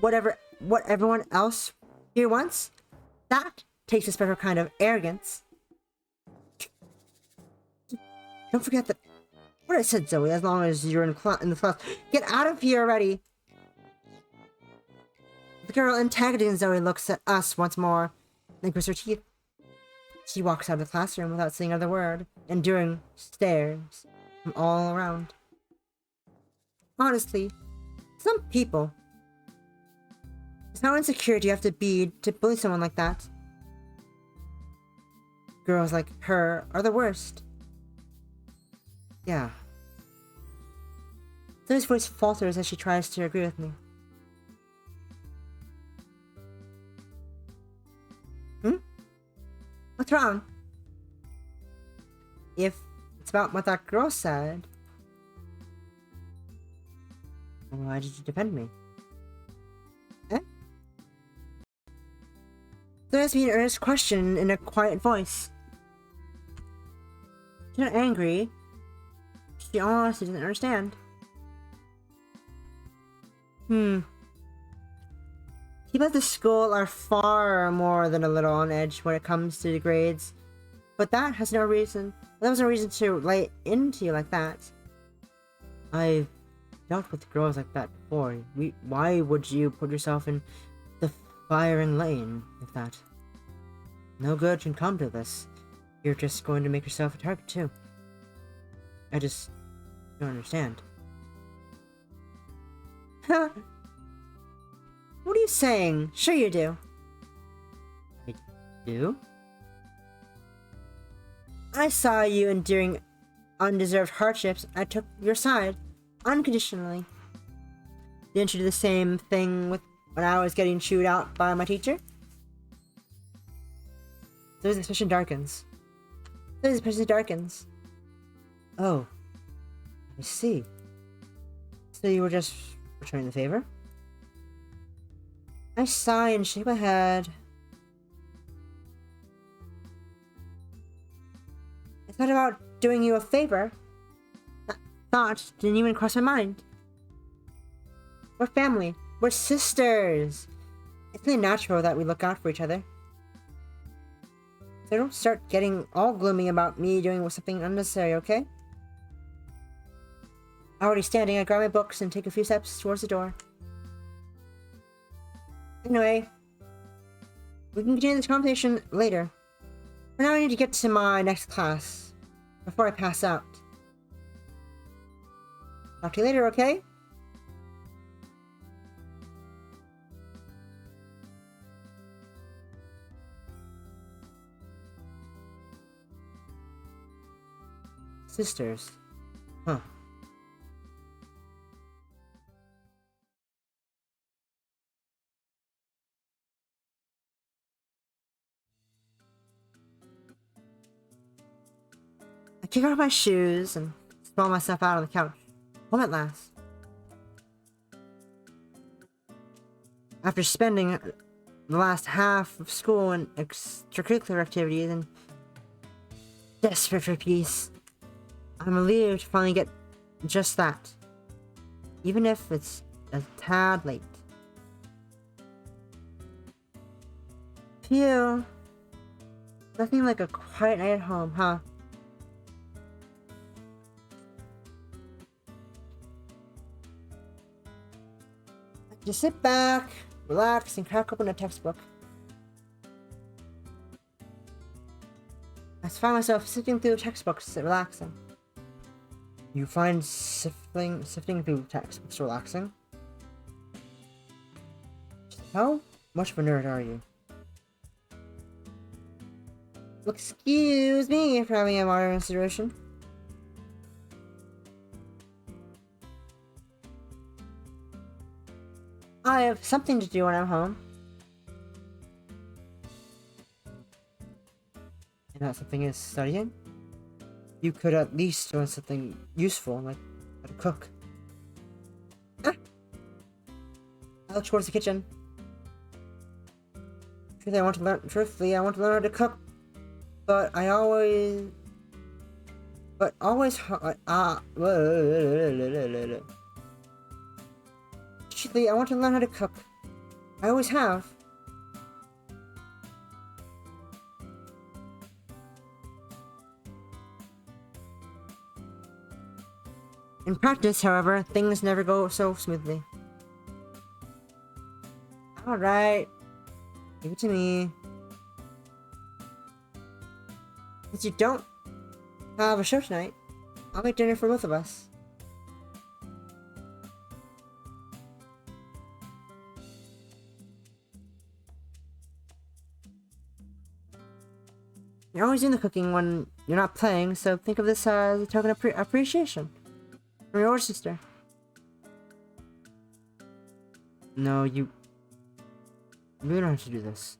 what everyone else here wants? That takes a special kind of arrogance. Don't forget that what I said, Zoe, as long as you're in the class. Get out of here already! The girl antagonizing Zoe looks at us once more, then grits her teeth. She walks out of the classroom without saying another word, enduring stares from all around. Honestly, some people. How insecure do you have to be to bully someone like that? Girls like her are the worst. Yeah. Zoe's voice falters as she tries to agree with me. What's wrong? If it's about what that girl said, why did you defend me? Eh? There has to be an earnest question in a quiet voice. She's not angry. She honestly doesn't understand. People at the school are far more than a little on edge when it comes to the grades. But that has no reason. That was no reason to lay into you like that. I've dealt with girls like that before. Why would you put yourself in the firing lane like that? No good can come to this. You're just going to make yourself a target too. I just don't understand. Huh? What are you saying? Sure you do. I do? I saw you enduring undeserved hardships. I took your side, unconditionally. Didn't you do the same thing with when I was getting chewed out by my teacher? So his expression darkens. Oh, I see. So you were just returning the favor? I sigh and shake my head. I thought about doing you a favor. That thought didn't even cross my mind. We're family. We're sisters. It's only natural that we look out for each other. So don't start getting all gloomy about me doing something unnecessary, okay? Already standing, I grab my books and take a few steps towards the door. Anyway, we can continue this conversation later. For now, I need to get to my next class before I pass out. Talk to you later, okay? Sisters. Huh. I kick off my shoes and sprawl myself out on the couch. Home at last. After spending the last half of school in extracurricular activities and desperate for peace, I'm relieved to finally get just that. Even if it's a tad late. Phew. Nothing like a quiet night at home, huh? Just sit back, relax, and crack open a textbook. I find myself sifting through textbooks, relaxing. You find sifting through textbooks relaxing? How much of a nerd are you? Excuse me for having a modern situation. I have something to do when I'm home. And that something is studying? You could at least learn something useful, like how to cook. Ah! I look towards the kitchen. Truthfully, I want to learn how to cook, but always, Truthfully, I want to learn how to cook. I always have. In practice, however, things never go so smoothly. Alright. Give it to me. Since you don't have a show tonight, I'll make dinner for both of us. You're always doing the cooking when you're not playing, so think of this as a token of appreciation from your older sister. No, you don't have to do this.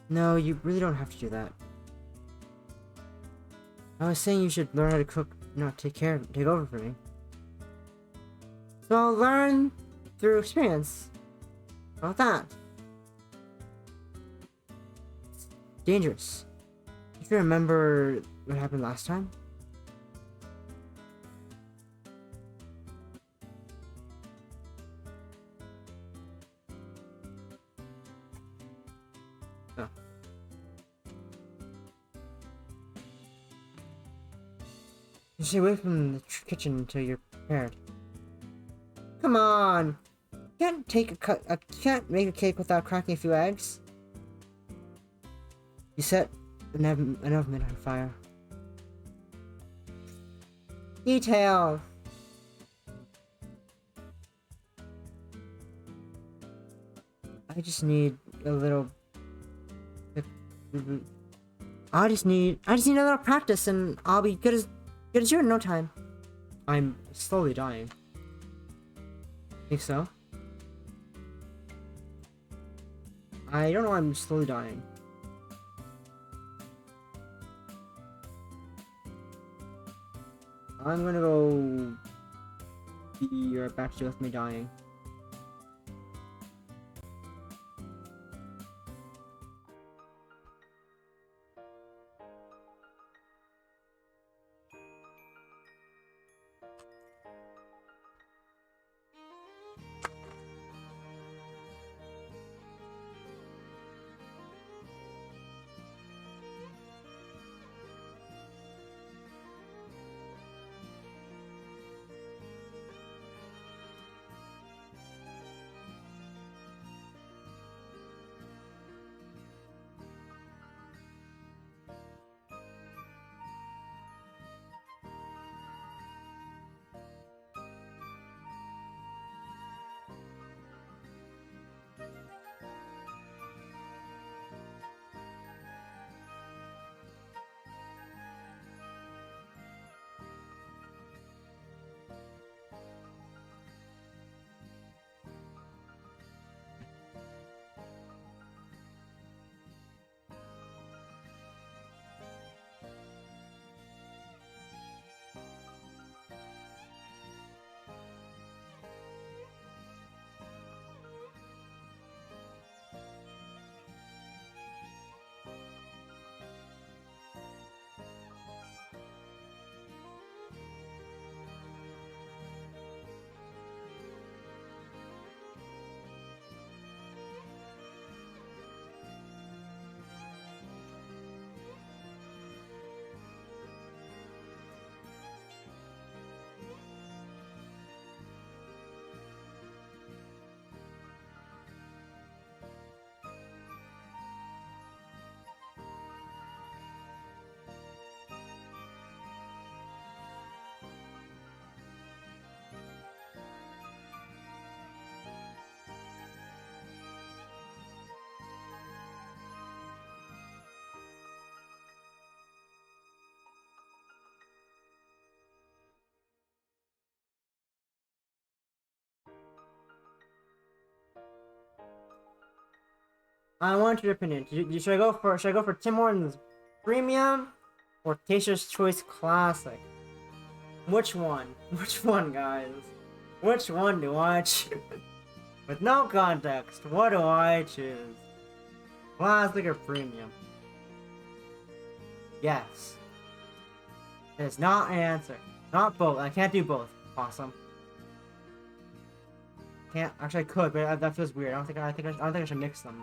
No, you really don't have to do that. I was saying you should learn how to cook, not take over for me. So I'll learn through experience. How about that? It's dangerous. If you remember what happened last time? Oh. You stay away from the kitchen until you're prepared. Come on! You can't make a cake without cracking a few eggs. You set an oven on fire. Detail. I just need a little. I just need a little practice, and I'll be good as you in no time. I'm slowly dying. Think so? I don't know why I'm slowly dying. I'm gonna go be right back to you with me dying. I want your opinion. Should I go for Tim Hortons Premium or Taster's Choice Classic? Which one? Which one, guys? Which one do I choose? With no context, what do I choose? Classic or Premium? Yes. It is not an answer. Not both. I can't do both. Awesome. Can't. Actually, I could, but that feels weird. I don't think I should mix them.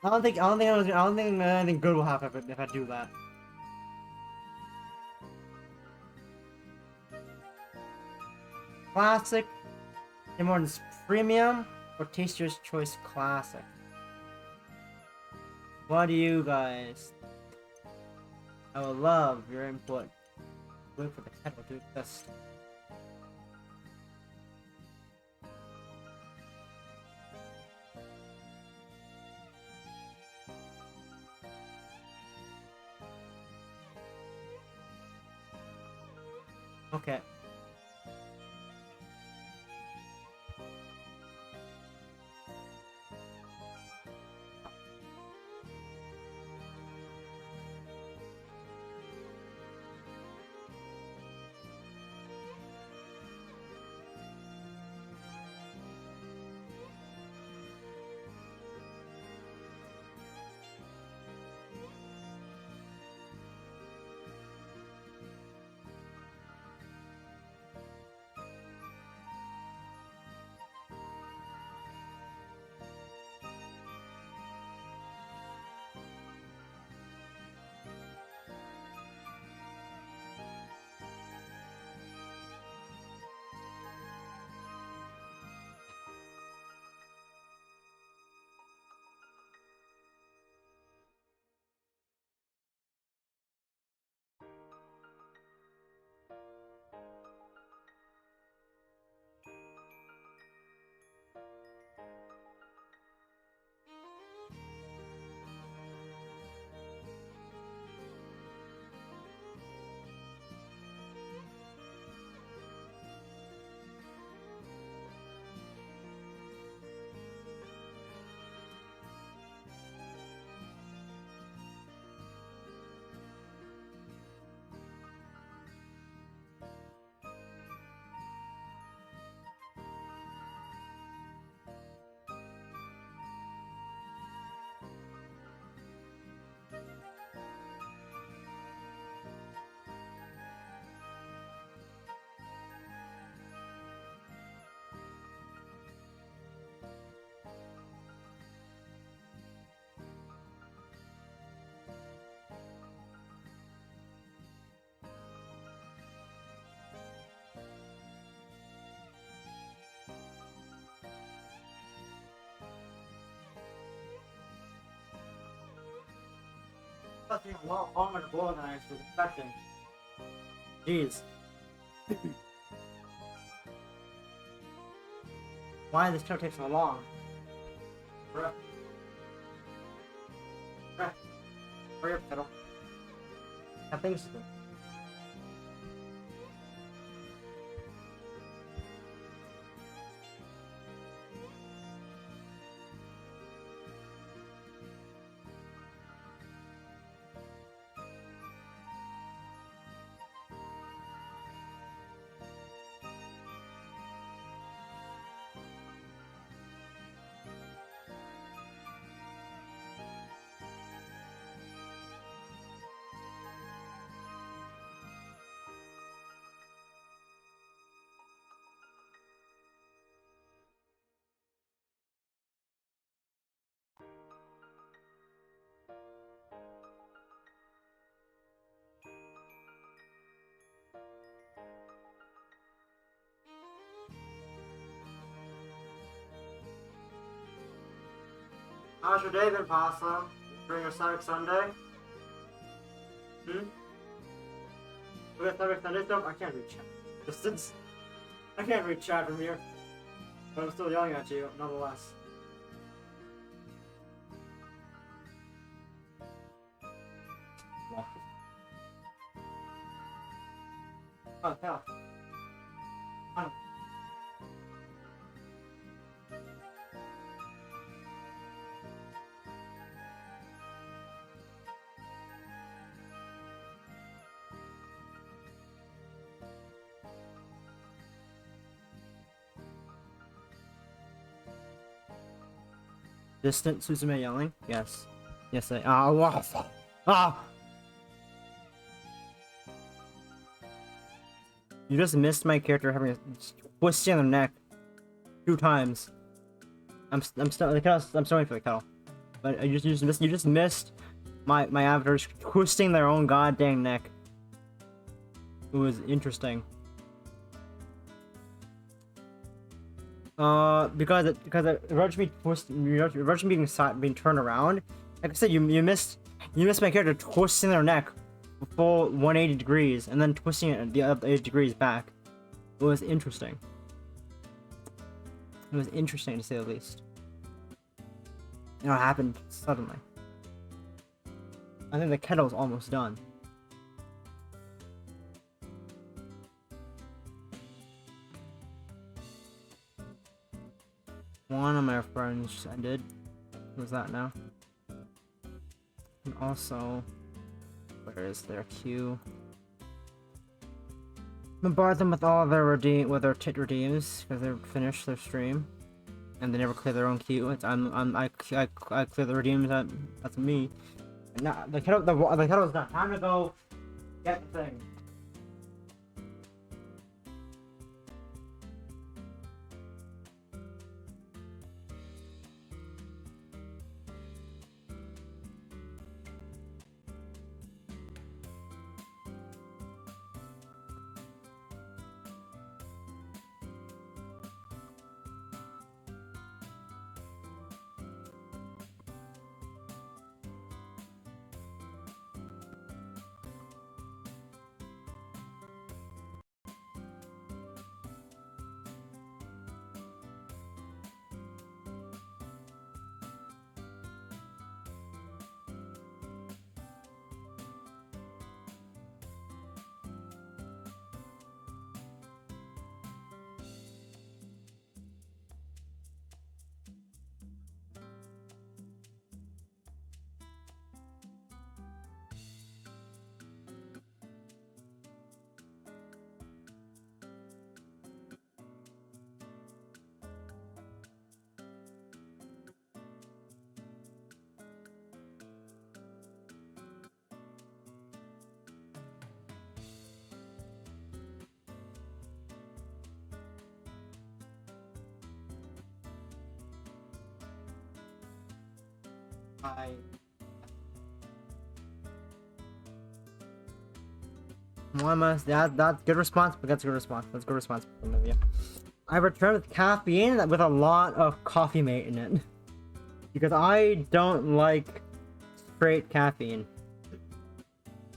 I don't think anything good will happen if I do that. Classic, Tim Hortons Premium, or Taster's Choice Classic? What do you guys? I would love your input. Wait for the kettle to exist. Okay. That's taking a lot longer to boil than I was expecting. Jeez. Why this show take so long? Bruh. Bruh. Hurry up, Kettle. Have things to do. How's your day been, Possum? During your Sonic Sunday? We got Sonic Sunday stuff? I can't read chat. Distance? I can't read chat from here. But I'm still yelling at you, nonetheless. Oh, hell. Oh. Distant Suzume yelling? Yes. Yes, I. Ah! You just missed my character having a twisting on their neck 2 times. I'm still sorry for the kettle, but you just missed my avatars twisting their own goddamn neck. It was interesting. Because it being turned around. Like I said, you missed my character twisting their neck full 180 degrees and then twisting it the other 80 degrees back. It was interesting. It was interesting to say the least. You know, it happened suddenly. I think the kettle's almost done. One of my friends just ended. Who's that now? And also, where is their queue? Bombard them with all of their tit redeems because they finished their stream, and they never clear their own queue. It's I clear the redeems. That's me. And now the kettle's done. Time to go get the thing. That's good response, but that's a good response. That's a good response from you. I returned with caffeine with a lot of coffee mate in it. Because I don't like straight caffeine.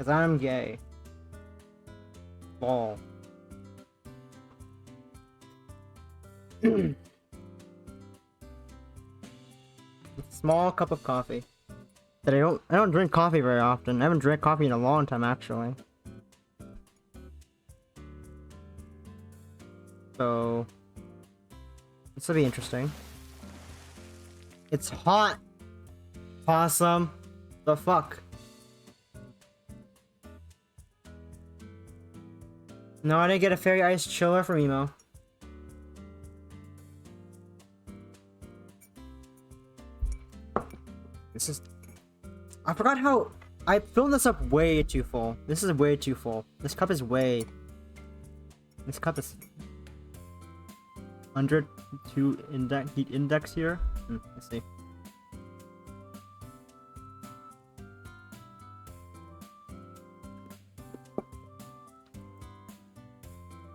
Cause I'm gay. Lol. Small cup of coffee. That I don't drink coffee very often. I haven't drank coffee in a long time actually. So this will be interesting. It's hot. Possum. The fuck? No, I didn't get a fairy ice chiller from Emo. This is... I forgot how... I filled this up way too full. This is way too full. This cup is way... This cup is... 102 heat index here? Let's see.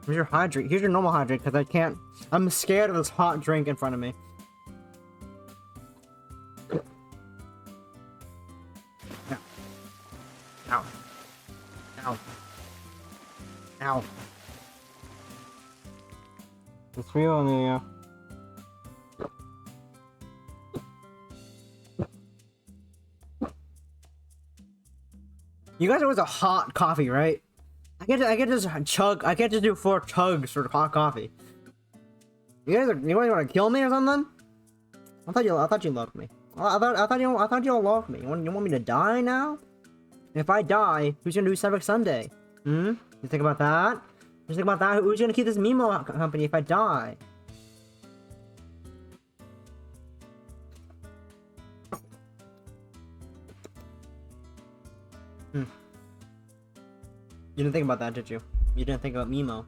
Here's your hydrate. Here's your normal hydrate, because I can't... I'm scared of this hot drink in front of me. Ow. Ow. Ow. It's real in there. You guys always a hot coffee, right? I get to just chug. I can't just do 4 chugs for hot coffee. You guys want to kill me or something? I thought you loved me. I thought you all loved me. You want me to die now? If I die, who's gonna do Civic Sunday? You think about that? Just think about that. Who's gonna keep this Mimo company if I die? You didn't think about that, did you? You didn't think about Mimo.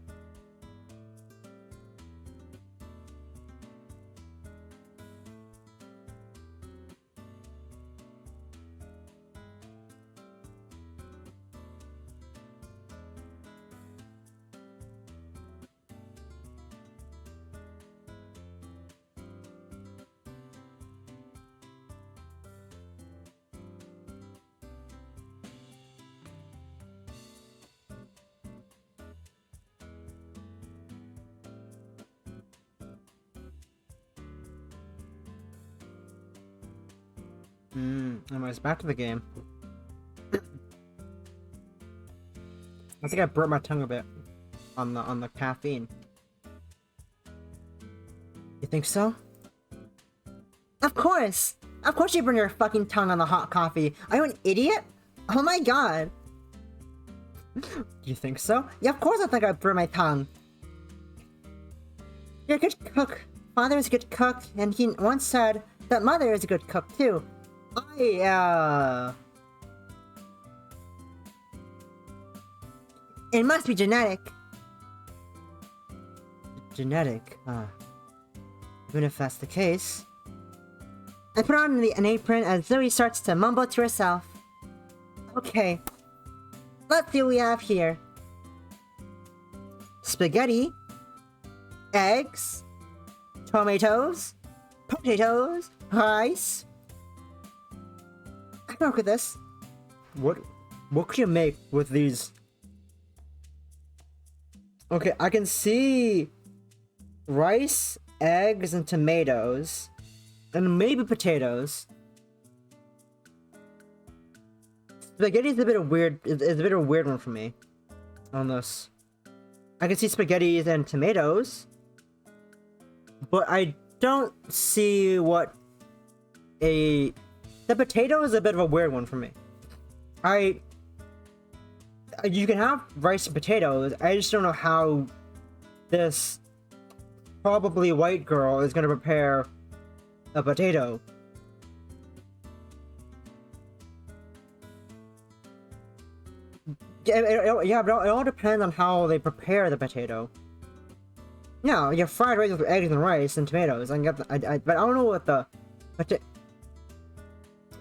Anyways, back to the game. I think I burnt my tongue a bit on the caffeine. You think so? Of course! Of course you burn your fucking tongue on the hot coffee. Are you an idiot? Oh my god! Do you think so? Yeah, of course I think I burned my tongue. You're a good cook. Father is a good cook, and he once said that mother is a good cook too. It must be genetic. Genetic, even if that's the case. I put on an apron as Zoe starts to mumble to herself. Okay, let's see what we have here. Spaghetti, eggs, tomatoes, potatoes, rice. I can work with this. What could you make with these? Okay, I can see rice, eggs, and tomatoes, and maybe potatoes. Spaghetti is a bit of weird. It's a bit of a weird one for me on this. I can see spaghetti and tomatoes, but I don't see what a... The potato is a bit of a weird one for me. You can have rice and potatoes, I just don't know how this probably white girl is gonna prepare a potato. Yeah, but it all depends on how they prepare the potato. No, you have fried rice with eggs and rice and tomatoes. I can get the, but I don't know what the...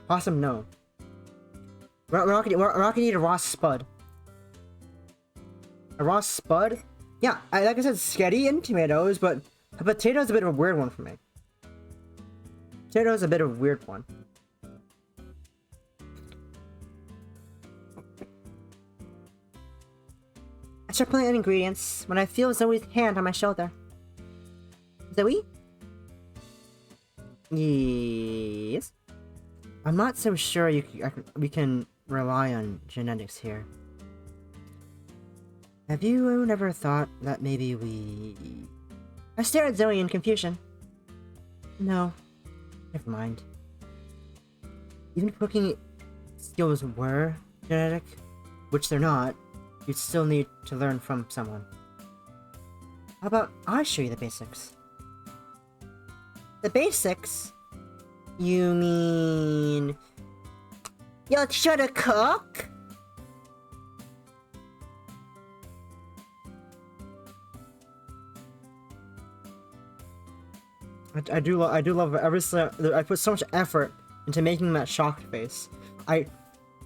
Possum, no. We're not gonna eat a raw spud. A raw spud? Yeah, like I said, spaghetti and tomatoes, but a potato is a bit of a weird one for me. Potato is a bit of a weird one. start putting in ingredients when I feel Zoe's hand on my shoulder. Zoe? Yes? I'm not so sure we can rely on genetics here. Have you ever thought that maybe we... I stare at Zoe in confusion. No. Never mind. Even if cooking skills were genetic, which they're not, you'd still need to learn from someone. How about I show you the basics? The basics? You mean... You'll teach her to cook? I do love it. I put so much effort into making that shocked face. I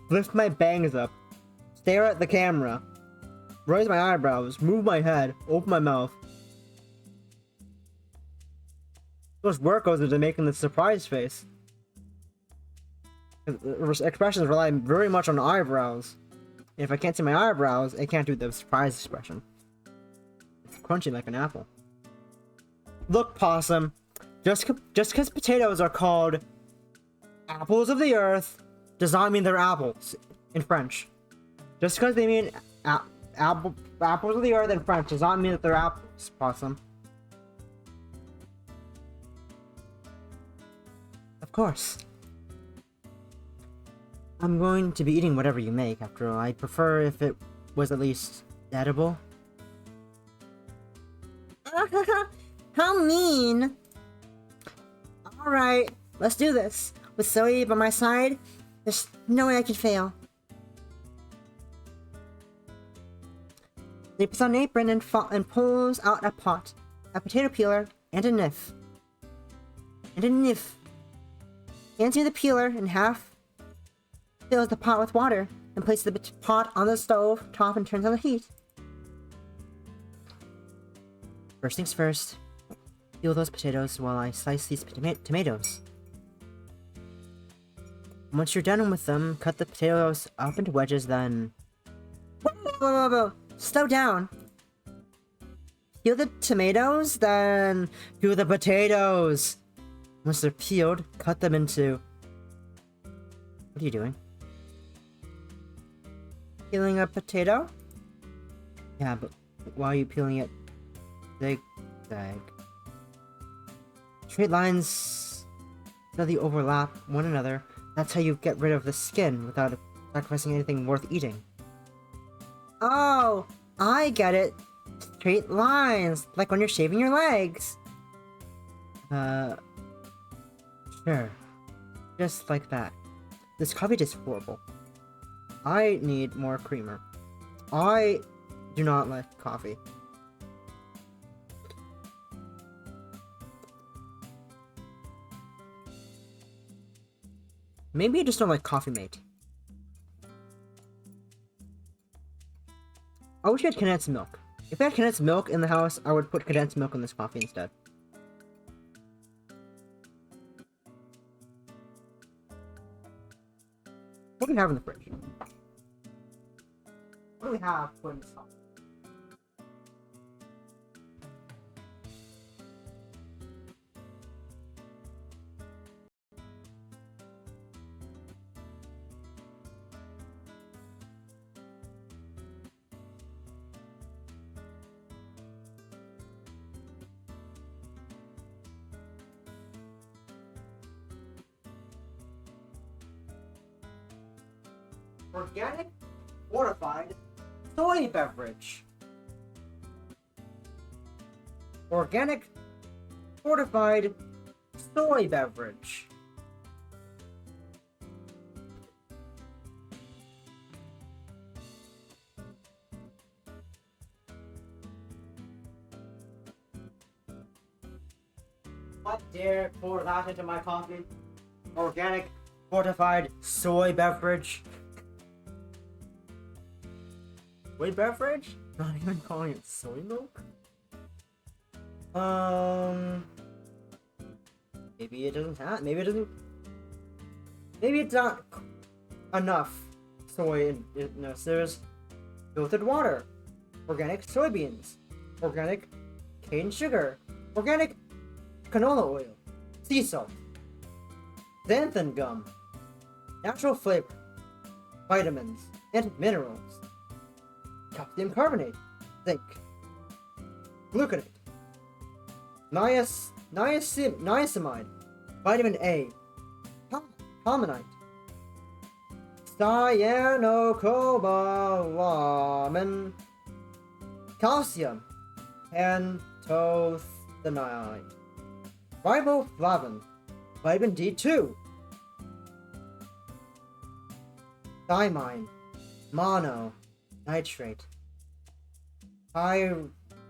lift my bangs up, stare at the camera, raise my eyebrows, move my head, open my mouth. So much work goes into making the surprise face. Expressions rely very much on eyebrows. And if I can't see my eyebrows, I can't do the surprise expression. It's crunchy like an apple. Look, Possum. Just because potatoes are called apples of the earth does not mean they're apples in French. Just because they mean apples of the earth in French does not mean that they're apples, Possum. Of course. I'm going to be eating whatever you make, after all. I'd prefer if it was at least edible. How mean! Alright, let's do this. With Zoe by my side, there's no way I could fail. He puts on an apron and pulls out a pot, a potato peeler, and a knife. Hands me the peeler in half, fills the pot with water, and places the pot on the stove top and turns on the heat. First things first, peel those potatoes while I slice these tomatoes. Once you're done with them, cut the potatoes up into wedges, then... Whoa. Slow down. Peel the tomatoes, then peel the potatoes. Once they're peeled, cut them into... What are you doing? Peeling a potato? Yeah, but why are you peeling it? Zigzag. Straight lines so they overlap one another. That's how you get rid of the skin without sacrificing anything worth eating. Oh, I get it. Straight lines, like when you're shaving your legs. Sure. Just like that. This coffee tastes horrible. I need more creamer. I do not like coffee. Maybe I just don't like Coffee Mate. I wish I had condensed milk. If I had condensed milk in the house, I would put condensed milk in this coffee instead. What do we have in the fridge? What do we have for this coffee? Organic fortified soy beverage. Organic fortified soy beverage. What dare pour that into my coffee? Organic fortified soy beverage. Soy beverage? Not even calling it soy milk? Maybe it doesn't have. Maybe it doesn't. Maybe it's not enough soy in it. No, so there's filtered water, organic soybeans, organic cane sugar, organic canola oil, sea salt, xanthan gum, natural flavor, vitamins and minerals, calcium carbonate, zinc, gluconate, niacinamide, vitamin A, palmonite, cyanocobalamin, calcium, pantothenide, riboflavin, vitamin D2, thymine, mono, nitrate,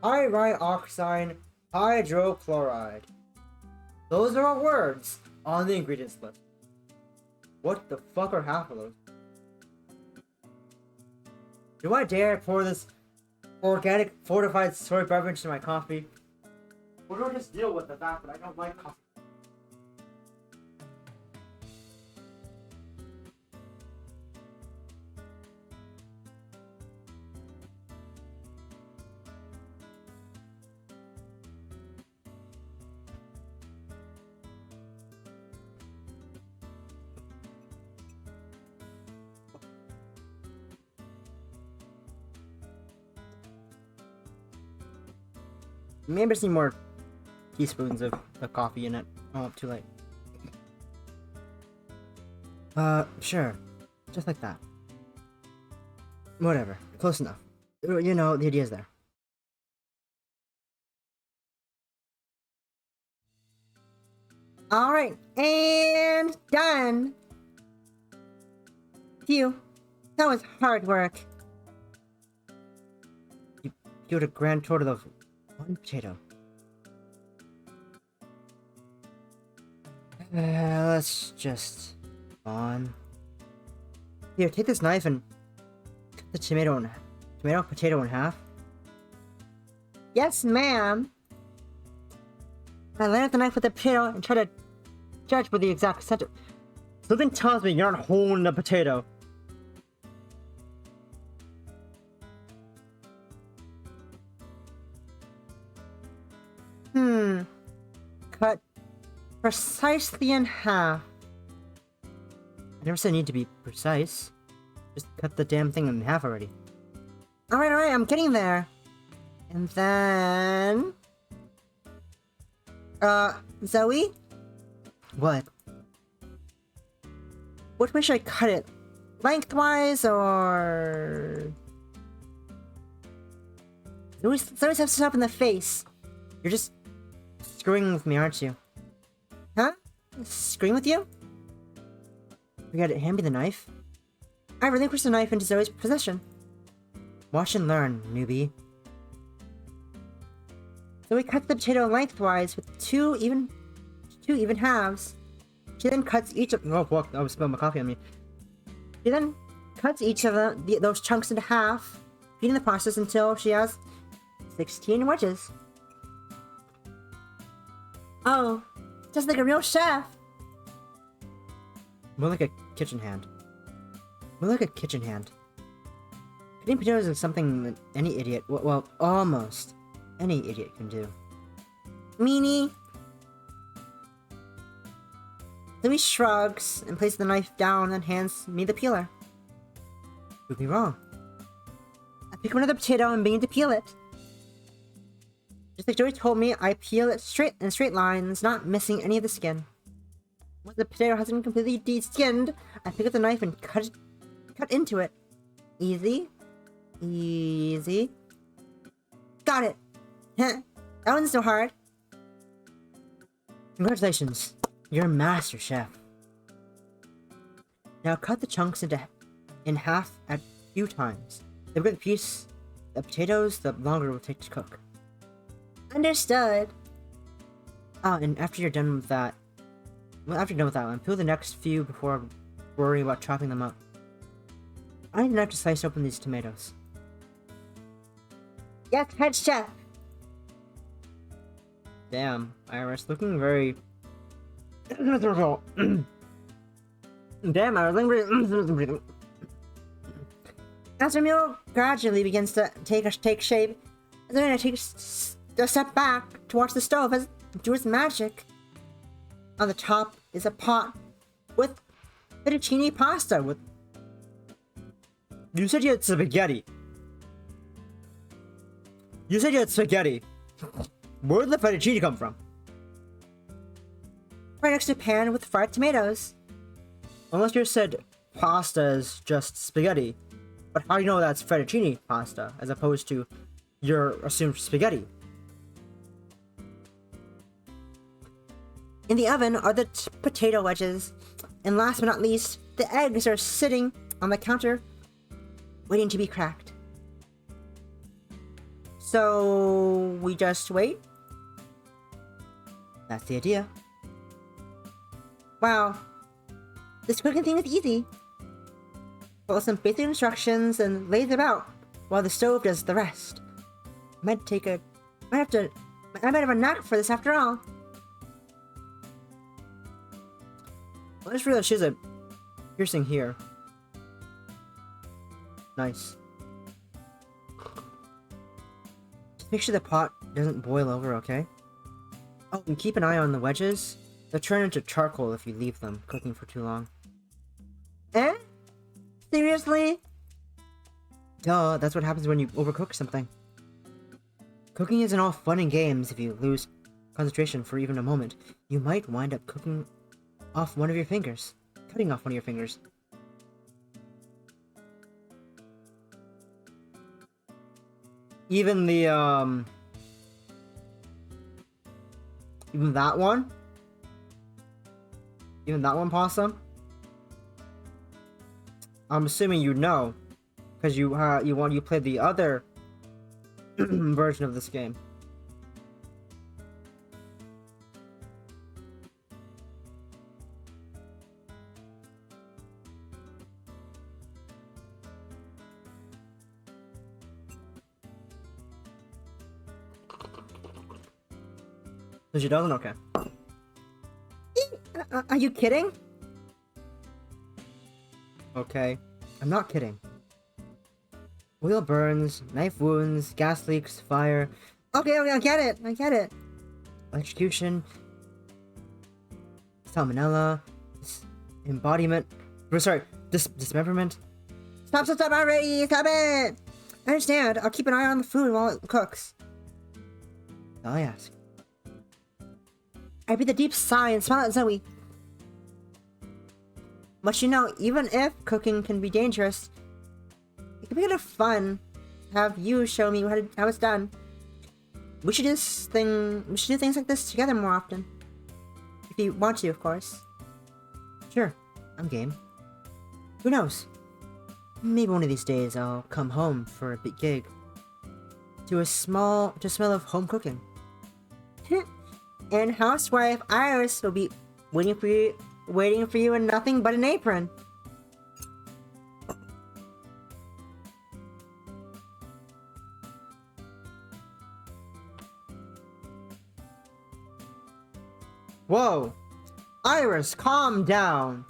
pyridoxine, hydrochloride. Those are all words on the ingredients list. What the fuck are half of those? Do I dare pour this organic fortified soy beverage into my coffee? Or do I just deal with the fact that I don't like coffee? Maybe I just need more teaspoons of the coffee in it. Oh, too late. Sure. Just like that. Whatever. Close enough. You know, the idea's there. Alright, and done! Phew. That was hard work. You peeled a grand total of one potato. Let's just on. Here, take this knife and cut the potato in half. Yes, ma'am. I landed the knife with the potato and tried to judge where the exact center. Something tells me you're not holding the potato. Cut precisely in half. I never said need to be precise. Just cut the damn thing in half already. Alright, I'm getting there. And then... Zoe? What? What way should I cut it? Lengthwise, or... You always have to stop in the face. You're just screwing with me, aren't you? Huh? Screwing with you? You gotta hand me the knife. I relinquished the knife into Zoe's possession. Watch and learn, newbie. Zoe cuts the potato lengthwise with two even halves. She then cuts each of— Oh fuck, I was spilling my coffee on me. She then cuts each of those chunks into half, repeating the process until she has 16 wedges. Oh, just like a real chef. More like a kitchen hand. More like a kitchen hand. Cutting potatoes is something that any idiot, well, almost any idiot can do. Meanie. Zoe shrugs and places the knife down and hands me the peeler. Prove me wrong. I pick up another potato and begin to peel it. Just like Joey told me, I peel it in straight lines, not missing any of the skin. Once the potato has been completely de-skinned, I pick up the knife and cut into it. Easy. Easy. Got it. That one's so hard. Congratulations. You're a master chef. Now cut the chunks in half at a few times. The bigger the piece of potatoes, the longer it will take to cook. Understood. Oh, and after you're done with that, one, peel the next few before worrying about chopping them up. I need a knife to slice open these tomatoes. Yes, head chef. Damn, Iris, looking very... Damn, Iris, looking very... As the meal gradually begins to take shape, then it takes a step back to watch the stove as it do its magic. On the top is a pot with fettuccine pasta with... You said you had spaghetti. You said you had spaghetti. Where did the fettuccine come from? Right next to a pan with fried tomatoes. Unless you said pasta is just spaghetti. But how do you know that's fettuccine pasta as opposed to your assumed spaghetti? In the oven are the potato wedges. And last but not least, the eggs are sitting on the counter, waiting to be cracked. So we just wait? That's the idea. Wow. This cooking thing is easy. Follow some basic instructions and lay them out while the stove does the rest. I might have a knack for this after all. I just realized she has a piercing here. Nice. Just make sure the pot doesn't boil over, okay? Oh, and keep an eye on the wedges. They'll turn into charcoal if you leave them cooking for too long. Eh? Seriously? Duh, that's what happens when you overcook something. Cooking isn't all fun and games if you lose concentration for even a moment. You might wind up cutting off one of your fingers. Even the, even that one? Even that one, Possum? I'm assuming you know, because you played the other version of this game. So she doesn't? Okay. Are you kidding? Okay. I'm not kidding. Oil burns, knife wounds, gas leaks, fire, Okay, I get it. electrocution, salmonella, dismemberment. Stop already! Stop it! I understand. I'll keep an eye on the food while it cooks. All I ask. I breathe a deep sigh and smile at Zoe. But you know, even if cooking can be dangerous, it can be kind of fun to have you show me how it's done. We should do things like this together more often. If you want to, of course. Sure, I'm game. Who knows? Maybe one of these days I'll come home for a big gig. To smell of home cooking. And housewife Iris will be waiting for you in nothing but an apron. Whoa! Iris, calm down!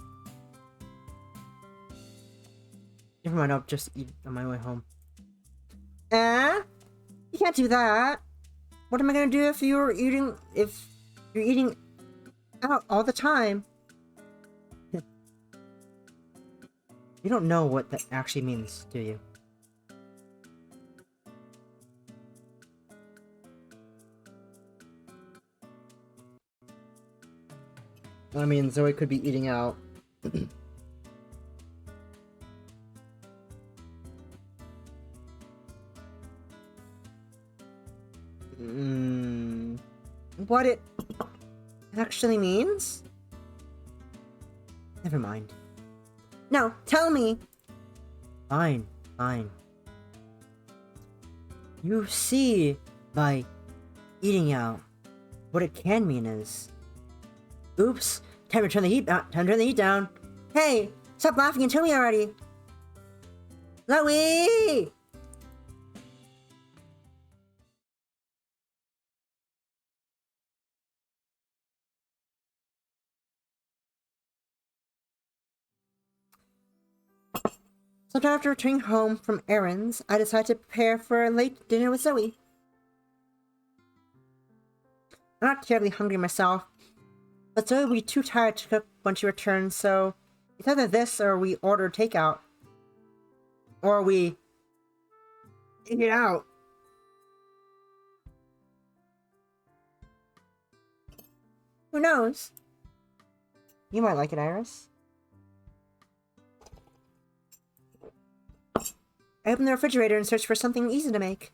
Never mind, I'll just eat on my way home. You can't do that. What am I gonna do if you're eating out all the time? You don't know what that actually means, do you? I mean, Zoe could be eating out. What it actually means? Never mind. No, tell me. Fine. You see, by eating out, what it can mean is... Oops! Time to turn the heat down! Hey, stop laughing and tell me already. Zoe! Sometime after returning home from errands, I decided to prepare for a late dinner with Zoe. I'm not terribly hungry myself, but Zoe will be too tired to cook when she returns, so it's either this or we order takeout. Or we eat it out. Who knows? You might like it, Iris. I opened the refrigerator and searched for something easy to make.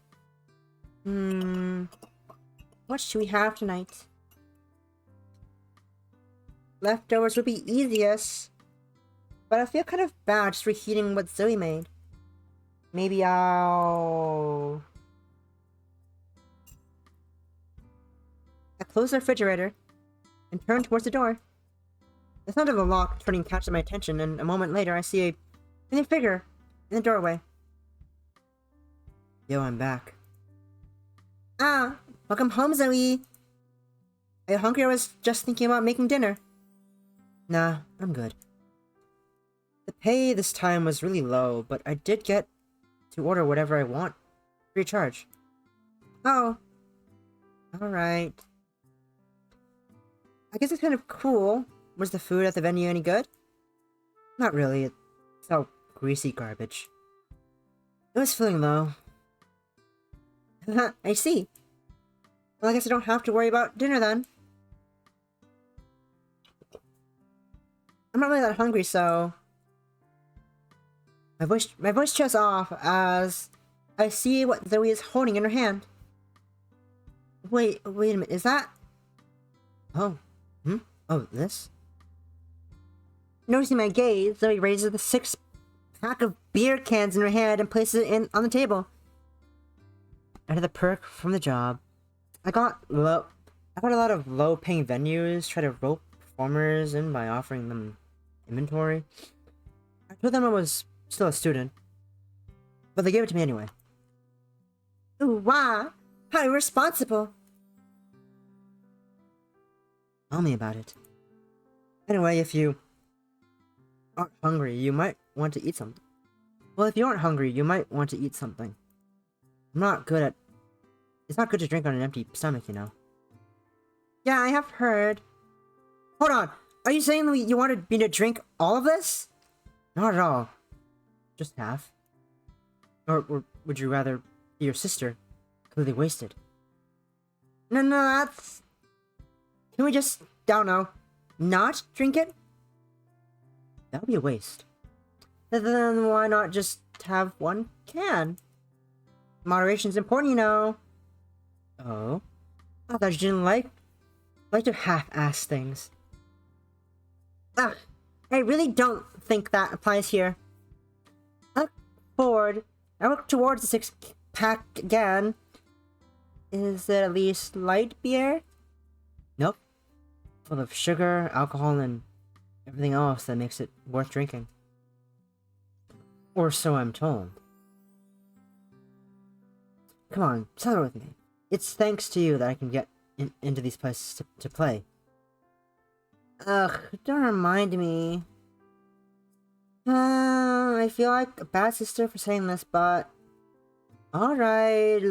What should we have tonight? Leftovers would be easiest, but I feel kind of bad just reheating what Zoe made. Maybe I'll... I closed the refrigerator and turned towards the door. The sound of the lock turning catches my attention, and a moment later I see a thin figure in the doorway. Yo, I'm back. Ah, welcome home, Zoe. Are you hungry? I was just thinking about making dinner. Nah, I'm good. The pay this time was really low, but I did get to order whatever I want. Free charge. Oh. Alright. I guess it's kind of cool. Was the food at the venue any good? Not really. It felt greasy garbage. It was filling though. I see. Well, I guess I don't have to worry about dinner then. I'm not really that hungry, so... My voice shuts off as I see what Zoe is holding in her hand. Wait a minute, is that... Oh. Oh, this? Noticing my gaze, Zoe raises the 6-pack of beer cans in her hand and places it on the table. I had the perk from the job. I got a lot of low-paying venues try to rope performers in by offering them inventory. I told them I was still a student, but they gave it to me anyway. Ooh, wow! How irresponsible! Tell me about it. Anyway, if you aren't hungry, you might want to eat something. Well, if you aren't hungry, you might want to eat something. It's not good to drink on an empty stomach, you know. Yeah, I have heard. Hold on, are you saying that you wanted me to drink all of this? Not at all. Just half. Or would you rather be your sister, clearly wasted? No, that's... Can we just, I don't know, not drink it? That would be a waste. Then why not just have one can? Moderation's important, you know. Oh? I thought you didn't like to half-ass things. Ugh, I really don't think that applies here. I look towards the 6-pack again. Is it at least light beer? Nope. Full of sugar, alcohol, and everything else that makes it worth drinking. Or so I'm told. Come on, settle with me. It's thanks to you that I can get into these places to play. Ugh, don't remind me. I feel like a bad sister for saying this, but... Alright,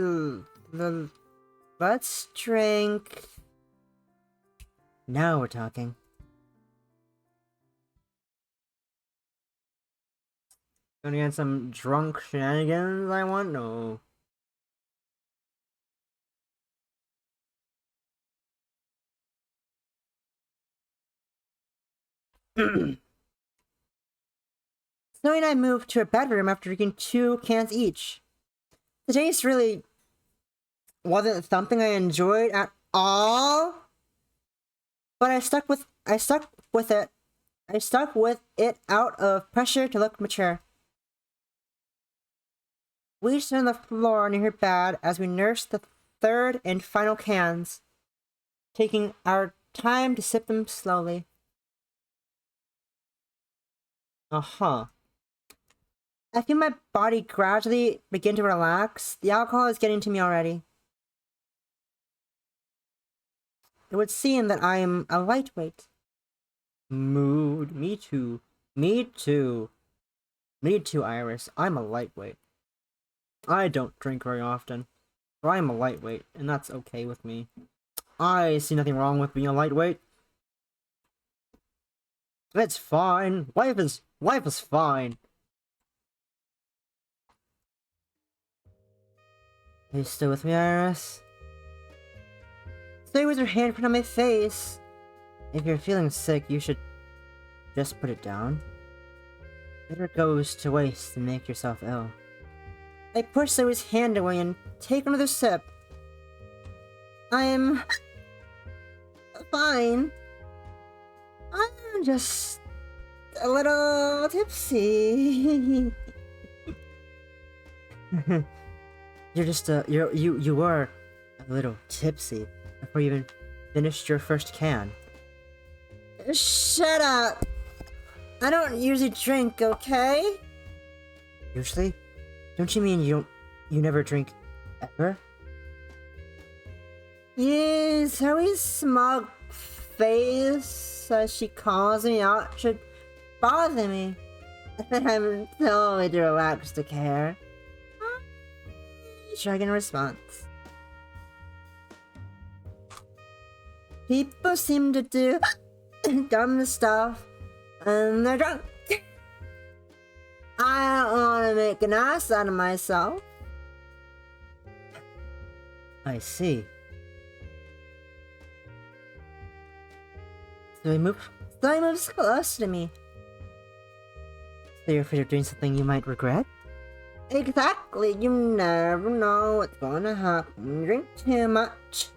let's drink... Now we're talking. Gonna get some drunk shenanigans, I want? No. Snowy and I moved to a bedroom after drinking 2 cans each. The taste really wasn't something I enjoyed at all, but I stuck with it. I stuck with it out of pressure to look mature. We stood on the floor near her bed as we nursed the 3rd and final cans, taking our time to sip them slowly. Uh-huh. I feel my body gradually begin to relax. The alcohol is getting to me already. It would seem that I am a lightweight. Mood. Me too. Me too. Me too, Iris. I'm a lightweight. I don't drink very often, but I'm a lightweight, and that's okay with me. I see nothing wrong with being a lightweight. It's fine. Life is fine. Are you still with me, Iris? Stay with your hand on my face. If you're feeling sick, you should just put it down. Better goes to waste than make yourself ill. I push Zoe's hand away and take another sip. I'm fine. I'm just a little tipsy. You were a little tipsy before you even finished your first can. Shut up! I don't usually drink, okay? Usually? Don't you mean you never drink ever? Yeah, Zoe's smug face, as she calls me out, should bother me. I'm totally too relaxed to care. Shrug in response. People seem to do dumb stuff, and they're drunk. I don't want to make an ass out of myself. I see. So he moves close to me. So you're afraid of doing something you might regret? Exactly, you never know what's gonna happen when you drink too much.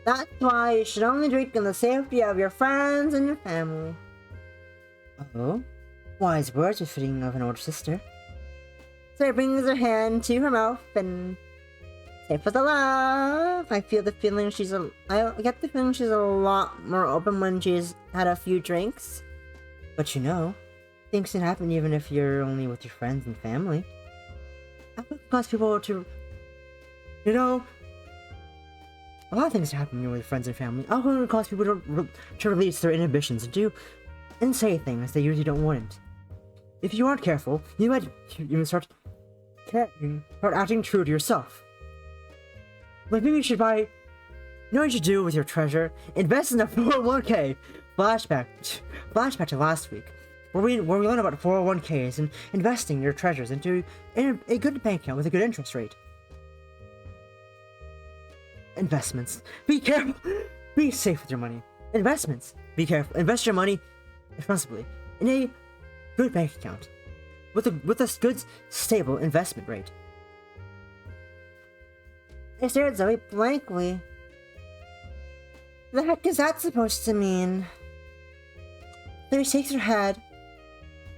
That's why you should only drink in the safety of your friends and your family. Oh? Wise words befitting of an older sister. So she brings her hand to her mouth and say for the love. I get the feeling she's a lot more open when she's had a few drinks. But you know, things can happen even if you're only with your friends and family. Alcohol can cause people to, you know, a lot of things happen when you're with friends and family. Alcohol can cause people to release their inhibitions and say things they usually don't want. If you aren't careful, you might even start acting true to yourself. Like maybe you should buy, you know what you should do with your treasure? Invest in a 401k. Flashback to last week, where we learned about 401ks and investing your treasures into a good bank account with a good interest rate. Investments. Be careful. Be safe with your money. Investments. Be careful. Invest your money responsibly in a good bank account with a good stable investment rate. I stared at Zoe blankly. The heck is that supposed to mean? Zoe shakes her head.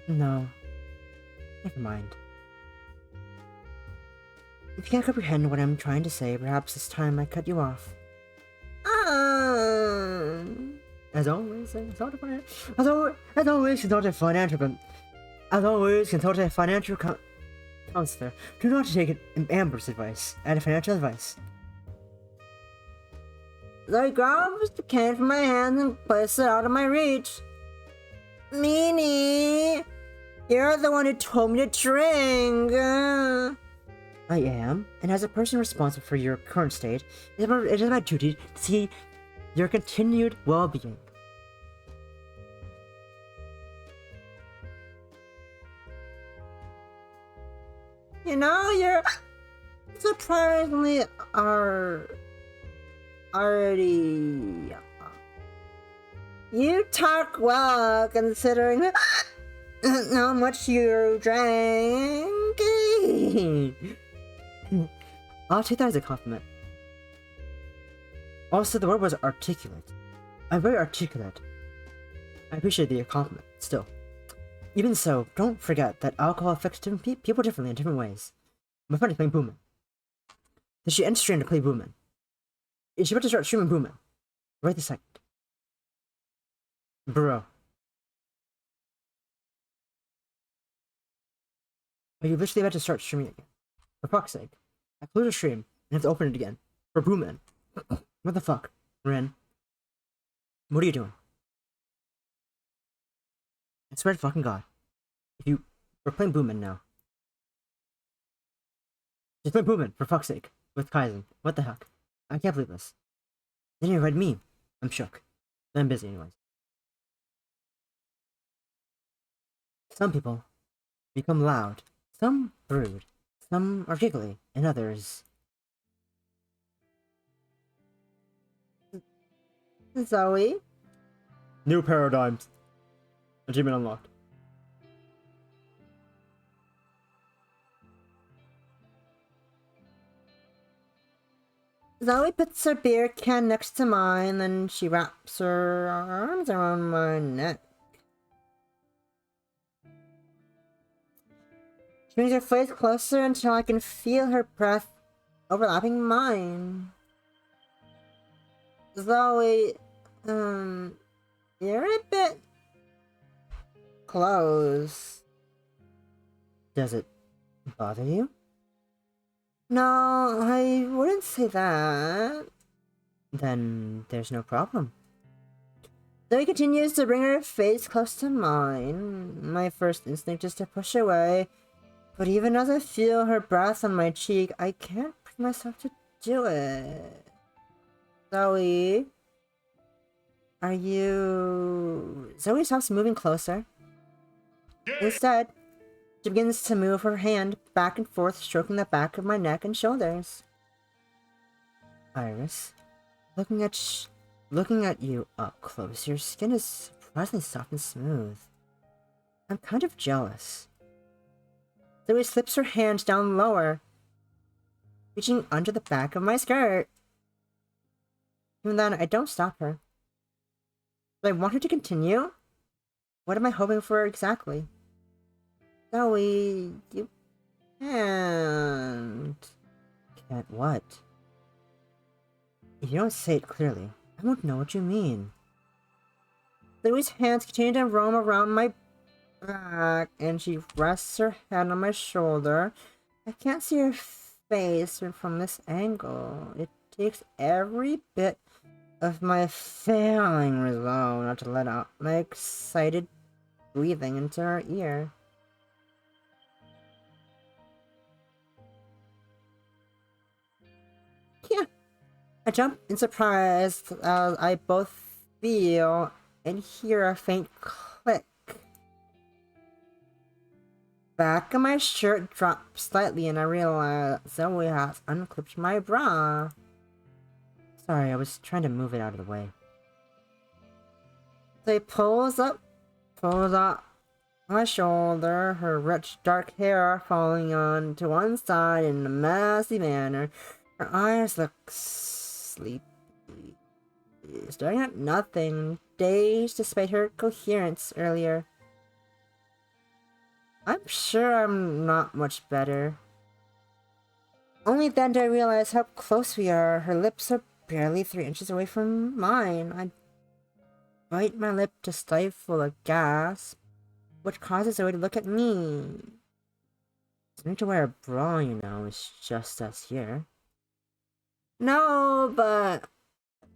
No. Never mind. If you can't comprehend what I'm trying to say, perhaps this time I cut you off. As always, consult a financial counselor. Do not take Amber's advice and financial advice. Zoe grabs the can from my hand and places it out of my reach. Meanie, you're the one who told me to drink. I am, and as a person responsible for your current state, it is my duty to see your continued well-being. You know, you're surprisingly already. You talk well, considering how much you drank. I'll take that as a compliment. Also, the word was articulate. I'm very articulate. I appreciate the compliment, still. Even so, don't forget that alcohol affects different people differently in different ways. My friend is playing Boomin. Then she ends stream to play Boomin. She's about to start streaming Boomin. Right this second. Bro. Are you literally about to start streaming again? For fuck's sake. I closed the stream and have to open it again. For Boomin. What the fuck, Ren? What are you doing? I swear to fucking God. If you We're playing Boomin now. Just play Boomin, for fuck's sake. With Kaizen. What the heck? I can't believe this. They didn't write me. I'm shook. I'm busy anyways. Some people become loud, some rude, some are giggly, and others... Zoe? New paradigms. Achievement unlocked. Zoe puts her beer can next to mine, then she wraps her arms around my neck. She brings her face closer until I can feel her breath overlapping mine. Zoe, you're a bit close. Does it bother you? No, I wouldn't say that. Then there's no problem. Zoe continues to bring her face close to mine. My first instinct is to push away, but even as I feel her breath on my cheek, I can't bring myself to do it. Zoe? Are you... Zoe stops moving closer. Instead, she begins to move her hand back and forth, stroking the back of my neck and shoulders. Iris, looking at you up close, your skin is surprisingly soft and smooth. I'm kind of jealous. Zoe slips her hand down lower, reaching under the back of my skirt. Even then, I don't stop her. Do I want her to continue? What am I hoping for exactly? Zoe, you can't. Can't what? If you don't say it clearly, I won't know what you mean. Zoe's hands continue to roam around my back, and she rests her hand on my shoulder. I can't see her face from this angle. It takes every bit of my failing resolve not to let out my excited breathing into her ear. Yeah. I jump in surprise as I both feel and hear a faint click. Back of my shirt drops slightly and I realize Zoe has unclipped my bra. Sorry, I was trying to move it out of the way. Zoe pulls up my shoulder, her rich dark hair falling on to one side in a messy manner. Her eyes look sleepy, staring at nothing, dazed despite her coherence earlier. I'm sure I'm not much better. Only then do I realize how close we are. Her lips are barely 3 inches away from mine. I bite my lip to stifle a gasp, which causes Zoe to look at me. It's need to wear a bra, you know, it's just us here. No, but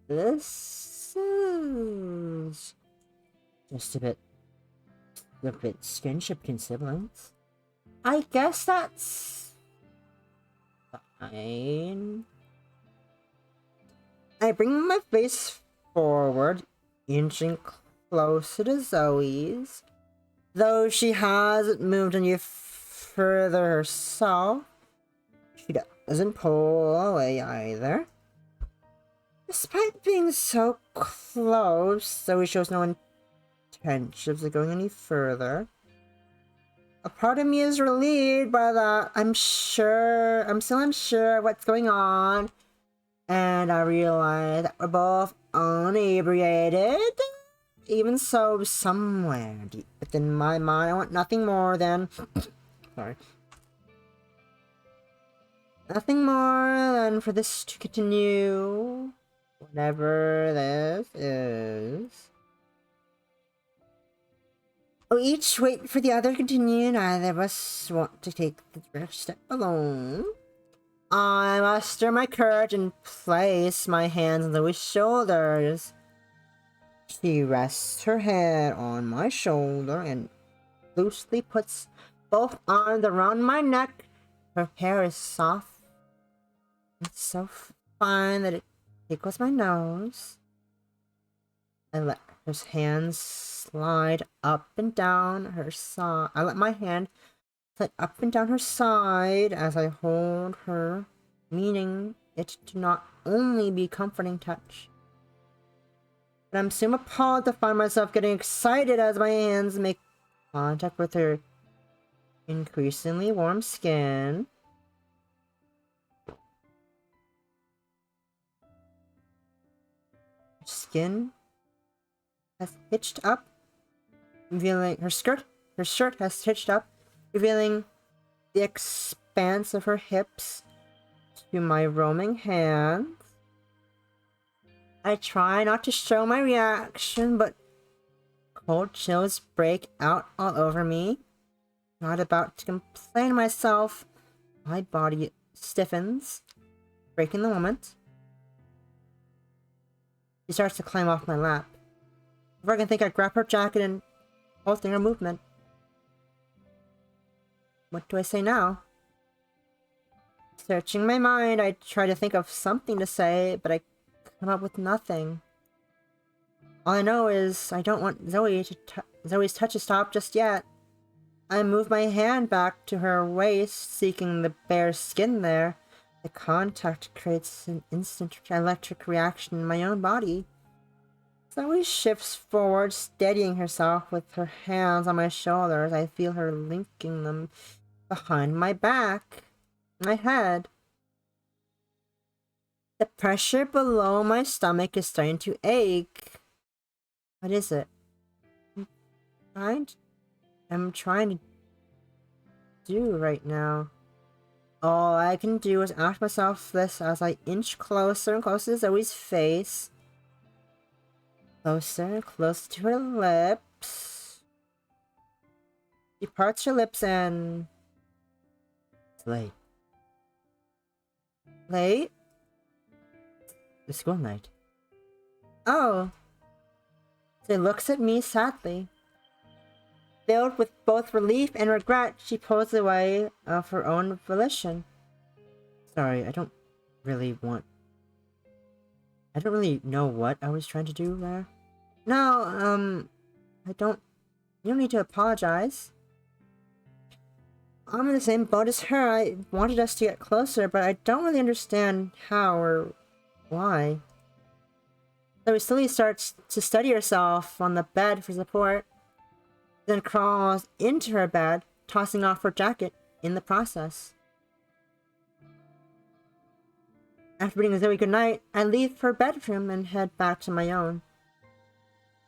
this is Just a bit skinship can siblings. I guess that's fine. I bring my face forward, inching closer to Zoe's. Though she hasn't moved any further herself, she doesn't pull away either. Despite being so close, Zoe shows no intentions of going any further. A part of me is relieved by that. I'm still unsure of what's going on. And I realize that we're both unebriated. Even so, somewhere deep within my mind, I want nothing more than... Sorry. Nothing more than for this to continue. Whatever this is. We each wait for the other to continue. Neither of us want to take the first step alone. I muster my courage and place my hands on Louis' shoulders. She rests her head on my shoulder and loosely puts both arms around my neck. Her hair is soft. It's so fine that it tickles my nose. I let her hands slide up and down her side. I let my hand slide up and down her side as I hold her, meaning it to not only be comforting touch. But I'm soon appalled to find myself getting excited as my hands make contact with her increasingly warm skin. Her skin has hitched up, revealing her skirt. Her shirt has hitched up, revealing the expanse of her hips to my roaming hands. I try not to show my reaction, but cold chills break out all over me. Not about to complain myself. My body stiffens, breaking the moment. She starts to climb off my lap. Before I can think, I grab her jacket and halting her movement. What do I say now? Searching my mind, I try to think of something to say, but I come up with nothing. All I know is I don't want Zoe's touch to stop just yet. I move my hand back to her waist, seeking the bare skin there. The contact creates an instant electric reaction in my own body. Zoe shifts forward, steadying herself with her hands on my shoulders. I feel her linking them behind my back, my head. The pressure below my stomach is starting to ache. What is it? I'm trying to do right now. All I can do is ask myself this as I inch closer and closer to Zoe's face. Closer and closer to her lips. She parts her lips and... It's late. Late? The school night. Oh. She looks at me sadly. Filled with both relief and regret, she pulls away of her own volition. Sorry, I don't really know what I was trying to do there. No, you don't need to apologize. I'm in the same boat as her. I wanted us to get closer, but I don't really understand how or why. So slowly starts to steady herself on the bed for support, then crawls into her bed, tossing off her jacket in the process. After bidding Zoe goodnight, I leave her bedroom and head back to my own.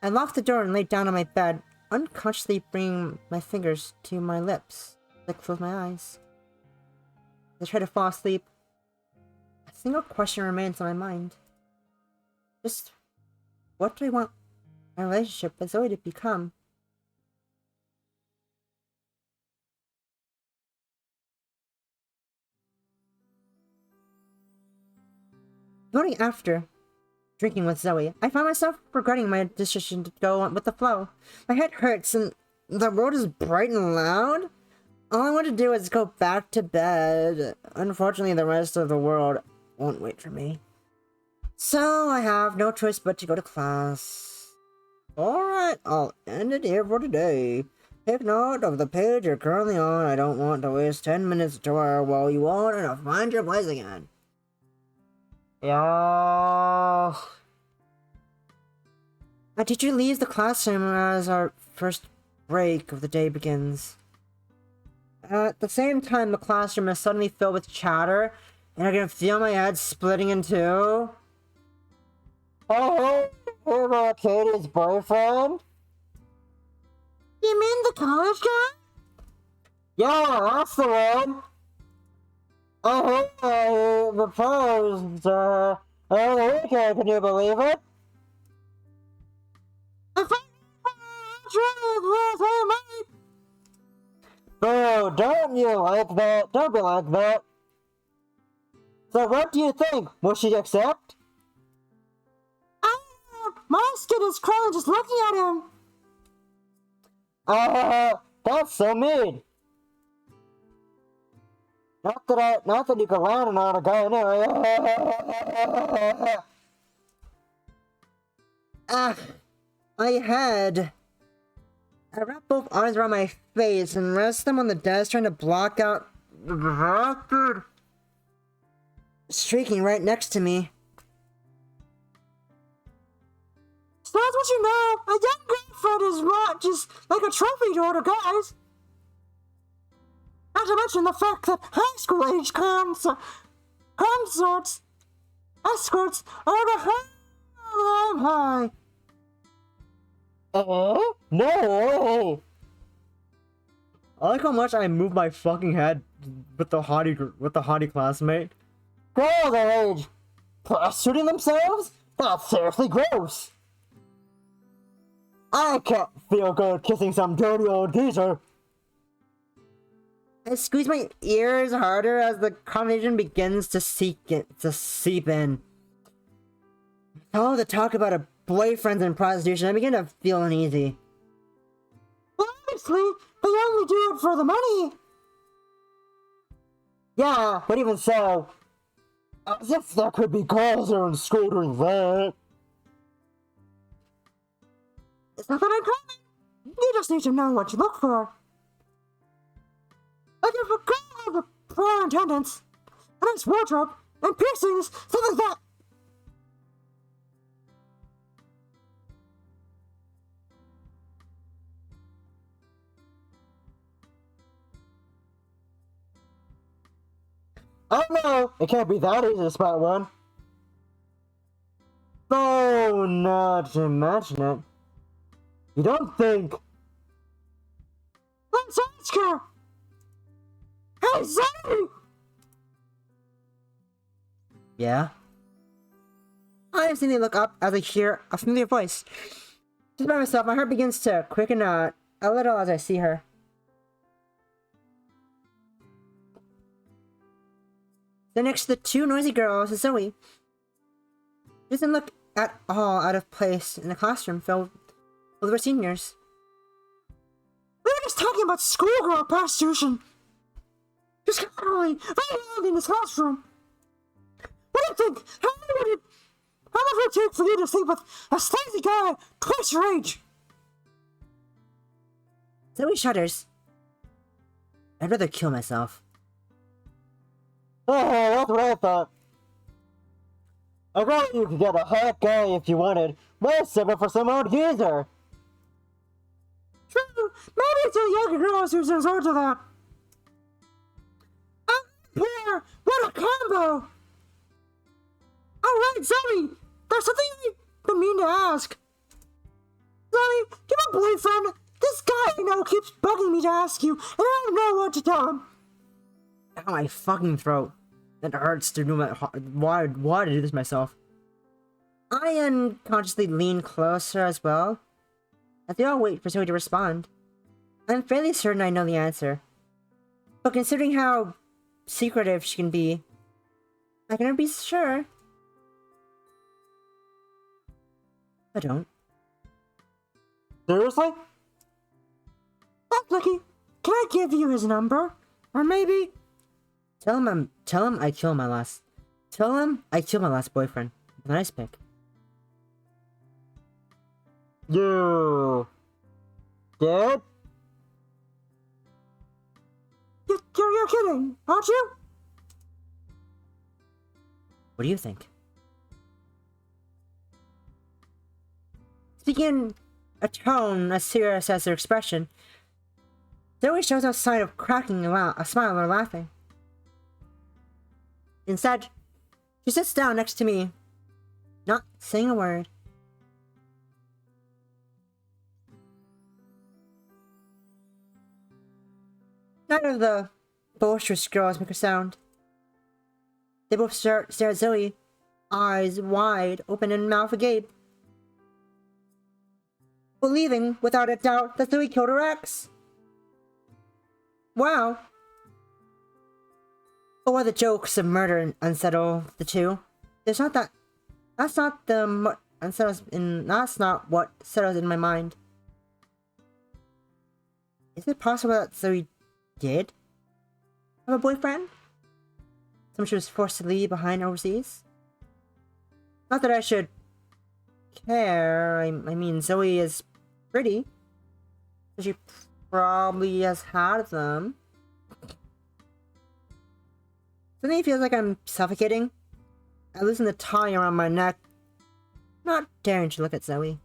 I lock the door and lay down on my bed, unconsciously bringing my fingers to my lips. I close my eyes. As I try to fall asleep, a single question remains on my mind. Just, what do I want my relationship with Zoe to become? The morning after drinking with Zoe, I find myself regretting my decision to go on with the flow. My head hurts and the world is bright and loud. All I want to do is go back to bed. Unfortunately, the rest of the world won't wait for me. So I have no choice but to go to class. Alright, I'll end it here for today. Take note of the page you're currently on. I don't want to waste 10 minutes to while you want to find your place again. Y'all. My teacher leaves the classroom as our first break of the day begins. At the same time, the classroom is suddenly filled with chatter, and I can feel my head splitting in two. Oh, you're about Katie's boyfriend? You mean the college guy? Yeah, that's the one. I proposed, the weekend, can you believe it? Oh, don't you like that? Don't be like that. So what do you think? Will she accept? My skin is crawling just looking at him. That's so mean. Not that you can land on a guy anyway. I wrapped both arms around my face and rested them on the desk, trying to block out the bastard streaking right next to me. So that's what you know. A young girlfriend is not just like a trophy to other guys. Not to mention the fact that high school age consorts, escorts are the high. No! I like how much I move my fucking head with the haughty classmate. Girls their age prostituting themselves? That's seriously gross. I can't feel good kissing some dirty old geezer. I squeeze my ears harder as the conversation begins to seep in. All the talk about a boyfriends and prostitution, I begin to feel uneasy. Well, obviously, they only do it for the money. Yeah, but even so, as if there could be girls there in school doing that. It's not that uncommon. You just need to know what you look for. Like if a girl has a prior attendance, a nice wardrobe, and piercings, stuff like that. Oh no, it can't be that easy to spot one. Oh, not to mention it. You don't think... Let's ask her! Hey, Zoe! Yeah? I instantly look up as I hear a familiar voice. Just by myself, my heart begins to quicken a little as I see her. Then next to the two noisy girls is Zoe. She doesn't look at all out of place in a classroom filled with her seniors. We were just talking about schoolgirl prostitution. Just casually, very loud in this classroom. What do you think? How long would it take for you to sleep with a sleazy guy twice your age? Zoe shudders. I'd rather kill myself. Oh, that's what I thought. I thought you could get a hot guy if you wanted. Why settle for some old geezer? True, maybe it's the younger girls who resort to that. Pair, what a combo! Alright, Zoe, there's something I've been meaning to ask. Zoe, do you have a boyfriend? This guy I know keeps bugging me to ask you, and I don't know what to tell him. Ow, my fucking throat. That hurts to do my... Why did I do this myself? I unconsciously lean closer as well, as they all wait for Zoe to respond. I'm fairly certain I know the answer. But considering how secretive she can be, I cannot be sure. I don't. Seriously? That's lucky. Can I give you his number? Or maybe... Tell him I killed my last boyfriend. Nice pick. You... Did? You're kidding, aren't you? What do you think? Speaking in a tone as serious as her expression, Zoe shows no sign of cracking a smile or laughing. Instead, she sits down next to me, not saying a word. None of the boisterous girls make a sound. They both stare at Zoe, eyes wide open and mouth agape, believing without a doubt that Zoe killed her ex. Wow. But while the jokes of murder unsettle the two, that's not what settles in my mind. Is it possible that Zoe did have a boyfriend? someone she was forced to leave behind overseas? Not that I should care. I mean, Zoe is pretty. So she probably has had them. Suddenly it feels like I'm suffocating. I loosen the tie around my neck, not daring to look at Zoe.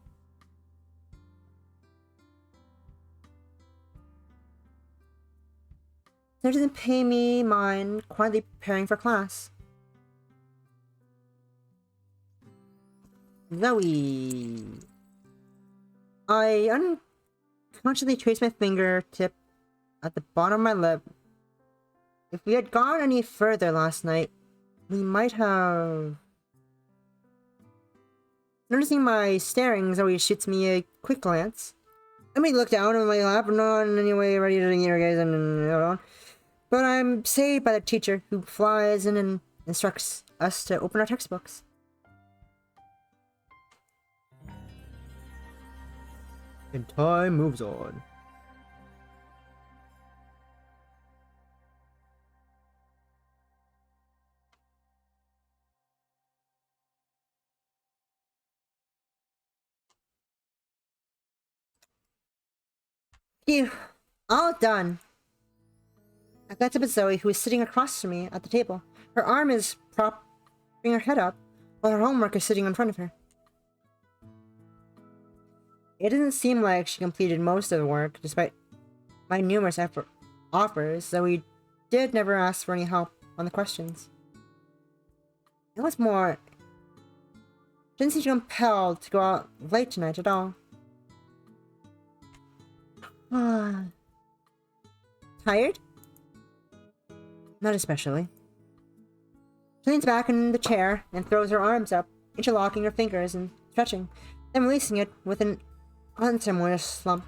Zoe doesn't pay me mind, quietly preparing for class. Zoe. I unconsciously trace my fingertip at the bottom of my lip. If we had gone any further last night, we might have... Noticing my staring, Zoe shoots me a quick glance. I may look down on my lap, not in any way ready to eat her guys and but I'm saved by the teacher who flies in and instructs us to open our textbooks. And time moves on. Phew, all done. I glanced up at Zoe, who is sitting across from me at the table. Her arm is propping her head up, while her homework is sitting in front of her. It doesn't seem like she completed most of the work, despite my numerous offers, Zoe did never ask for any help on the questions. And what's more, she didn't seem compelled to go out late tonight at all. Tired? Not especially. She leans back in the chair and throws her arms up, interlocking her fingers and stretching, then releasing it with an unceremonious slump.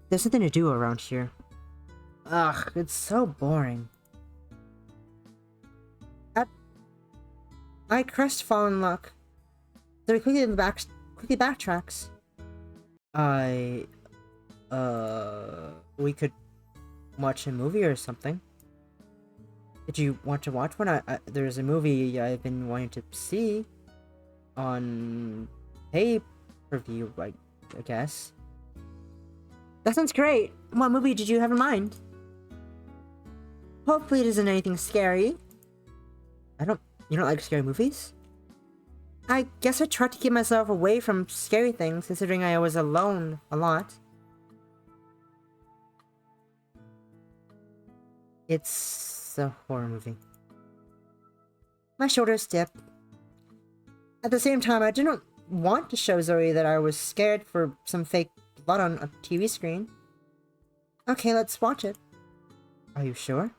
There's something to do around here. Ugh, it's so boring. At my crestfallen luck, so he quickly backtracks. We could watch a movie or something. Did you want to watch one? There's a movie I've been wanting to see on pay-per-view, I guess. That sounds great. What movie did you have in mind? Hopefully it isn't anything scary. You don't like scary movies? I guess I tried to keep myself away from scary things, considering I was alone a lot. It's a horror movie. My shoulders dip. At the same time, I didn't want to show Zoe that I was scared for some fake blood on a TV screen. Okay, let's watch it. Are you sure?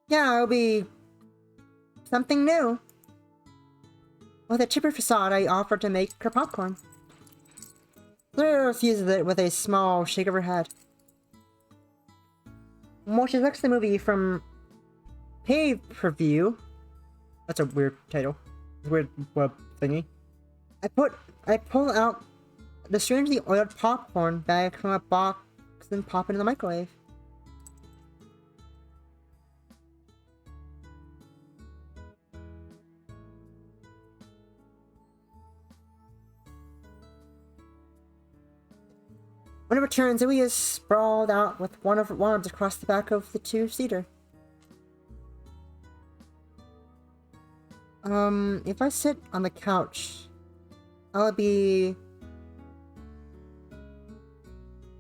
Yeah, it'll be something new. With a chipper facade, I offered to make her popcorn. Zoe refuses it with a small shake of her head. While she looks at the movie from pay-per-view, that's a weird title, weird web thingy. I pull out the strangely oiled popcorn bag from a box and pop it in the microwave. When it returns, Zoe is sprawled out with one of her arms across the back of the two-seater. If I sit on the couch, I'll be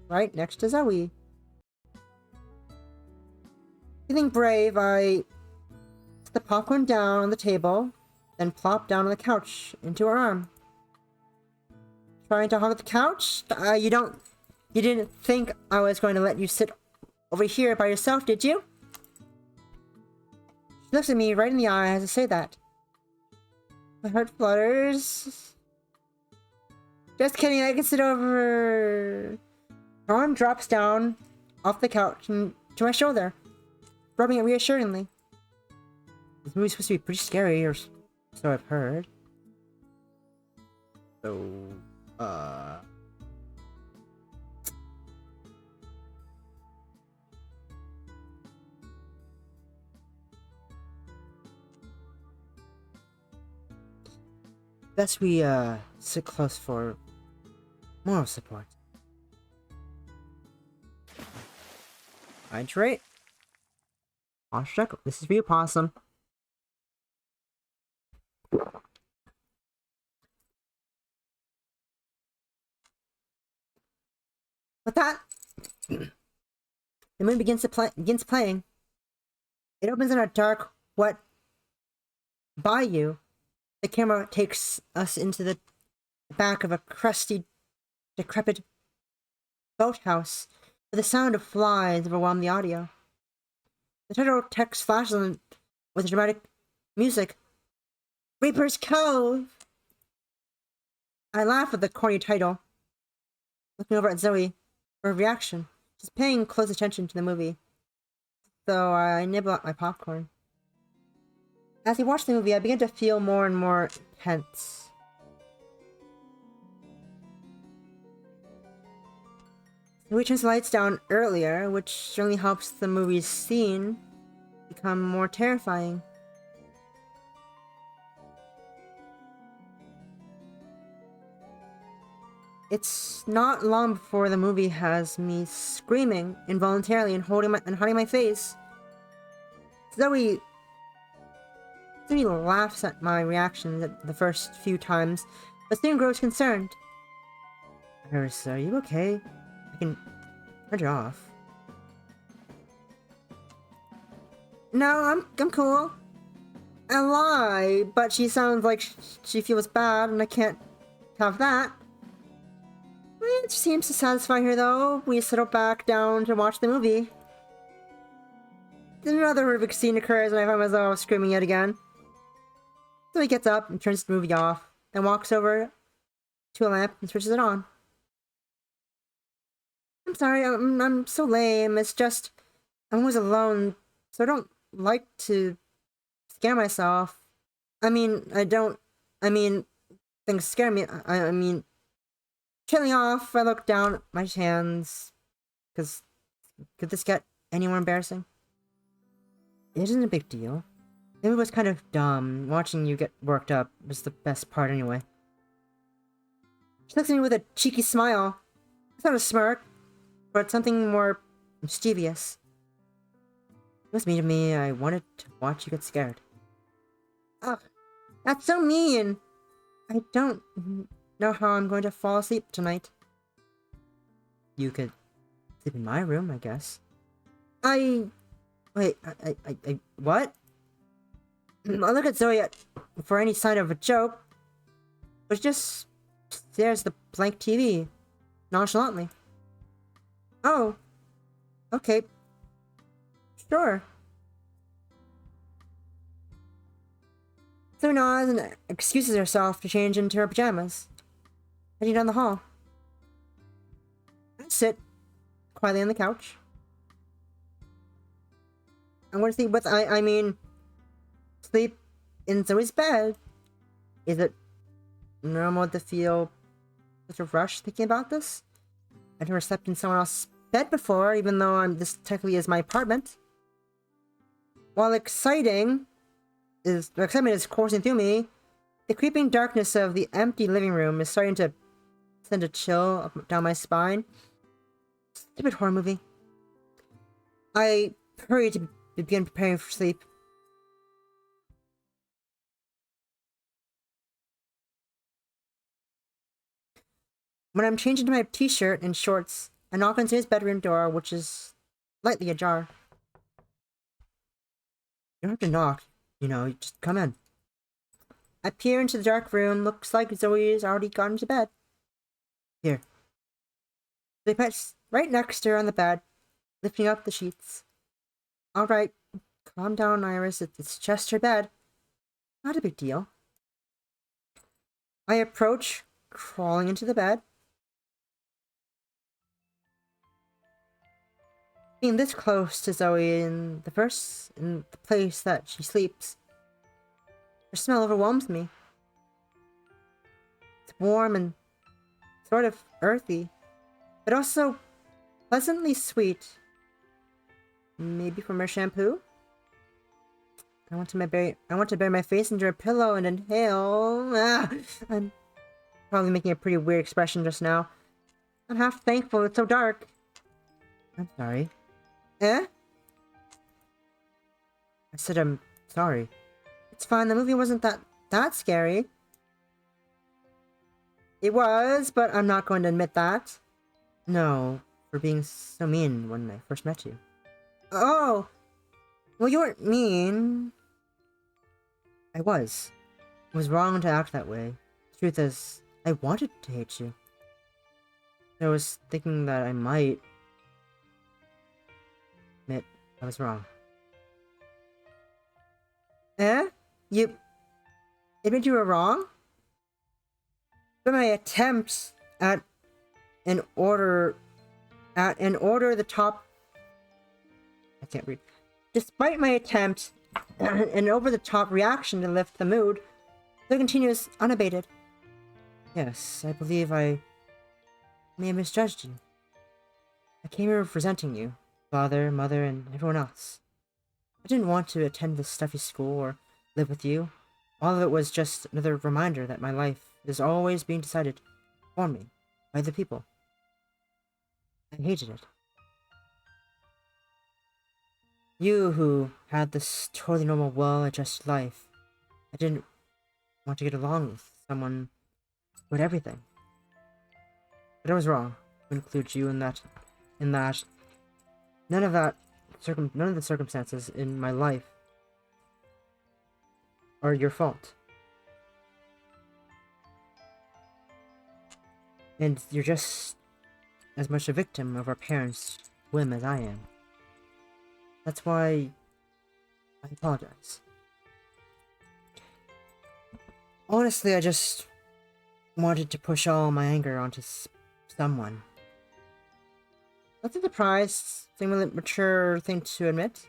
right next to Zoe. Feeling brave, I put the popcorn down on the table, then plop down on the couch into her arm. Trying to hug the couch? You didn't think I was going to let you sit over here by yourself, did you? She looks at me right in the eye as I say that. My heart flutters. Just kidding, I can sit over. Her arm drops down off the couch and to my shoulder, rubbing it reassuringly. This movie's supposed to be pretty scary, or so I've heard. So, best we sit close for moral support. Hydrate. Check. This is for you, Possum. With that, the movie begins playing. It opens in a dark, wet bayou. The camera takes us into the back of a crusty, decrepit boathouse, where the sound of flies overwhelm the audio. The title text flashes on with dramatic music. Reaper's Cove! I laugh at the corny title, looking over at Zoe for a reaction. She's paying close attention to the movie, so I nibble at my popcorn. As we watch the movie, I begin to feel more and more tense. The movie turns the lights down earlier, which certainly helps the movie's scene become more terrifying. It's not long before the movie has me screaming involuntarily and hiding my face. Zoe laughs at my reaction the first few times, but soon grows concerned. Iris, are you okay? I can turn it off. No, I'm cool. I lie, but she sounds like she feels bad, and I can't have that. It seems to satisfy her, though. We settle back down to watch the movie. Then another horrific scene occurs, and I find myself screaming yet again. So he gets up and turns the movie off, and walks over to a lamp and switches it on. I'm sorry, I'm so lame. It's just I'm always alone, so I don't like to scare myself. Things scare me. Trailing off, I look down at my hands, because could this get any more embarrassing? It isn't a big deal. Maybe it was kind of dumb. Watching you get worked up was the best part anyway. She looks at me with a cheeky smile. It's not a smirk, but something more mischievous. It was mean to me. I wanted to watch you get scared. Ugh, that's so mean. I don't know how I'm going to fall asleep tonight. You could sleep in my room, I guess. Wait, what? I look at Zoe for any sign of a joke, but she just stares at the blank TV, nonchalantly. Oh, okay. Sure. Zoe nods and excuses herself to change into her pajamas, heading down the hall. I sit quietly on the couch. I'm going to sleep sleep in Zoe's bed. Is it normal to feel such a rush thinking about this? I've never slept in someone else's bed before, even though this technically is my apartment. While excitement is coursing through me, the creeping darkness of the empty living room is starting to send a chill up down my spine. Stupid horror movie. I hurry to begin preparing for sleep. When I'm changing to my t-shirt and shorts, I knock on Zoe's bedroom door, which is lightly ajar. You don't have to knock, you just come in. I peer into the dark room. Looks like Zoe's already gone to bed. Here. They pets right next to her on the bed, lifting up the sheets. Alright, calm down, Iris. It's just her bed. Not a big deal. I approach, crawling into the bed. Being this close to Zoe in the place that she sleeps, her smell overwhelms me. It's warm and sort of earthy, but also pleasantly sweet. Maybe from her shampoo? I want to bury my face under a pillow and inhale. I'm probably making a pretty weird expression just now. I'm half thankful it's so dark. I'm sorry. Eh? I said I'm sorry. It's fine, the movie wasn't that scary. It was, but I'm not going to admit that. No, for being so mean when I first met you. Oh! Well, you weren't mean. I was. It was wrong to act that way. The truth is, I wanted to hate you. I was thinking that I might admit I was wrong. Eh? You admit you were wrong? But my attempts at an order the top... I can't read. Despite my attempt at an over-the-top reaction to lift the mood, it continues unabated. Yes, I believe I may have misjudged you. I came here representing you, father, mother, and everyone else. I didn't want to attend this stuffy school or live with you. All of it was just another reminder that my life is always being decided for me by the people. I hated it. You who had this totally normal, well-adjusted life. I didn't want to get along with someone with everything. But I was wrong to include you in that. None of the circumstances in my life are your fault. And you're just as much a victim of our parents' whim as I am. That's why I apologize. Honestly, I just wanted to push all my anger onto someone. That's a surprising, mature thing to admit.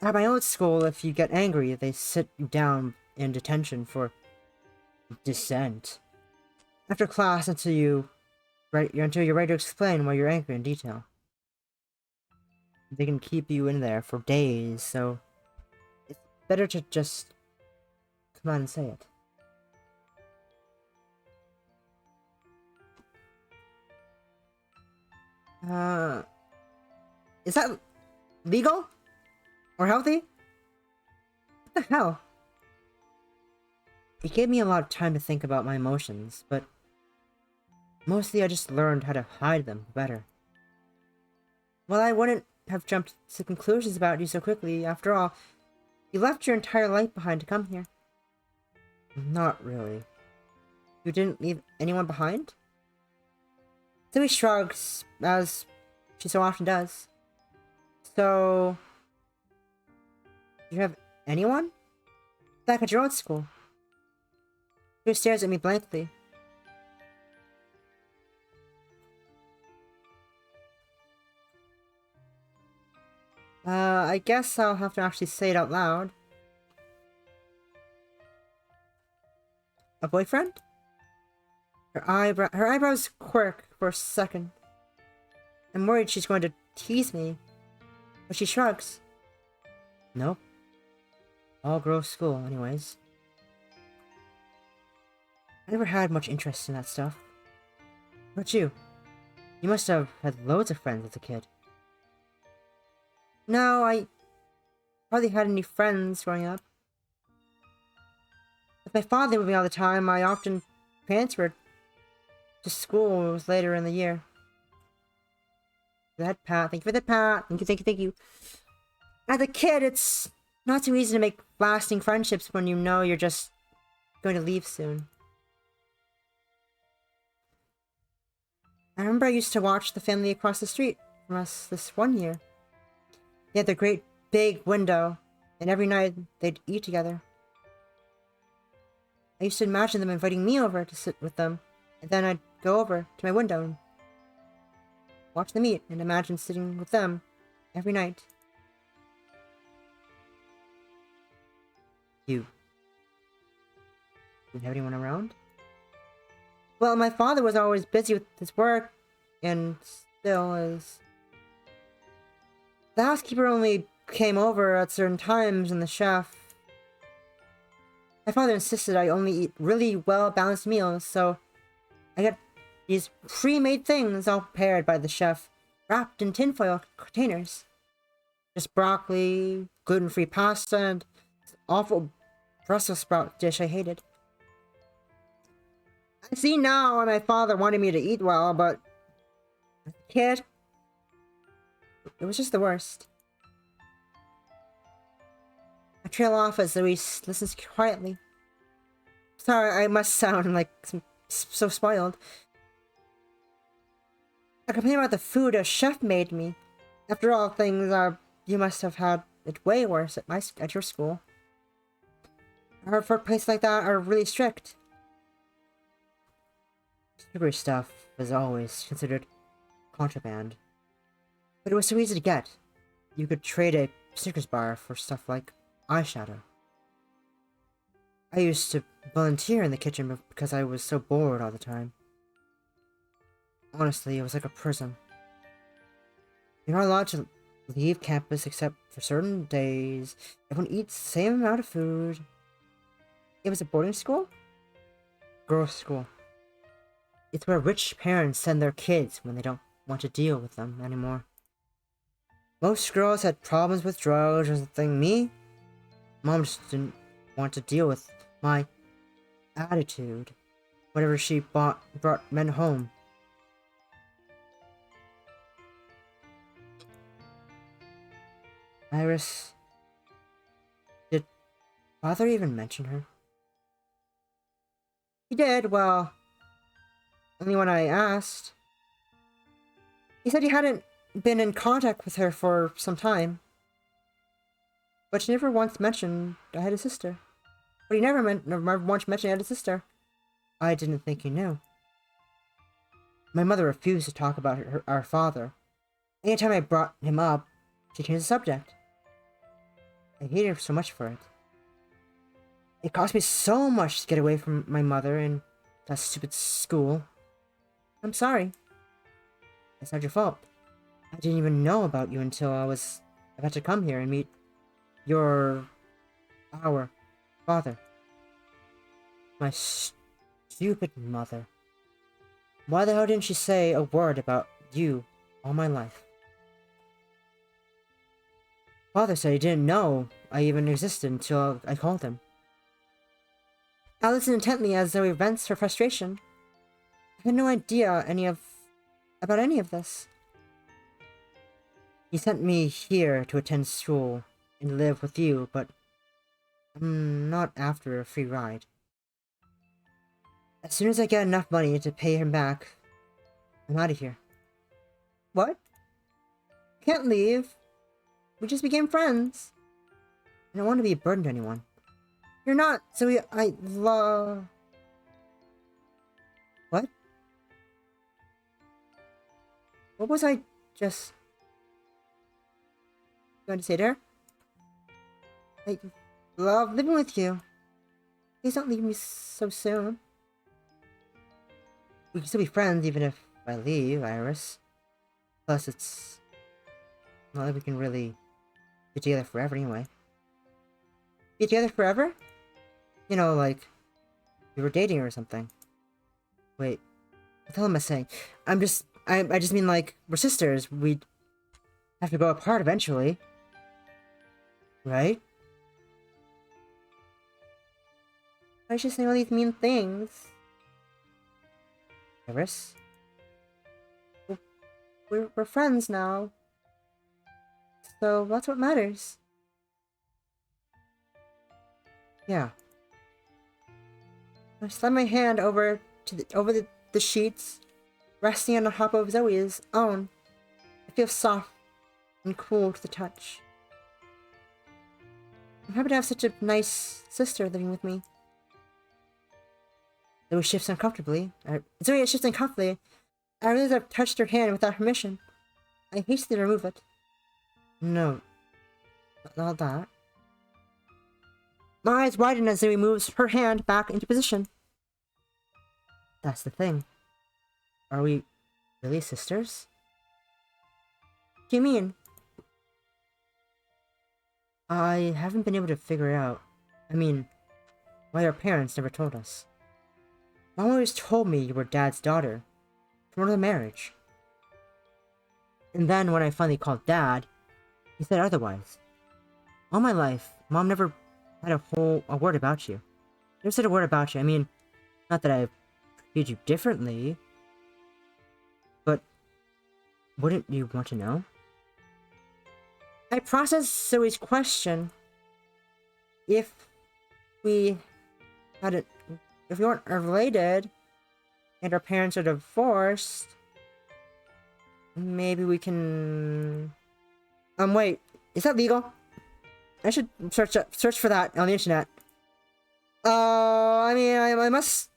At my old school, if you get angry, they sit you down in detention for dissent. After class, until you're ready to explain why you're angry in detail. They can keep you in there for days, so it's better to just come out and say it. Is that legal? Or healthy? What the hell? It gave me a lot of time to think about my emotions, but mostly I just learned how to hide them better. Well, I wouldn't have jumped to conclusions about you so quickly. After all, you left your entire life behind to come here. Not really. You didn't leave anyone behind? Zoe shrugs, as she so often does. So... do you have anyone? Back at your old school. She stares at me blankly. I guess I'll have to actually say it out loud. A boyfriend? Her eyebrows quirk for a second. I'm worried she's going to tease me, but she shrugs. Nope. All girls school, anyways. I never had much interest in that stuff. What about you? You must have had loads of friends as a kid. No, I hardly had any friends growing up. With my father moving all the time, I often transferred to school later in the year. That pat, thank you for the pat. Thank you. As a kid, it's not so easy to make lasting friendships when you know you're just going to leave soon. I remember I used to watch the family across the street from us this one year. They had their great big window, and every night they'd eat together. I used to imagine them inviting me over to sit with them, and then I'd go over to my window and watch them eat, and imagine sitting with them every night. You didn't have anyone around? Well, my father was always busy with his work, and still is. The housekeeper only came over at certain times, and the chef... My father insisted I only eat really well-balanced meals, so I get these pre-made things all prepared by the chef, wrapped in tinfoil containers. Just broccoli, gluten-free pasta, and this awful Brussels sprout dish I hated. I see now why my father wanted me to eat well, but as a kid, it was just the worst. I trail off as Louise listens quietly. Sorry, I must sound like so spoiled. I complain about the food a chef made me. After all, things are... You must have had it way worse at your school. I heard for a place like that are really strict. Sugary stuff was always considered contraband. But it was so easy to get. You could trade a Snickers bar for stuff like eyeshadow. I used to volunteer in the kitchen because I was so bored all the time. Honestly, it was like a prison. You're not allowed to leave campus except for certain days. Everyone eats the same amount of food. It was a boarding school? Girls' school. It's where rich parents send their kids when they don't want to deal with them anymore. Most girls had problems with drugs or something. Me? Mom just didn't want to deal with my attitude whenever she brought men home. Iris... Did father even mention her? He did, well... Only when I asked. He said he hadn't been in contact with her for some time. But she never once mentioned I had a sister. But he never once mentioned I had a sister. I didn't think he knew. My mother refused to talk about our father. Anytime I brought him up, she changed the subject. I hated her so much for it. It cost me so much to get away from my mother and that stupid school. I'm sorry. It's not your fault. I didn't even know about you until I was about to come here and meet our father. My stupid mother. Why the hell didn't she say a word about you all my life? Father said he didn't know I even existed until I called him. I listened intently as though he vents her frustration. I had no idea about any of this. He sent me here to attend school and live with you, but I'm not after a free ride. As soon as I get enough money to pay him back, I'm out of here. What? Can't leave. We just became friends. I don't want to be a burden to anyone. You're not, so I love... What? What was I just going to say there? I love living with you. Please don't leave me so soon. We can still be friends even if I leave, Iris. Plus, it's not like we can really be together forever anyway. Be together forever? You know, like we were dating or something. Wait, what the hell am I saying? I just mean like we're sisters. We'd have to go apart eventually, right? I was just saying all these mean things. Iris, we're friends now, so that's what matters. Yeah. I slide my hand over the sheets, resting on the top of Zoe's own. It feels soft and cool to the touch. I'm happy to have such a nice sister living with me. Zoe shifts uncomfortably. Zoe shifts uncomfortably. I realize I've touched her hand without permission. I hastily remove it. No. Not that. My eyes widen as Zoe moves her hand back into position. That's the thing. Are we really sisters? What do you mean? I haven't been able to figure out. I mean, why our parents never told us. Mom always told me you were Dad's daughter from another marriage. And then when I finally called Dad, he said otherwise. All my life, Mom never had a word about you. Never said a word about you. I mean, not that I treated you differently, but wouldn't you want to know? I processed Zoe's question. If we weren't related and our parents are divorced, maybe we can. Wait, is that legal? I should search for that on the internet. I mean, I must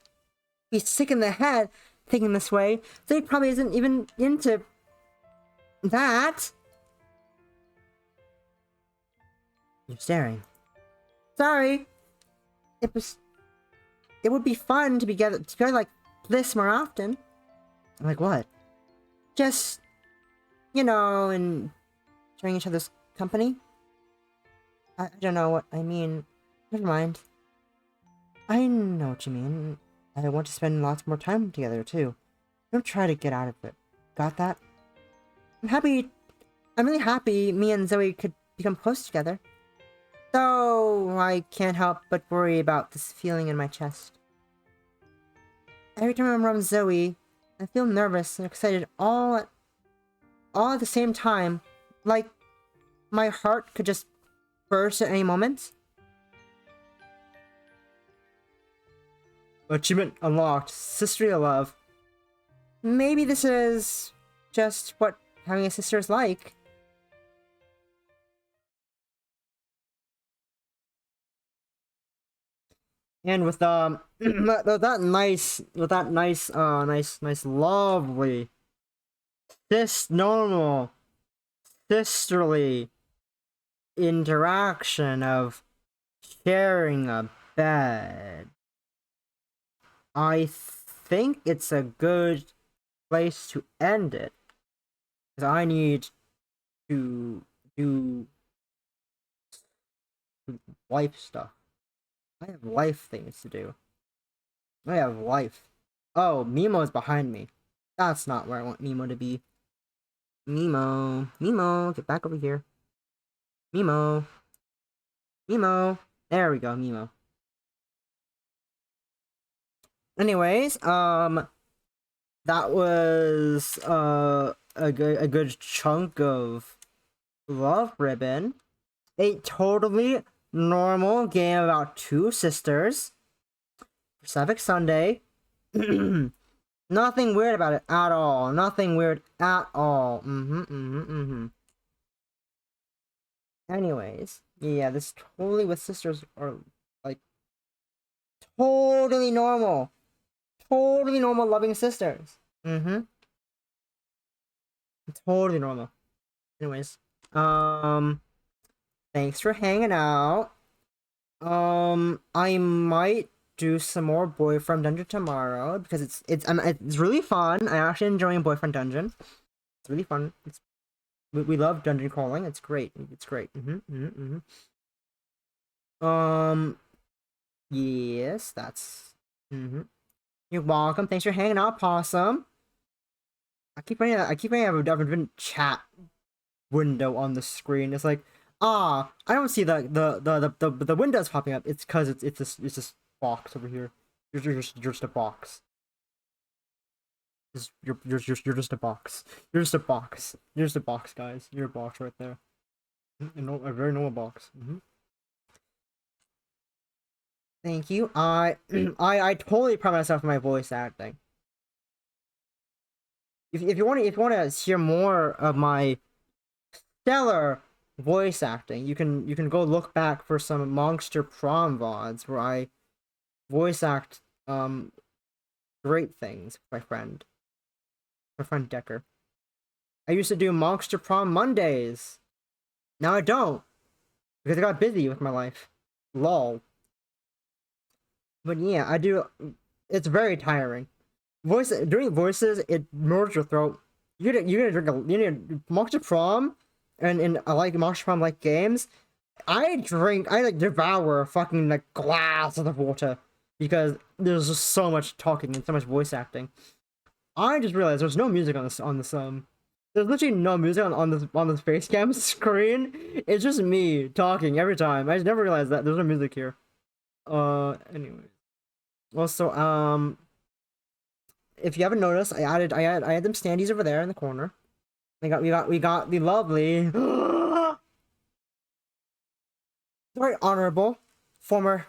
be sick in the head thinking this way. Zoe probably isn't even into that. You're staring. Sorry. It would be fun to be together like this more often. Like what? Just, enjoying each other's company. I don't know what I mean. Never mind. I know what you mean. I want to spend lots more time together too. Don't try to get out of it. Got that? I'm really happy me and Zoe could become close together. Though I can't help but worry about this feeling in my chest. Every time I'm around Zoe, I feel nervous and excited all at the same time. Like my heart could just burst at any moment. Achievement unlocked. Sisterly love. Maybe this is just what having a sister is like. And with that nice lovely normal sisterly interaction of sharing a bed, I think it's a good place to end it, because I need to do life stuff. I have life things to do. I have life. Oh, Mimo's behind me. That's not where I want Mimo to be. Mimo, get back over here. Mimo. There we go, Mimo. Anyways, that was a good chunk of Love Ribbon. A totally normal game about two sisters. Pacific Sunday. Nothing weird about it at all. Nothing weird at all. Anyways, yeah, this totally with sisters are like totally normal. Totally normal loving sisters. Totally normal. Anyways, thanks for hanging out. I might do some more Boyfriend Dungeon tomorrow because it's really fun. I'm actually enjoying Boyfriend Dungeon. It's really fun. We love dungeon crawling. It's great. It's great. Yes, that's. You're welcome. Thanks for hanging out, Possum. I keep running a different chat window on the screen. It's like, I don't see the windows popping up. It's because it's this box over here. You're just a box. You're just a box. You're just a box. You're just a box, guys. You're a box right there. A very normal box. Thank you. I totally pride myself on my voice acting. If you want to hear more of my stellar voice acting, you can go look back for some Monster Prom VODs where I voice act great things with my friend Decker. I used to do Monster Prom Mondays. Now I don't, because I got busy with my life. Lol. But yeah, I do. It's very tiring. Doing voices, it murders your throat. You need Monster Prom, and I like Monster Prom like games. I like devour a fucking like glass of the water because there's just so much talking and so much voice acting. I just realized there's no music on this there's literally no music on this face cam screen. It's just me talking every time. I just never realized that there's no music here. Anyway. Also, if you haven't noticed, I added them standees over there in the corner. We got the lovely very honorable former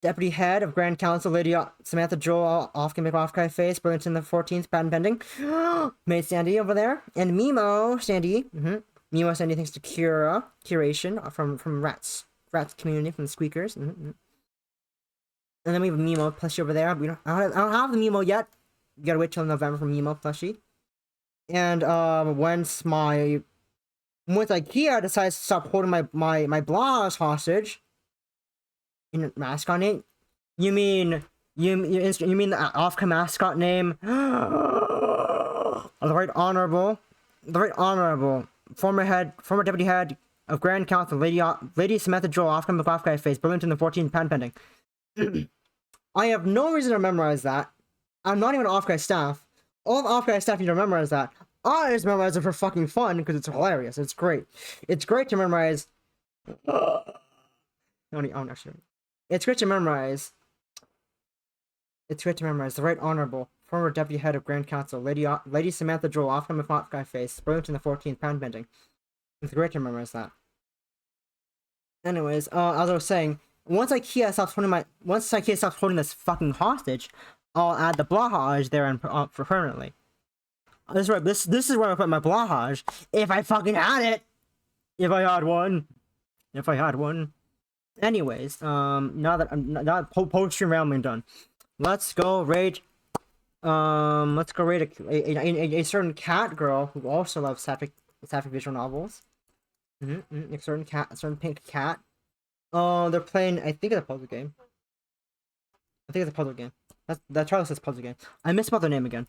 Deputy Head of Grand Council, Lady Samantha Joel Ofkin McOffkai Face, Burlington the 14th, patent pending. Maid Sandy over there. And Mimo Sandy. Mimo Sandy thanks to curation from Rats community, from the Squeakers. And then we have Mimo plushie over there. I don't have the Mimo yet. You gotta wait till November for Mimo plushie. And once IKEA decides to stop holding my blouse hostage, in mascot name, you mean the Ofka mascot name? The right honorable former deputy head of Grand Council, Lady Samantha Joel Ofka McOffkai Face, Burlington the 14th, patent pending. I have no reason to memorize that. I'm not even Ofka staff. All the Ofka staff need to memorize that. I just memorize it for fucking fun because it's hilarious. It's great. It's great to memorize. It's great to memorize. It's great to memorize the right honorable former deputy head of Grand Council, Lady Samantha Joel Ofcom McFox Face, Burlington the 14th, pound bending. It's great to memorize that. Anyways, as I was saying, once IKEA stops holding this fucking hostage, I'll add the blahage there and for permanently. This is where I put my blahage. If I fucking had it. If I had one. Anyways, now that post-stream rambling done, let's go rate a certain cat girl who also loves sapphic visual novels. A certain pink cat. They're playing. I think it's a puzzle game. That Charlie says puzzle game. I misspelled their name again.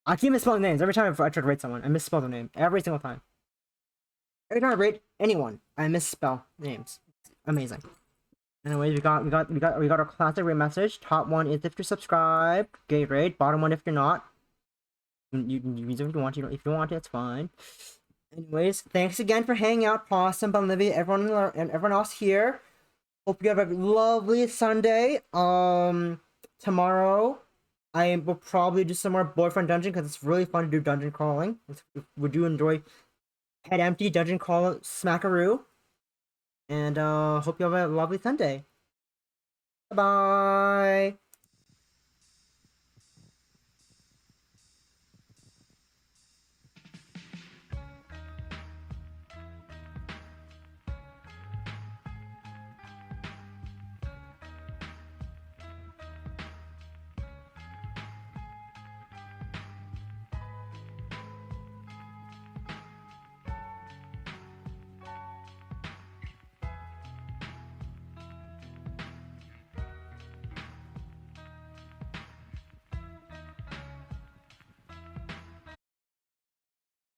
I keep misspelling names every time I try to rate someone. I misspell their name every single time. Every time I rate anyone, I misspell names. Amazing. Anyways, we got our classic rate message. Top one is if you're subscribed, great rate. Bottom one if you're not. You use it if you want to. If you don't want it, it's fine. Anyways, thanks again for hanging out, Possum, Olivia, everyone else here. Hope you have a lovely Sunday. Tomorrow, I will probably do some more boyfriend dungeon because it's really fun to do dungeon crawling. We do enjoy head empty dungeon crawl smackaroo. And hope you have a lovely Sunday. Bye-bye.